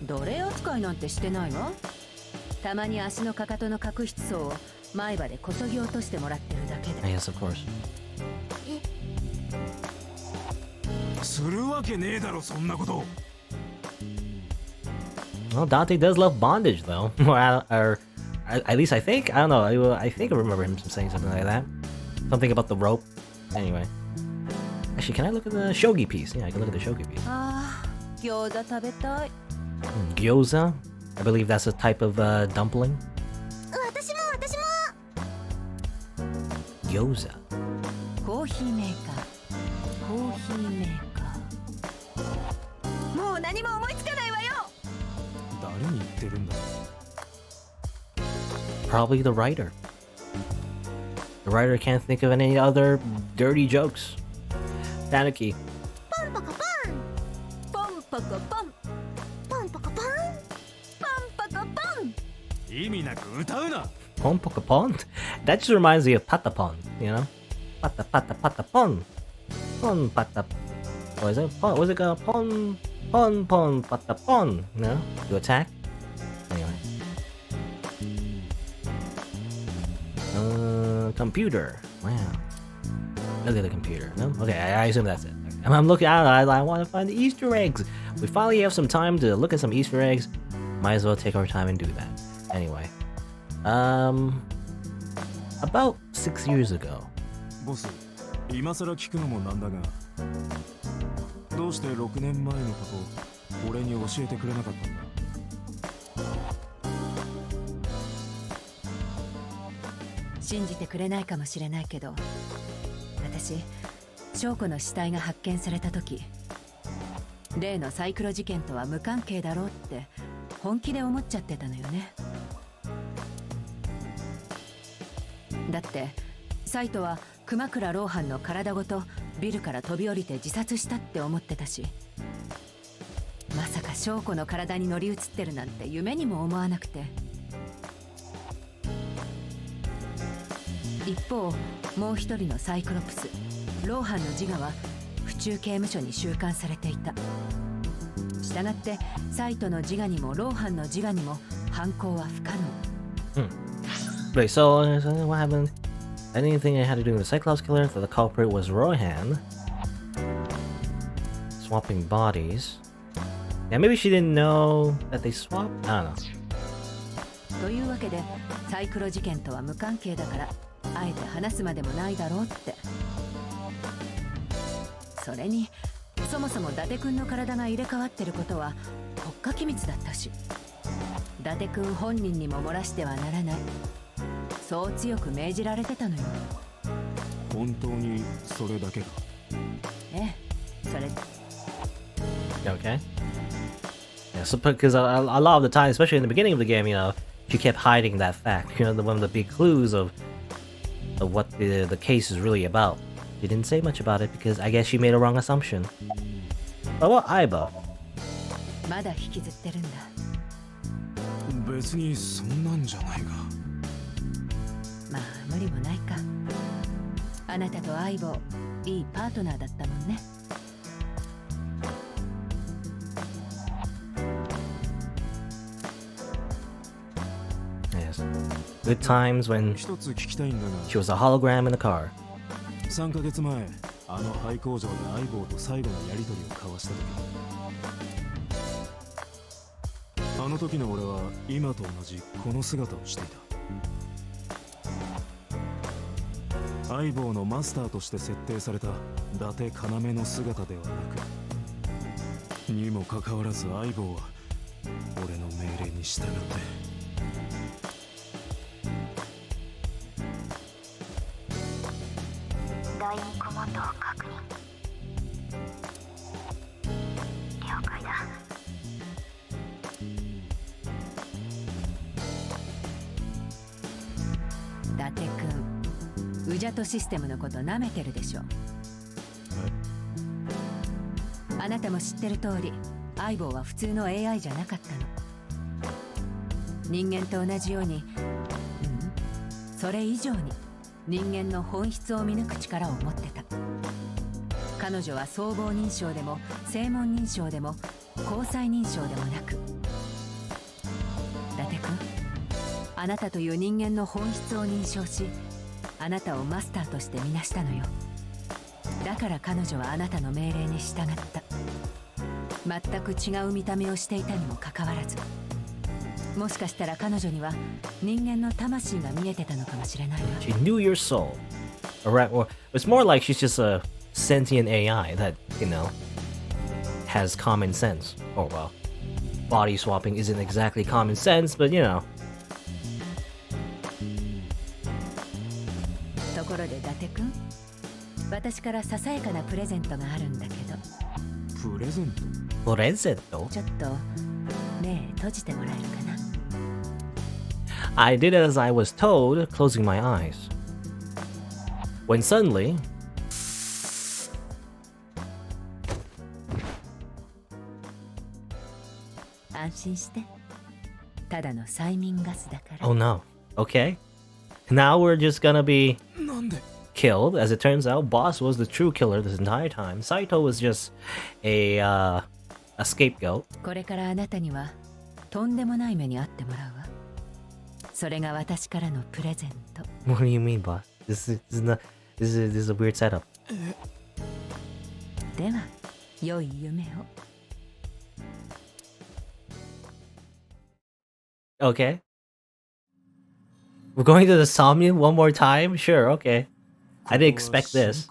S11: 奴隷扱いなんてしてないわ。たまに足のかかとの角質層を前歯でこそぎ落としてもらってるだけで。
S1: Yes, of course.
S3: するわけねえだろそんなこと。
S1: Well, Dante does love bondage, though. or at least I think. I don't know. I think I remember him saying something like that. Something about the rope. Anyway. Actually, can I look at the shogi piece? Yeah, I can look at the shogi piece.
S11: ああ、餃子食べたい。
S1: Gyoza? I believe that's a type of dumpling.
S2: 私も。
S1: Gyoza.
S11: コーヒーメーカー。コーヒーメーカー。もう何も思いつかないわよ。
S3: 誰に言ってるんだ。
S1: Probably the writer. The writer can't think of any other dirty jokes. Tanuki.
S2: ポンポコポン。
S11: ポンポコポン。
S2: ポンポコポン。
S11: ポンポコポン。
S3: 意味なく歌うな。
S1: Pon poka pon? That just reminds me of patapon, you know? Pata pata pata pon. Pon pata. What is it? Pon, what's it called? Pon pata pon. No? To attack? Anyway. Computer. Wow. Look at the computer. No? Okay, I assume that's it. I'm looking out. I want to find the Easter eggs. We finally have some time to look at some Easter eggs. Might as well take our time and do that. Anyway. About 6 years ago.
S3: ボス、今さら聞くのもなんだが、どうして6年前のことを俺に教えてくれなかったんだ。
S11: 信じてくれないかもしれないけど、私、翔子の死体が発見された時、例のサイクロ事件とは無関係だろうって本気で思っちゃってたのよね。だってサイトは熊倉老犯の体ごとビルから飛び降りて自殺したって思ってたし、まさか翔子の体に乗り移ってるなんて夢にも思わなくて。一方もう一人のサイクロプス老犯の自我は府中刑務所に収監されていた。したがってサイトの自我にも老犯の自我にも犯行は不可能。
S1: Wait, so what happened? Anything I had to do with the Cyclops killer, that the culprit was Rohan. Swapping bodies. Yeah, maybe she didn't know that they swapped? I don't know.
S11: というわけでサイクロ事件とは無関係だからあえて話すまでもないだろうって。それにそもそも伊達くんの体が入れ替わってることは国家機密だったし、伊達くん本人にも漏らしてはならない、そう強く命じられてたのよ。
S3: 本当にそれだけか？
S11: ええ、それ。
S1: Okay. Yeah, so because a lot of the time, especially in the beginning of the game, you know, she kept hiding that fact. You know, one of the big clues of what the case is really about. She didn't say much about it because I guess she made a wrong assumption. But what Aiba?
S11: まだ引きずってるんだ。
S3: 別にそんなんじゃないが。
S11: まあ無理もないか。あなたと相棒いいパートナーだったもんね。
S1: Yes. Good times when
S3: 一つ聞きたいんだが。
S1: she was a hologram in the car.
S3: 3ヶ月前、あの廃工場で相棒と最後のやり取りを交わした時、あの時の俺は今と同じこの姿をしていた。相棒のマスターとして設定された伊達要の姿ではなく、にもかかわらず相棒は俺の命令に従って。
S2: 第二コマンドを確認。了解だ。
S11: 伊達くん、ウジャトシステムのこと舐めてるでしょ。あなたも知ってる通り、相棒は普通の AI じゃなかったの。人間と同じように、それ以上に人間の本質を見抜く力を持ってた。彼女は総合認証でも正門認証でも交際認証でもなく、伊達くん、あなたという人間の本質を認証し、あなたをマスターとして見なしたのよ。だから彼女はあなたの命令に従った。全く違う見た目をしていたにもかかわらず、もしかしたら彼女には人間の魂が見えてたのかもしれないわ。
S1: She knew your soul. Or it's more like she's just a sentient AI that, you know, has common sense. Oh well. Body swapping isn't exactly common sense, but you know.
S11: ところで伊達くん、私からささやかなプレゼントがあるんだけど。
S3: プレゼント？
S1: Presento?
S11: ちょっと目閉じてもらえるかな。
S1: I did as I was told, closing my eyes. When suddenly,
S11: 安心して。ただの催眠ガスだから。
S1: oh no. Okay. Now we're just gonna be
S3: なんで？
S1: killed. As it turns out, Boss was the true killer this entire time. Saito was just a scapegoat.
S11: これからあなたにはとんでもない目に遭ってもらうわ。それが私からのプレゼント。
S1: What do you mean, Boss? This is a weird setup.
S11: では、良い夢を。
S1: Okay. We're going to the Somnium one more time? Sure, okay. I didn't expect this.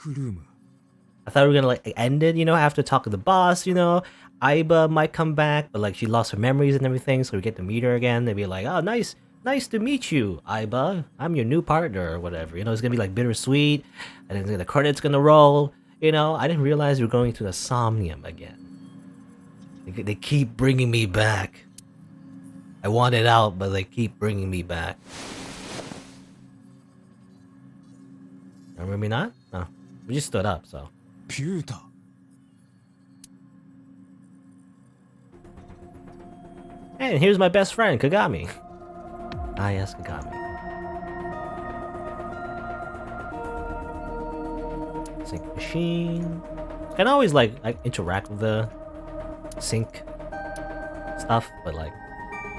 S1: I thought we were gonna like end it, you know, after talk to the boss, you know. Aiba might come back, but like she lost her memories and everything, so we get to meet her again. They'd be like, oh, nice to meet you, Aiba. I'm your new partner or whatever. You know, it's gonna be like bittersweet, and then the credits gonna roll. You know, I didn't realize we were going to the Somnium again. They keep bringing me back. I want it out, but they keep bringing me back. Or maybe not? No. We just stood up, so.
S3: ピュータ。
S1: And here's my best friend, Kagami. Ah, yes, Kagami. Sync machine. Can always like interact with the sync stuff, but like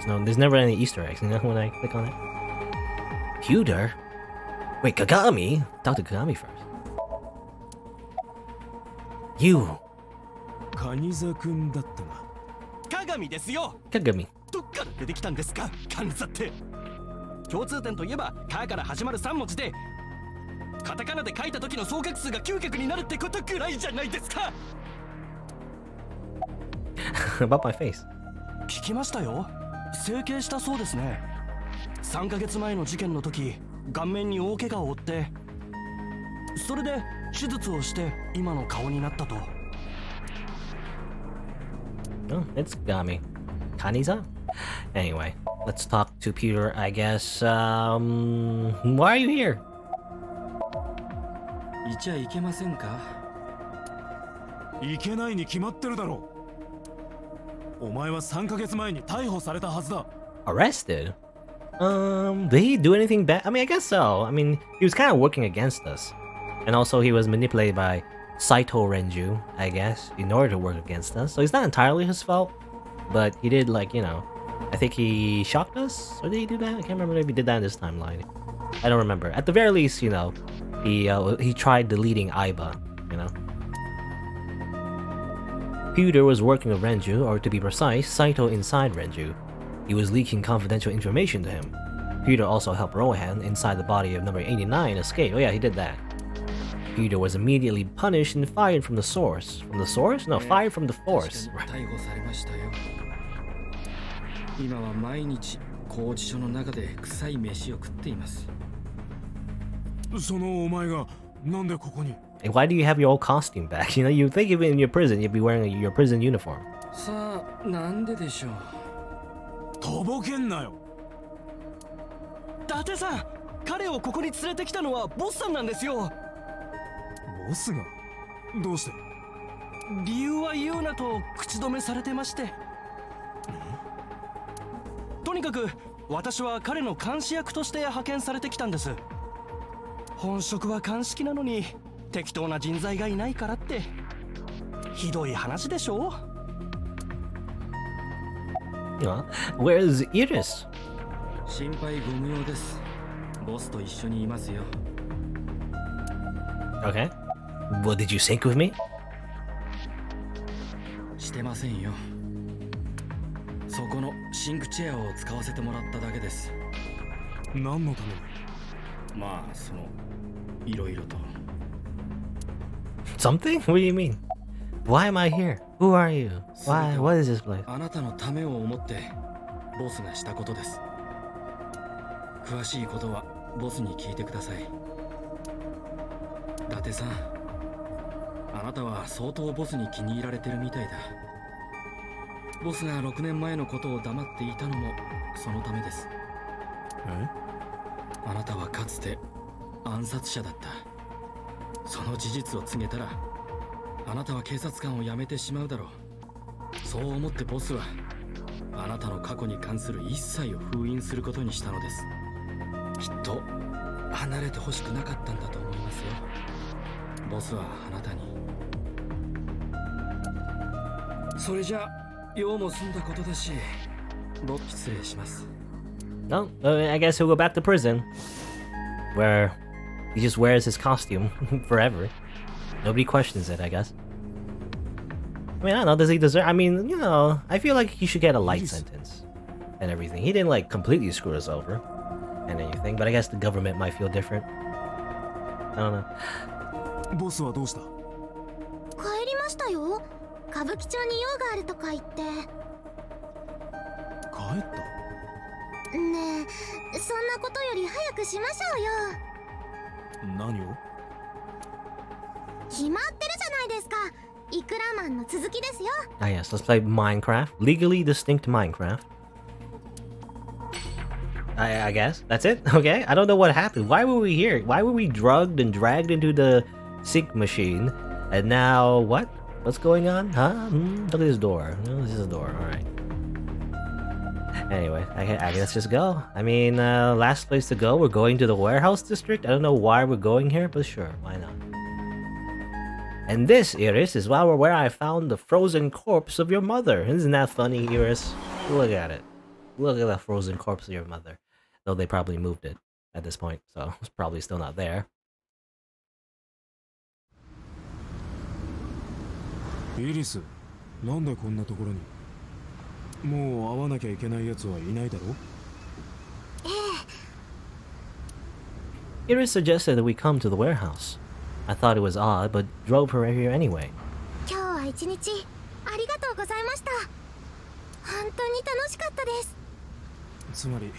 S1: there's never any Easter eggs, you know, when I click on it. Pewter? Wait, Kagami? Talk to Kagami first. You.
S3: カニザ君だったが。
S12: 鏡ですよ。
S1: Kagami.
S12: どっから出てきたんですか、カニザって。共通点といえば、カから始まる3文字で、カタカナで書いた時の総画数が9画になるってことくらいじゃないですか。
S1: About my face.
S12: 聞きましたよ。整形したそうですね。3ヶ月前の事件の時、顔面に大怪我を負って、それで手術をして今の顔になったと。
S1: Oh, it's Kagami. Kaniza? Anyway, let's talk to Peter, I guess. Why are you here?
S12: いちゃいけませんか。
S3: いけないに決まってるだろう。お前は3ヶ月前に逮捕されたはずだ。
S1: Arrested? Did he do anything bad? I mean, I guess so. I mean, he was kind of working against us. And also he was manipulated by Saito Renju, I guess, in order to work against us. So it's not entirely his fault, but he did, like, you know, I think he shocked us? Or did he do that? I can't remember if he did that in this timeline. I don't remember. At the very least, you know, he tried deleting Aiba, you know. Peter was working with Renju, or to be precise, Saito inside Renju. He was leaking confidential information to him. Peter also helped Rohan inside the body of number 89 escape. Oh yeah, he did that. Peter was immediately punished and fired from the source. From the source? No, fired from the force.
S12: 逮捕されましたよ。今は毎日拘置所の中で臭い飯を食っています。
S3: そのお前がなんでここに？
S1: And why do you have your old costume back? You know, you'd think if in your prison, you'd be wearing your prison uniform.
S12: さあ、なんででしょう。
S3: とぼけんなよ。
S12: 伊達さん、彼をここに連れてきたのはボスさんなんですよ。
S3: ボスが？どうして？
S12: 理由は言うなと口止めされてまして。とにかく私は彼の監視役として派遣されてきたんです。本職は鑑識なのに適当な人材がいないからってひどい話でしょ。
S1: You know, where's Iris?
S12: 心配ご無用です。ボスと一緒にいますよ。
S1: Okay. Well, did you sync with me?
S12: してませんよ。そこのシンクチェアを使わせてもらっただけです。
S3: 何のために？
S12: まあ、そのいろいろと。
S1: Something? What do you mean? Why am I here? Who are you? Why? What is this place?
S12: あなたのためを思ってボスがしたことです。詳しいことはボスに聞いてください。伊達さん、あなたは相当ボスに気に入られてるみたいだ。ボスが6年前のことを黙っていたのもそのためです。あなたはかつて暗殺者だった。その事実を告げたらあなたは警察官を辞めてしまうだろう。そう思ってボスはあなたの過去に関する一切を封印することにしたのです。きっと離れてほしくなかったんだと思いますよ。ボスはあなたに。それじゃ用も済んだことだし、失礼します。
S1: No, I guess he'll go back to prison, where he just wears his costume forever. Nobody questions it, I guess. I mean, I don't know, does he deserve... I mean, you know, I feel like he should get a light sentence and everything. He didn't, like, completely screw us over and anything, but I guess the government might feel different. I don't know.
S3: ボスはどうした？
S2: 帰りましたよ。歌舞伎町に用があるとか言って。
S3: 帰った？
S2: ねえ、そんなことより早くしましょうよ。
S3: 何を？
S2: 決まってるじゃないですか。イクラマンの続きですよ。
S1: Ah, yes, let's play Minecraft. Legally distinct Minecraft. I guess. That's it? Okay. I don't know what happened. Why were we here? Why were we drugged and dragged into the sync machine? And now, what? What's going on? Huh? Look at this door. Oh, this is a door. Alright. Anyway, I guess let's just go. I mean, last place to go. We're going to the warehouse district. I don't know why we're going here, but sure. Why not? And this, Iris, is where I found the frozen corpse of your mother. Isn't that funny, Iris? Look at it. Look at that frozen corpse of your mother. Though they probably moved it. at this point, so it's probably still not there.
S3: イリス、なんでこんなところに？もう会わなきゃいけないやつはいないだろ？
S1: Iris suggested that we come to the warehouse. I thought it was odd, but drove her here anyway.
S2: 今日は一日ありがとうございました。本当に楽しかったです。
S3: つまり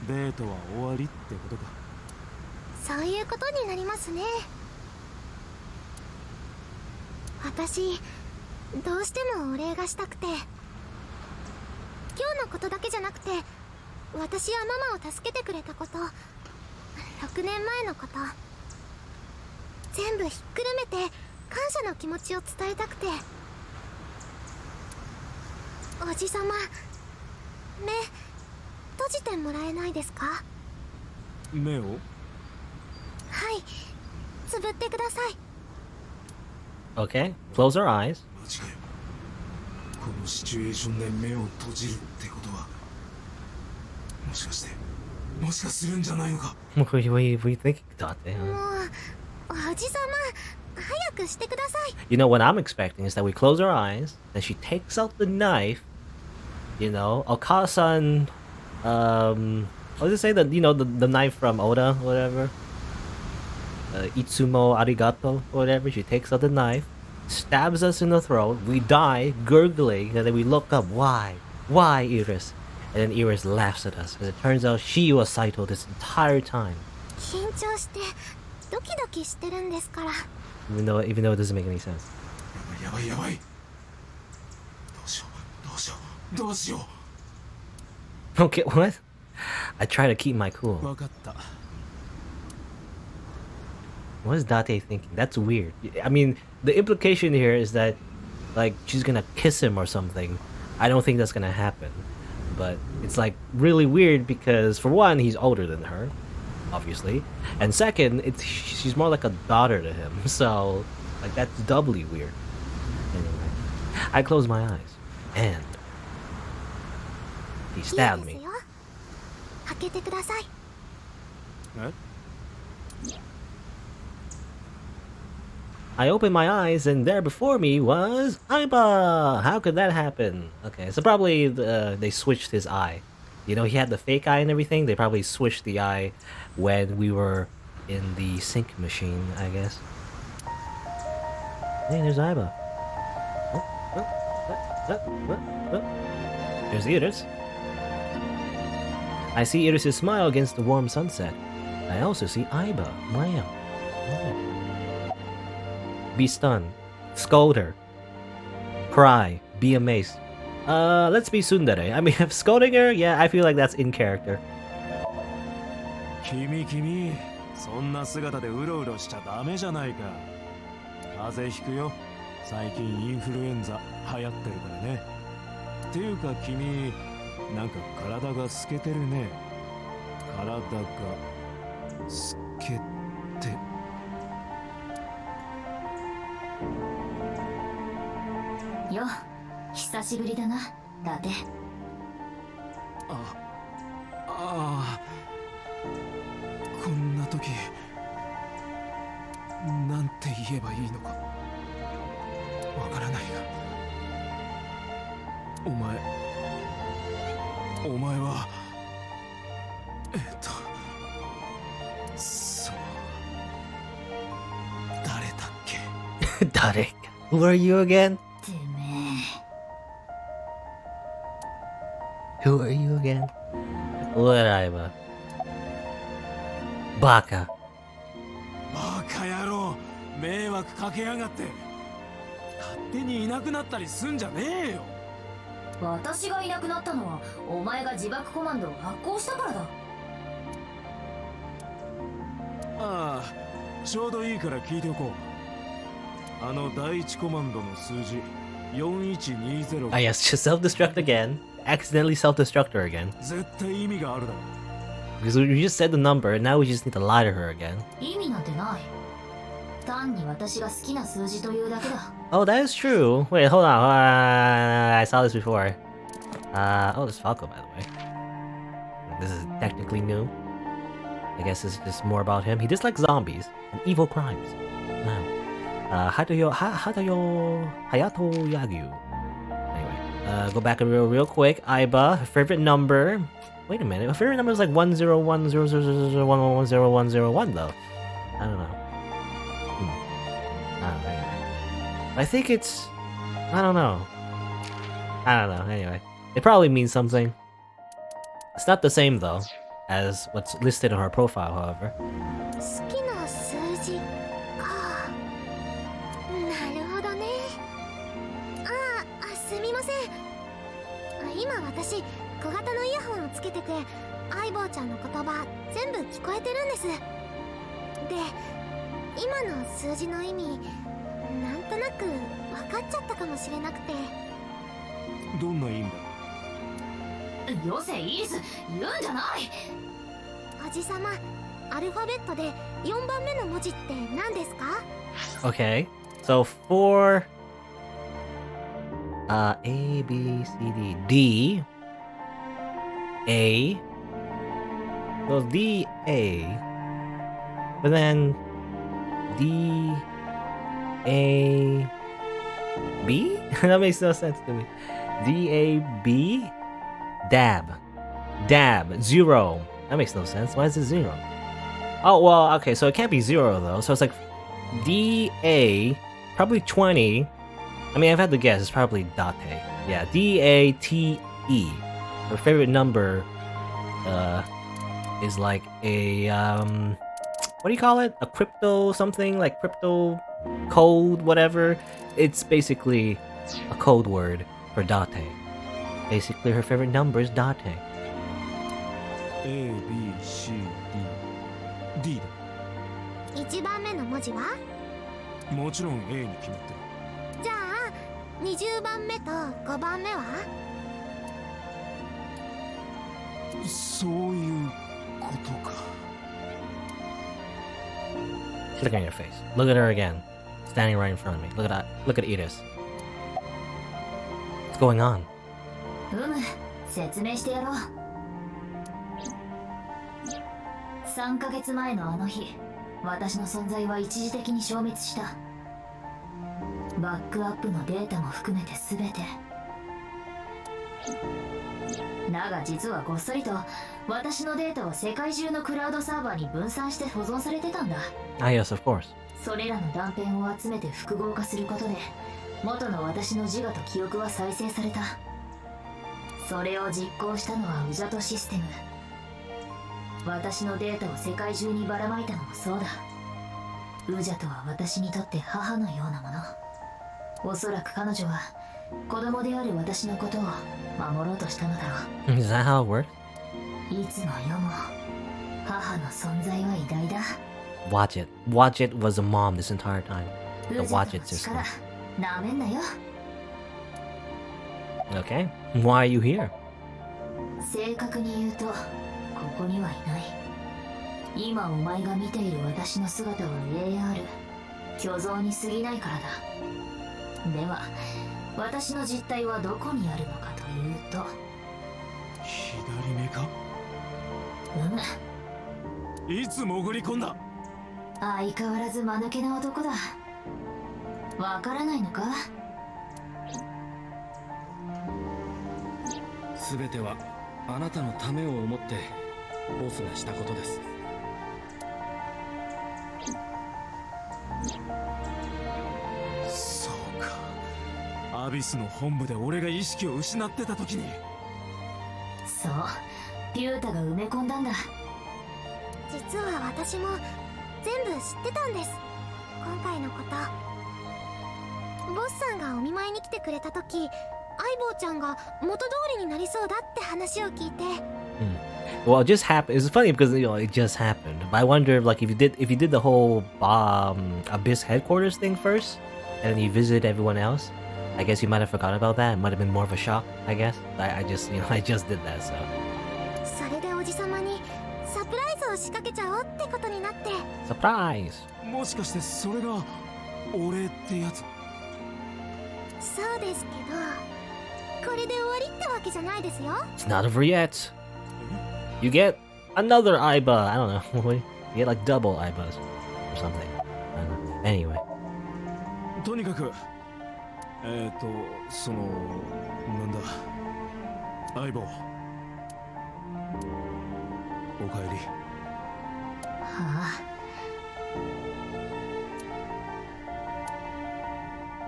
S3: デートは終わりってことか。
S2: そういうことになりますね。私どうしてもお礼がしたくて、今日のことだけじゃなくて、私やママを助けてくれたこと、6年前のこと、全部ひっくるめて感謝の気持ちを伝えたくて。おじさま、目閉じてもらえないですか？
S3: 目を？
S2: はい、つぶってください。
S1: Okay, close our eyes.
S3: マジかよ。このシチュエーションで目を閉じるってことは、もしかするんじゃないのか。
S1: What are you thinking, Date?
S2: もう、おじさま、早くしてください。
S1: You know, what I'm expecting is that we close our eyes, then she takes out the knife, you know, Okasan, what does it say? The knife from Oda, whatever? Itsumo arigato, whatever. She takes out the knife, stabs us in the throat, we die, gurgling, and then we look up. Why? Why, Iris? And then Iris laughs at us, and it turns out she was Saito this entire time.
S2: 緊張してドキドキしてるんですから。
S1: Even though it doesn't make any sense.
S3: やばい。どうしよう。
S1: Okay, what? I try to keep my cool.
S3: わかった。
S1: What is Date thinking? That's weird. I mean, the implication here is that, like, she's gonna kiss him or something. I don't think that's gonna happen. But it's, like, really weird because, for one, he's older than her, obviously. And second, she's more like a daughter to him. So, like, that's doubly weird. Anyway, I close my eyes. And he stabbed me.
S2: 開けてください。
S3: え？
S1: I opened my eyes, and there before me was Aiba! How could that happen? Okay, so probably they switched his eye. You know, he had the fake eye and everything. They probably switched the eye when we were in the sync machine, I guess. Hey, there's Aiba. There's Iris. I see Iris' smile against the warm sunset. I also see Aiba. Wow. Be stunned, scold her, cry, be amazed. Let's be tsundere. I mean, scolding her, yeah, I feel like that's in character.
S3: 君、そんな姿でうろうろしちゃダメじゃないか。風邪ひくよ。最近インフルエンザ流行ってるからね。っていうか君、なんか体が透けてるね。体が透けて。
S13: よ、久しぶりだな、だて。
S3: こんな時、なんて言えばいいのかわからないが。お前は、そう、誰だっけ？
S1: 誰? Who are you again?
S13: てめえ。
S1: Who are you again? Whatever. Baka.
S3: バカ野郎、迷惑かけやがって。勝手にいなくなったりすんじゃねえよ。
S13: 私がいなくなったのはお前が自爆コマンドを発行したからだ。
S3: ああ、ちょうどいいから聞いておこう。第一コマンドの数字4120。
S1: Ah, yes, just self-destruct again. Accidentally self-destruct her again.
S3: 絶対意味があるだろ。
S1: Because we just said the number, and now we just need to lie to her again.
S13: 意味なんてない。単に私が好きな数字というだけだ。
S1: Oh, that is true. Wait, hold on. I saw this before. Oh, this Falco, by the way. This is technically new. I guess it's just more about him. He dislikes zombies and evil crimes. Now, Hayato Yagyu. Anyway, go back real quick. Aiba, her favorite number. Wait a minute, her favorite number is like 1010000110101 though. I don't know. Anyway. I think it's... I don't know. Anyway. It probably means something. It's not the same though as what's listed on her profile, however.
S2: 好きな数字か。なるほどね。すみません。今私小型のイヤホンをつけてて、相棒ちゃんの言葉全部聞こえてるんです。で、今の数字の意味なんとなく分かっちゃったかもしれなくて。
S3: どんな意味だ？
S13: よせイリス、言うんじゃない。
S2: おじさま、アルファベットで4番目の文字って何ですか？
S1: Okay, so for A, B, C, D, D, A, well, D, A, but then D, A, B? That makes no sense to me. D, A, B, dab, zero. That makes no sense. Why is it zero? Oh, well, okay, so it can't be zero though. So it's like D-A, probably 20. I mean, I've had to guess. It's probably Date. Yeah, D-A-T-E. Her favorite number is like a, what do you call it? A crypto something? Like crypto code, whatever. It's basically a code word for Date. Basically, her favorite number is Date.
S3: A, B, C, D, D だ。
S2: 1番目の文字は？
S3: もちろん A に決まってる。
S2: じゃあ20番目と5番目は？
S3: そういうことか。
S1: Look at your face. Look at her again. Standing right in front of me. Look at Edith. What's going on?
S13: 説明してやろう。3ヶ月前のあの日、私の存在は一時的に消滅した。バックアップのデータも含めて全て。だが実はごっそりと私のデータは世界中のクラウドサーバーに分散して保存されてたんだ。
S1: Yes, of course.
S13: それらの断片を集めて複合化することで元の私の自我と記憶は再生された。それを実行したのはウジャトシステム。私のデータを世界中にばらまいたのもそうだ。ウジャとは私にとって母のようなもの。おそらく彼女は子供である私のことを守ろうとしたのだろう。
S1: Is that how it works?
S13: いつの世も母の存在は偉大だ。
S1: Watch it. Watch it was a mom this entire time.
S13: ウ
S1: The
S13: ジャ
S1: Watch
S13: と
S1: It
S13: の
S1: system.
S13: 力なめんなよ。
S1: Okay. Why are you here?
S13: 正確に言うとここにはいない。今お前が見ている私の姿は AR 虚像に過ぎないからだ。では私の実態はどこにあるのかというと、
S3: 左目か？いつ潜り込んだ？
S13: 相変わらず間抜けな男だ。わからないのか？
S12: 全てはあなたのためを思ってボスがしたことです。
S3: そうか。アビスの本部で俺が意識を失ってた時に。
S13: そう、ピュータが埋め込んだんだ。
S2: 実は私も全部知ってたんです。今回のこと。ボスさんがお見舞いに来てくれた時、相棒ちゃんが元通りになりそうだって話を聞いて。
S1: Well, it just happened. It's funny because it just happened. But I wonder if if you did the whole Abyss headquarters thing first, and then you visited everyone else. I guess you might have forgotten about that. It might have been more of a shock. I guess. I just did that. So.
S2: それでおじさまにサプライズを仕掛けちゃおうってことになって。
S1: Surprise.
S3: もしかしてそれが俺ってやつ？
S2: そうですけど、これで終わりってわけじゃないですよ。
S1: It's not over yet. You get Another Aiba. I don't know. You get like double Aibas or something. I don't know. Anyway.
S3: とにかくそのなんだ相棒おかえり。
S13: はあ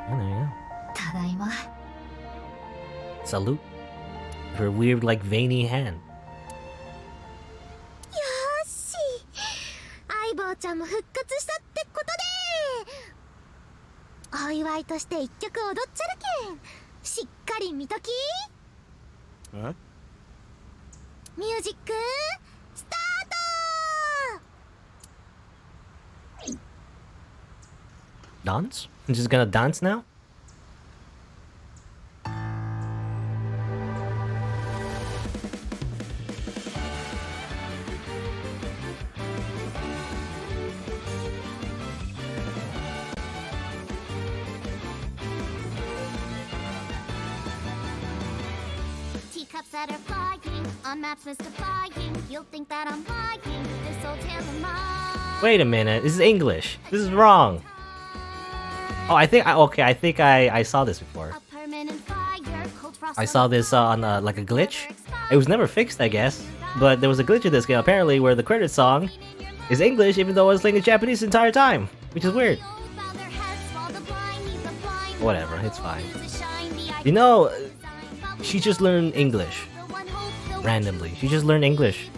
S1: Oh, there you go.
S13: ただいま。
S1: Salute. Her weird, like, veiny hand.
S2: よーし、相棒ちゃんも復活したってことで、お祝いとして一曲踊っちゃるけん、しっかり見とき。
S3: え？
S2: ミュージックスタート。
S1: Dance? I'm just gonna dance now?
S2: Teacups that are flying on maps mystifying. You'll think that I'm lying. This old tale of mine.
S1: Wait a minute, this is English. This is wrong. Oh, I think I saw this before.
S2: A permanent fire, cold frost
S1: I saw this on like a glitch. It was never fixed, I guess. But there was a glitch in this game apparently where the credit song is English even though I was playing in Japanese the entire time, which is weird. Whatever, it's fine. You know, she just learned English randomly. She just learned English.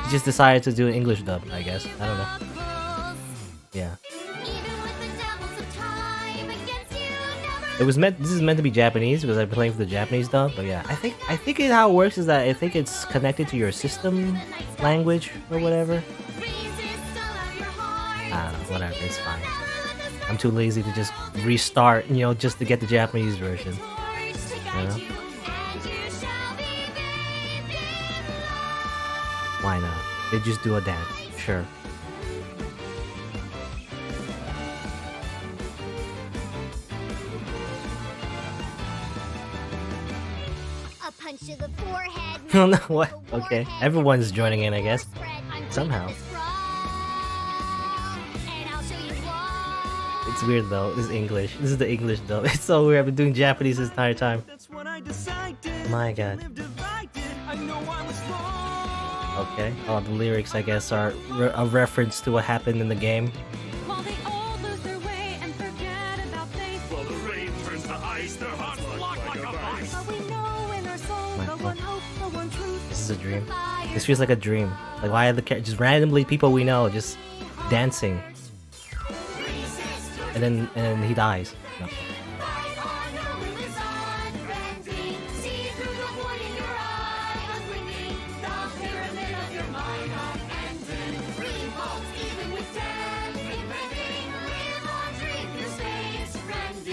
S1: She just decided to do an English dub, I guess. I don't know. Yeah. It was meant. This is meant to be Japanese because I've been playing for the Japanese dub. But yeah, I think how it works is that I think it's connected to your system language or whatever. I don't know. Whatever. It's fine. I'm too lazy to just restart, you know, just to get the Japanese version. You know? Why not? They just do a dance. Sure.
S2: A punch to the forehead.
S1: Oh no, what? Okay. Everyone's joining in, I guess. Somehow. It's weird though. This is English. This is the English though. It's so weird. I've been doing Japanese this entire time. My god. Okay. Oh, the lyrics, I guess, are a reference to what happened in the game. This is a dream. This feels like a dream. Like, why are the just randomly people we know just dancing, and then he dies. No.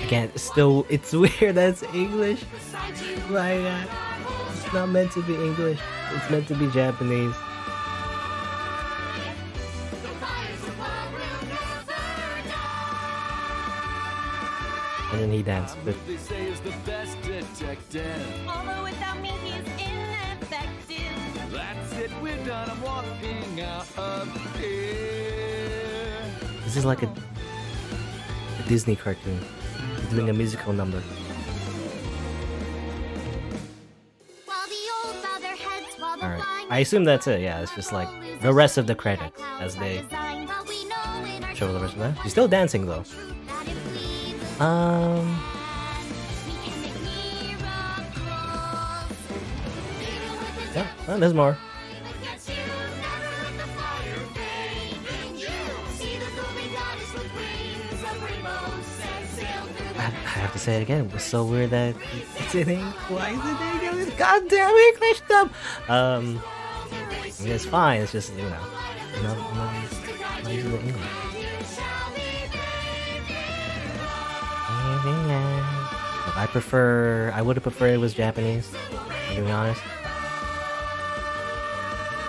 S1: Again, still, it's weird that it's English. My god. It's not meant to be English. It's meant to be Japanese. And then he danced. But
S14: although without me he is ineffective. That's it, we're done. I'm walking out of here.
S1: this is like a Disney cartoon. He's doing a musical number. Alright. I assume that's it, yeah. It's just like the rest of the credits as they show the rest of that. She's still dancing though. Yeah, well, there's more. I have to say it again. It was so weird that it's in English. Why is it in English? Goddamn English dub! I mean, it's fine. It's just, you know, not using the English. Look, I would have preferred it was Japanese, to be honest.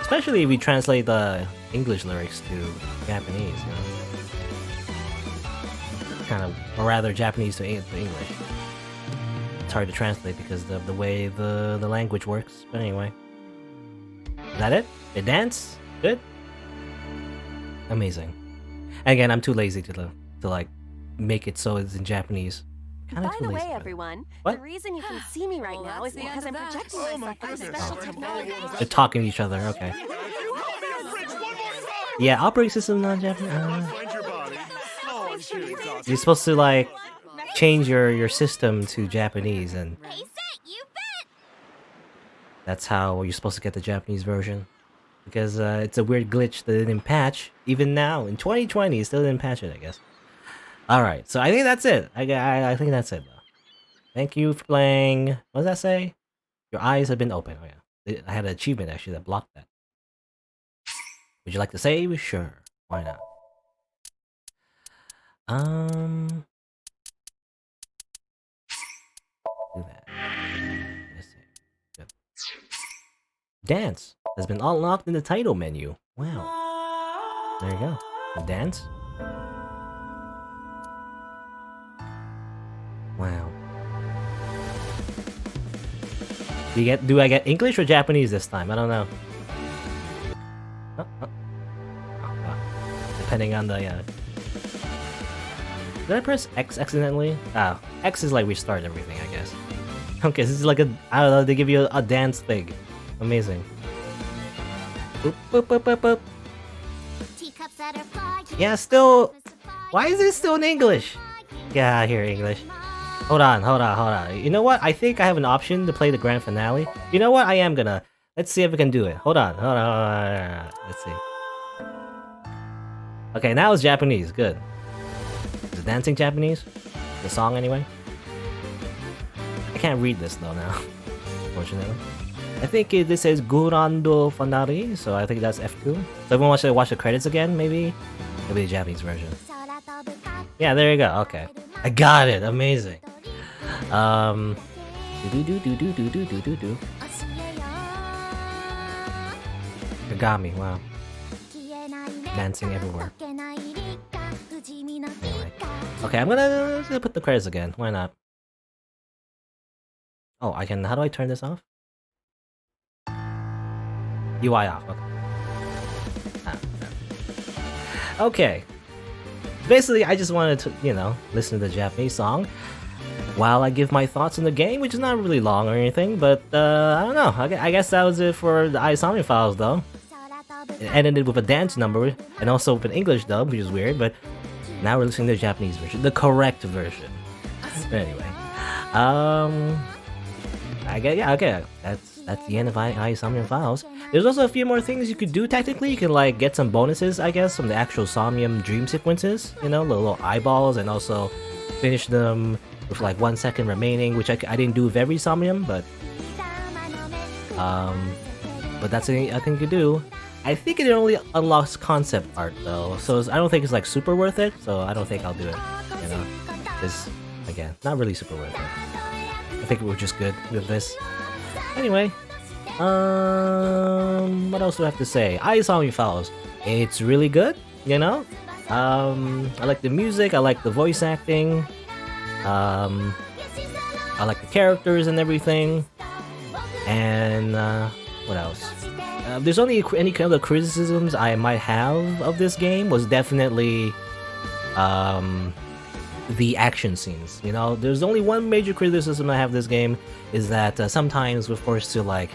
S1: Especially if we translate the English lyrics to Japanese, you know? Kind of, or rather Japanese to English. It's hard to translate because of the way the language works, but anyway. Is that it? They dance? Good? Amazing. Again, I'm too lazy to like make it so it's in Japanese. Kinda
S15: By
S1: too
S15: the
S1: lazy.
S15: way, everyone,
S1: What?
S15: the reason you can see me right now is because I'm projecting myself with special technology.
S1: They're talking to each other, okay. Yeah, operating system not Japanese. You're supposed to like change your system to Japanese, and that's how you're supposed to get the Japanese version. Because it's a weird glitch that they didn't patch. Even now, in 2020, it still didn't patch it, I guess. Alright, so I think that's it. I think that's it, though. Thank you for playing. What does that say? Your eyes have been opened. Oh, yeah. I had an achievement, actually, that blocked that. Would you like to save? Sure. Why not? Do that. Let's see. Good. Dance has been unlocked in the title menu. Wow. There you go. The dance. Wow. Do I get English or Japanese this time? I don't know. Depending on the Did I press X accidentally? Oh, X is like restart everything, I guess. Okay, this is like a, I don't know, they give you a dance thing. Amazing. Boop, boop, boop, boop, boop. Yeah, still. Why is it still in English? Yeah, I hear English. Hold on. You know what? I think I have an option to play the grand finale. You know what? I am gonna. Let's see if we can do it. Hold on. Let's see. Okay, now it's Japanese. Good. Is it dancing Japanese? The song, anyway? I can't read this, though, now. Unfortunately. I think this says Gurando Fanari, so I think that's F2. So everyone wants to watch the credits again, maybe? It'll be the Japanese version. Yeah, there you go. Okay. I got it. Amazing. Kagami, wow. Dancing everywhere. Anyway. Okay, I'm gonna put the credits again. Why not? Oh, I can. How do I turn this off? UI off. Okay. Okay. Basically, I just wanted to, you know, listen to the Japanese song while I give my thoughts on the game, which is not really long or anything, but I don't know. I guess that was it for the Somnium files, though. It ended with a dance number and also with an English dub, which is weird, but now we're listening to the Japanese version, the correct version. But anyway, I guess, yeah, okay, that's the end of Somnium files. There's also a few more things you could do technically. You can like get some bonuses, I guess, from the actual Somnium dream sequences, you know, the little eyeballs, and also finish them with like 1 second remaining, which I didn't do with every Somnium, but that's a thing you could do. I think it only unlocks concept art though, so I don't think it's like super worth it, so I don't think I'll do it, you know, because again, not really super worth it. I think we're just good with this. Anyway, what else do I have to say? Somnium files. It's really good, you know? I like the music, I like the voice acting, I like the characters and everything, and what else? There's only any kind of criticisms I might have of this game was definitely the action scenes. You know, there's only one major criticism I have of this game is that sometimes we're forced to like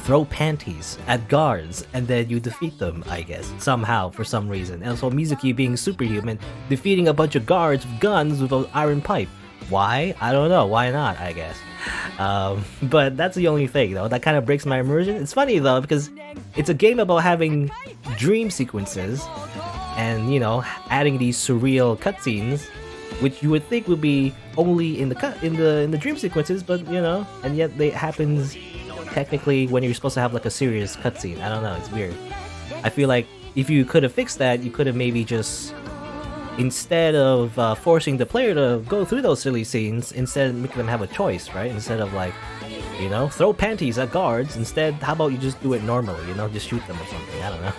S1: throw panties at guards and then you defeat them, I guess, somehow for some reason. And so Mizuki being superhuman, defeating a bunch of guards with guns with an iron pipe. Why? I don't know. Why not, I guess. But that's the only thing, though. That kind of breaks my immersion. It's funny, though, because it's a game about having dream sequences and, you know, adding these surreal cutscenes, which you would think would be only in the dream sequences, but, you know, and yet they happens technically when you're supposed to have, like, a serious cutscene. I don't know. It's weird. I feel like if you could have fixed that, you could have maybe just... Instead of forcing the player to go through those silly scenes, instead make them have a choice, right? Instead of like, you know, throw panties at guards, instead, how about you just do it normally, you know, just shoot them or something, I don't know.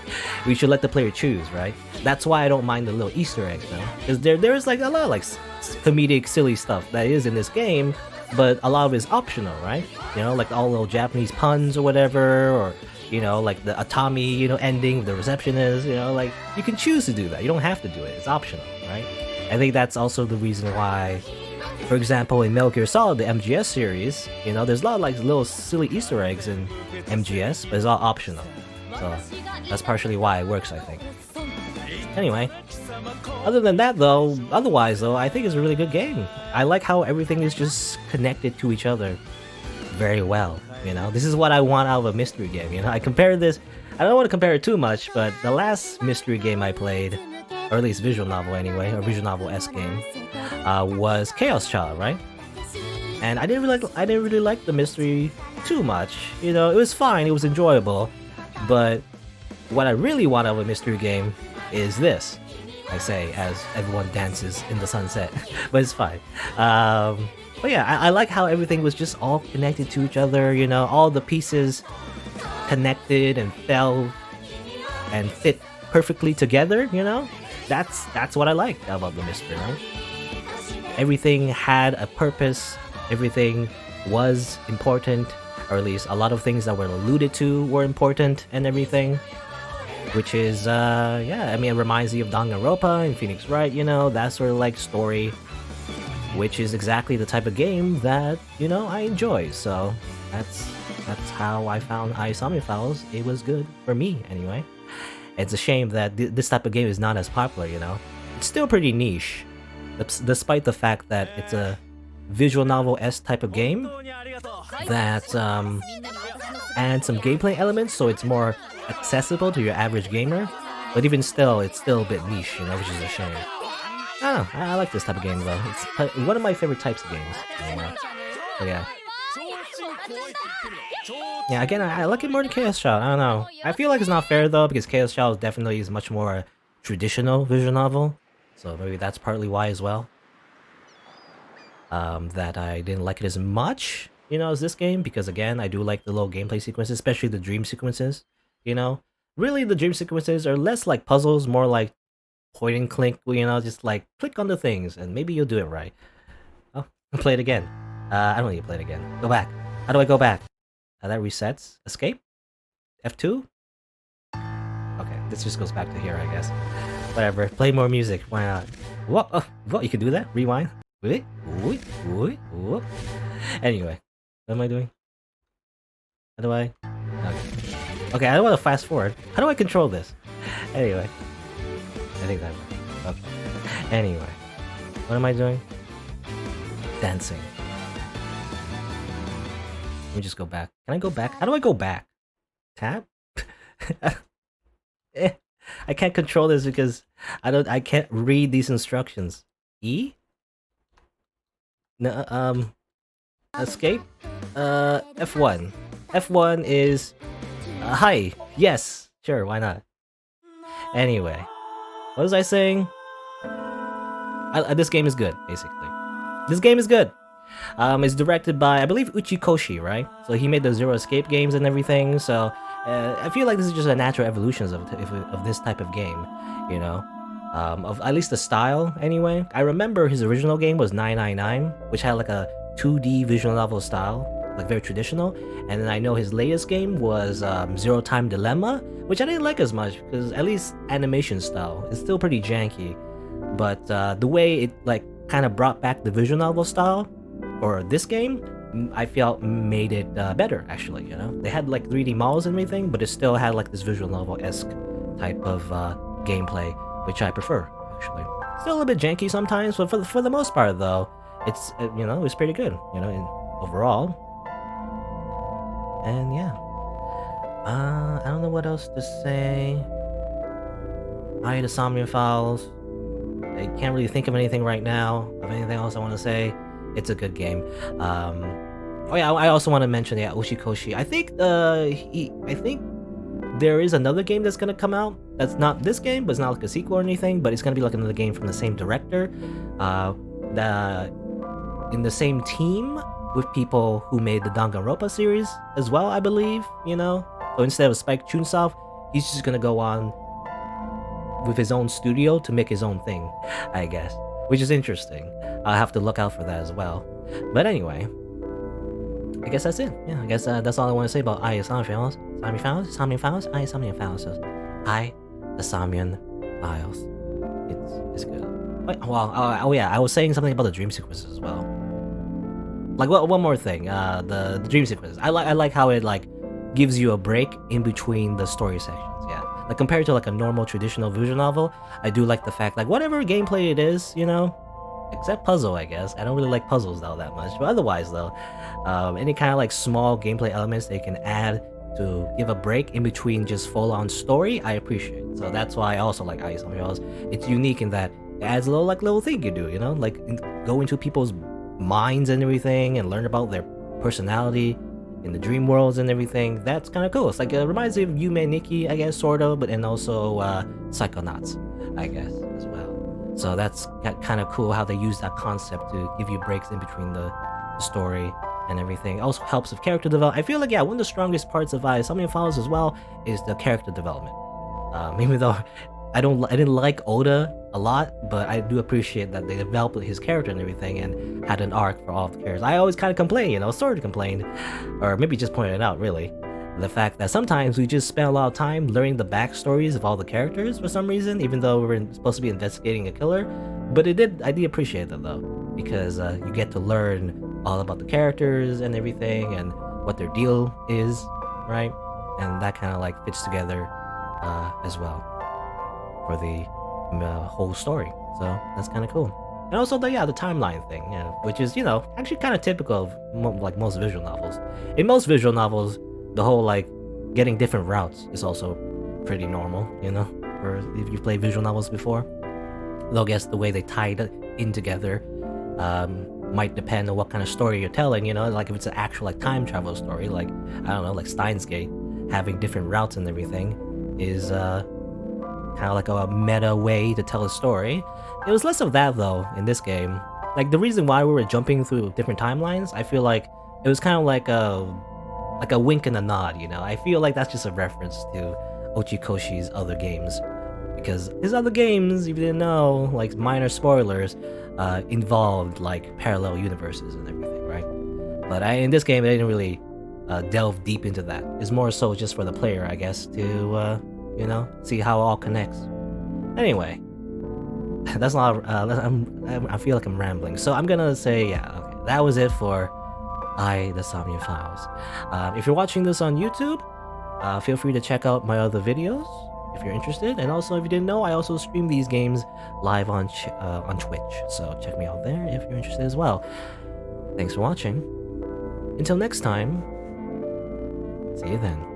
S1: We should let the player choose, right? That's why I don't mind the little Easter eggs, though. Because there's like a lot of like comedic, silly stuff that is in this game, but a lot of it is optional, right? You know, like all little Japanese puns or whatever, or you know, like the Atami, you know, ending with the receptionist, you know, like you can choose to do that. You don't have to do it. It's optional, right? I think that's also the reason why, for example, in Metal Gear Solid, the MGS series, you know, there's a lot of like little silly Easter eggs in MGS, but it's all optional. So that's partially why it works, I think. Anyway, other than that though, otherwise though, I think it's a really good game. I like how everything is just connected to each other very well, you know? This is what I want out of a mystery game, you know? I compare this, I don't want to compare it too much, but the last mystery game I played, or at least visual novel anyway, or visual novel-esque game, was Chaos Child, right? And I didn't really like the mystery too much. You know, it was fine, it was enjoyable, but what I really want out of a mystery game is this. I say as everyone dances in the sunset, but it's fine. But yeah, I like how everything was just all connected to each other. You know, all the pieces connected and fell and fit perfectly together. You know, that's what I liked about the mystery. Right? Everything had a purpose. Everything was important, or at least a lot of things that were alluded to were important and everything. Which is, yeah, I mean, it reminds me of Danganronpa and Phoenix Wright, you know, that sort of like story, which is exactly the type of game that, you know, I enjoy. So that's how I found Somnium Files. It was good for me, anyway. It's a shame that this type of game is not as popular, you know. It's still pretty niche, despite the fact that it's a visual novel-esque type of game that and some gameplay elements, so it's more accessible to your average gamer. But even still, it's still a bit niche, you know, which is a shame. I don't know, I like this type of game though. It's one of my favorite types of games. Anyway. So yeah. Yeah, again, I like it more than Chaos Child. I don't know. I feel like it's not fair though, because Chaos Child definitely is much more traditional visual novel. So maybe that's partly why as well. That I didn't like it as much, you know, as this game, because again, I do like the little gameplay sequences, especially the dream sequences, you know. Really, the dream sequences are less like puzzles, more like point and click, you know, just like click on the things and maybe you'll do it right. Oh, play it again. I don't need to play it again. Go back. How do I go back? That resets. Escape? F2? Okay, this just goes back to here, I guess. Whatever. Play more music. Why not? What? Oh, what? You can do that? Rewind? Wait. Anyway, what am I doing? How do I? Okay, I don't want to fast forward. How do I control this? Anyway, I think that works. Okay. Anyway, what am I doing? Dancing. Let me just go back. Can I go back? How do I go back? Tab? I can't control this because I can't read these instructions. E? No, escape? F1. F1 is... hi! Yes! Sure, why not? Anyway. What was I saying? This game is good, basically. This game is good! It's directed by, I believe, Uchikoshi, right? So he made the Zero Escape games and everything, so... I feel like this is just a natural evolution of this type of game, you know? Of at least the style, anyway. I remember his original game was 999, which had like a 2D visual novel style, like very traditional. And then I know his latest game was Zero Time Dilemma, which I didn't like as much because at least animation style is still pretty janky. But the way it like kind of brought back the visual novel style for this game, I felt made it better actually. You know, they had like 3D models and everything, but it still had like this visual novel-esque type of gameplay, which I prefer, actually. Still a little bit janky sometimes, but for the most part, though, it's, you know, it's pretty good, you know, overall. And yeah. I don't know what else to say. Hi to Somnium Files. I can't really think of anything right now, of anything else I want to say. It's a good game. Oh yeah, I also want to mention, yeah, Uchikoshi. I think, I think there is another game that's gonna come out. That's not this game, but it's not like a sequel or anything. But it's gonna be like another game from the same director, in the same team with people who made the Danganronpa series as well, I believe. You know, so instead of Spike Chunsoft, he's just gonna go on with his own studio to make his own thing, I guess, which is interesting. I'll have to look out for that as well. But anyway, I guess that's it. Yeah, I guess that's all I want to say about I, the Somnium Files. Somnium Files? I, Somnium Files. I, the Somnium Files. It's good. Wait, well, oh yeah, I was saying something about the dream sequences as well. Like, one more thing. The dream sequences. I like how it like gives you a break in between the story sections. Yeah, like compared to like a normal traditional visual novel, I do like the fact like whatever gameplay it is, you know, except puzzle, I guess. I don't really like puzzles though that much, but otherwise though, any kind of like small gameplay elements they can add to give a break in between just full-on story, I appreciate. So that's why I also like Ice on Heroes. It's unique in that it adds a little thing you do, you know, like go into people's minds and everything and learn about their personality in the dream worlds and everything. That's kind of cool. It's like it reminds me of Yume Nikki, I guess, sort of, but and also Psychonauts, I guess, as well. So that's kind of cool how they use that concept to give you breaks in between the story and everything. It also helps with character development. I feel like, yeah, one of the strongest parts of Somnium Files as well is the character development. Even though I didn't like Oda a lot, but I do appreciate that they developed his character and everything and had an arc for all of the characters. I always kind of complain, you know, sort of complain, or maybe just pointed it out, really. The fact that sometimes we just spend a lot of time learning the backstories of all the characters for some reason, even though we're supposed to be investigating a killer. But I did appreciate that though, because you get to learn all about the characters and everything and what their deal is, right? And that kind of like fits together as well for the whole story. So that's kind of cool. And also the timeline thing, yeah, which is, you know, actually kind of typical of like most visual novels. In most visual novels, the whole like getting different routes is also pretty normal, you know, or if you played visual novels before. Though I guess the way they tied it in together might depend on what kind of story you're telling, you know, like if it's an actual like time travel story, like, I don't know, like Steins Gate, having different routes and everything is kind of like a meta way to tell a story. It was less of that though in this game. Like the reason why we were jumping through different timelines, I feel like it was kind of like a wink and a nod, you know. I feel like that's just a reference to Uchikoshi's other games, because his other games, if you didn't know, like minor spoilers, involved like parallel universes and everything, right? But in this game, I didn't really delve deep into that. It's more so just for the player, I guess, to you know, see how it all connects. Anyway, that's not. I feel like I'm rambling, so I'm gonna say, yeah, okay, that was it for the Somnium Files. If you're watching this on YouTube, feel free to check out my other videos if you're interested. And also, if you didn't know, I also stream these games live on Twitch, so check me out there if you're interested as well. Thanks for watching. Until next time, see you then.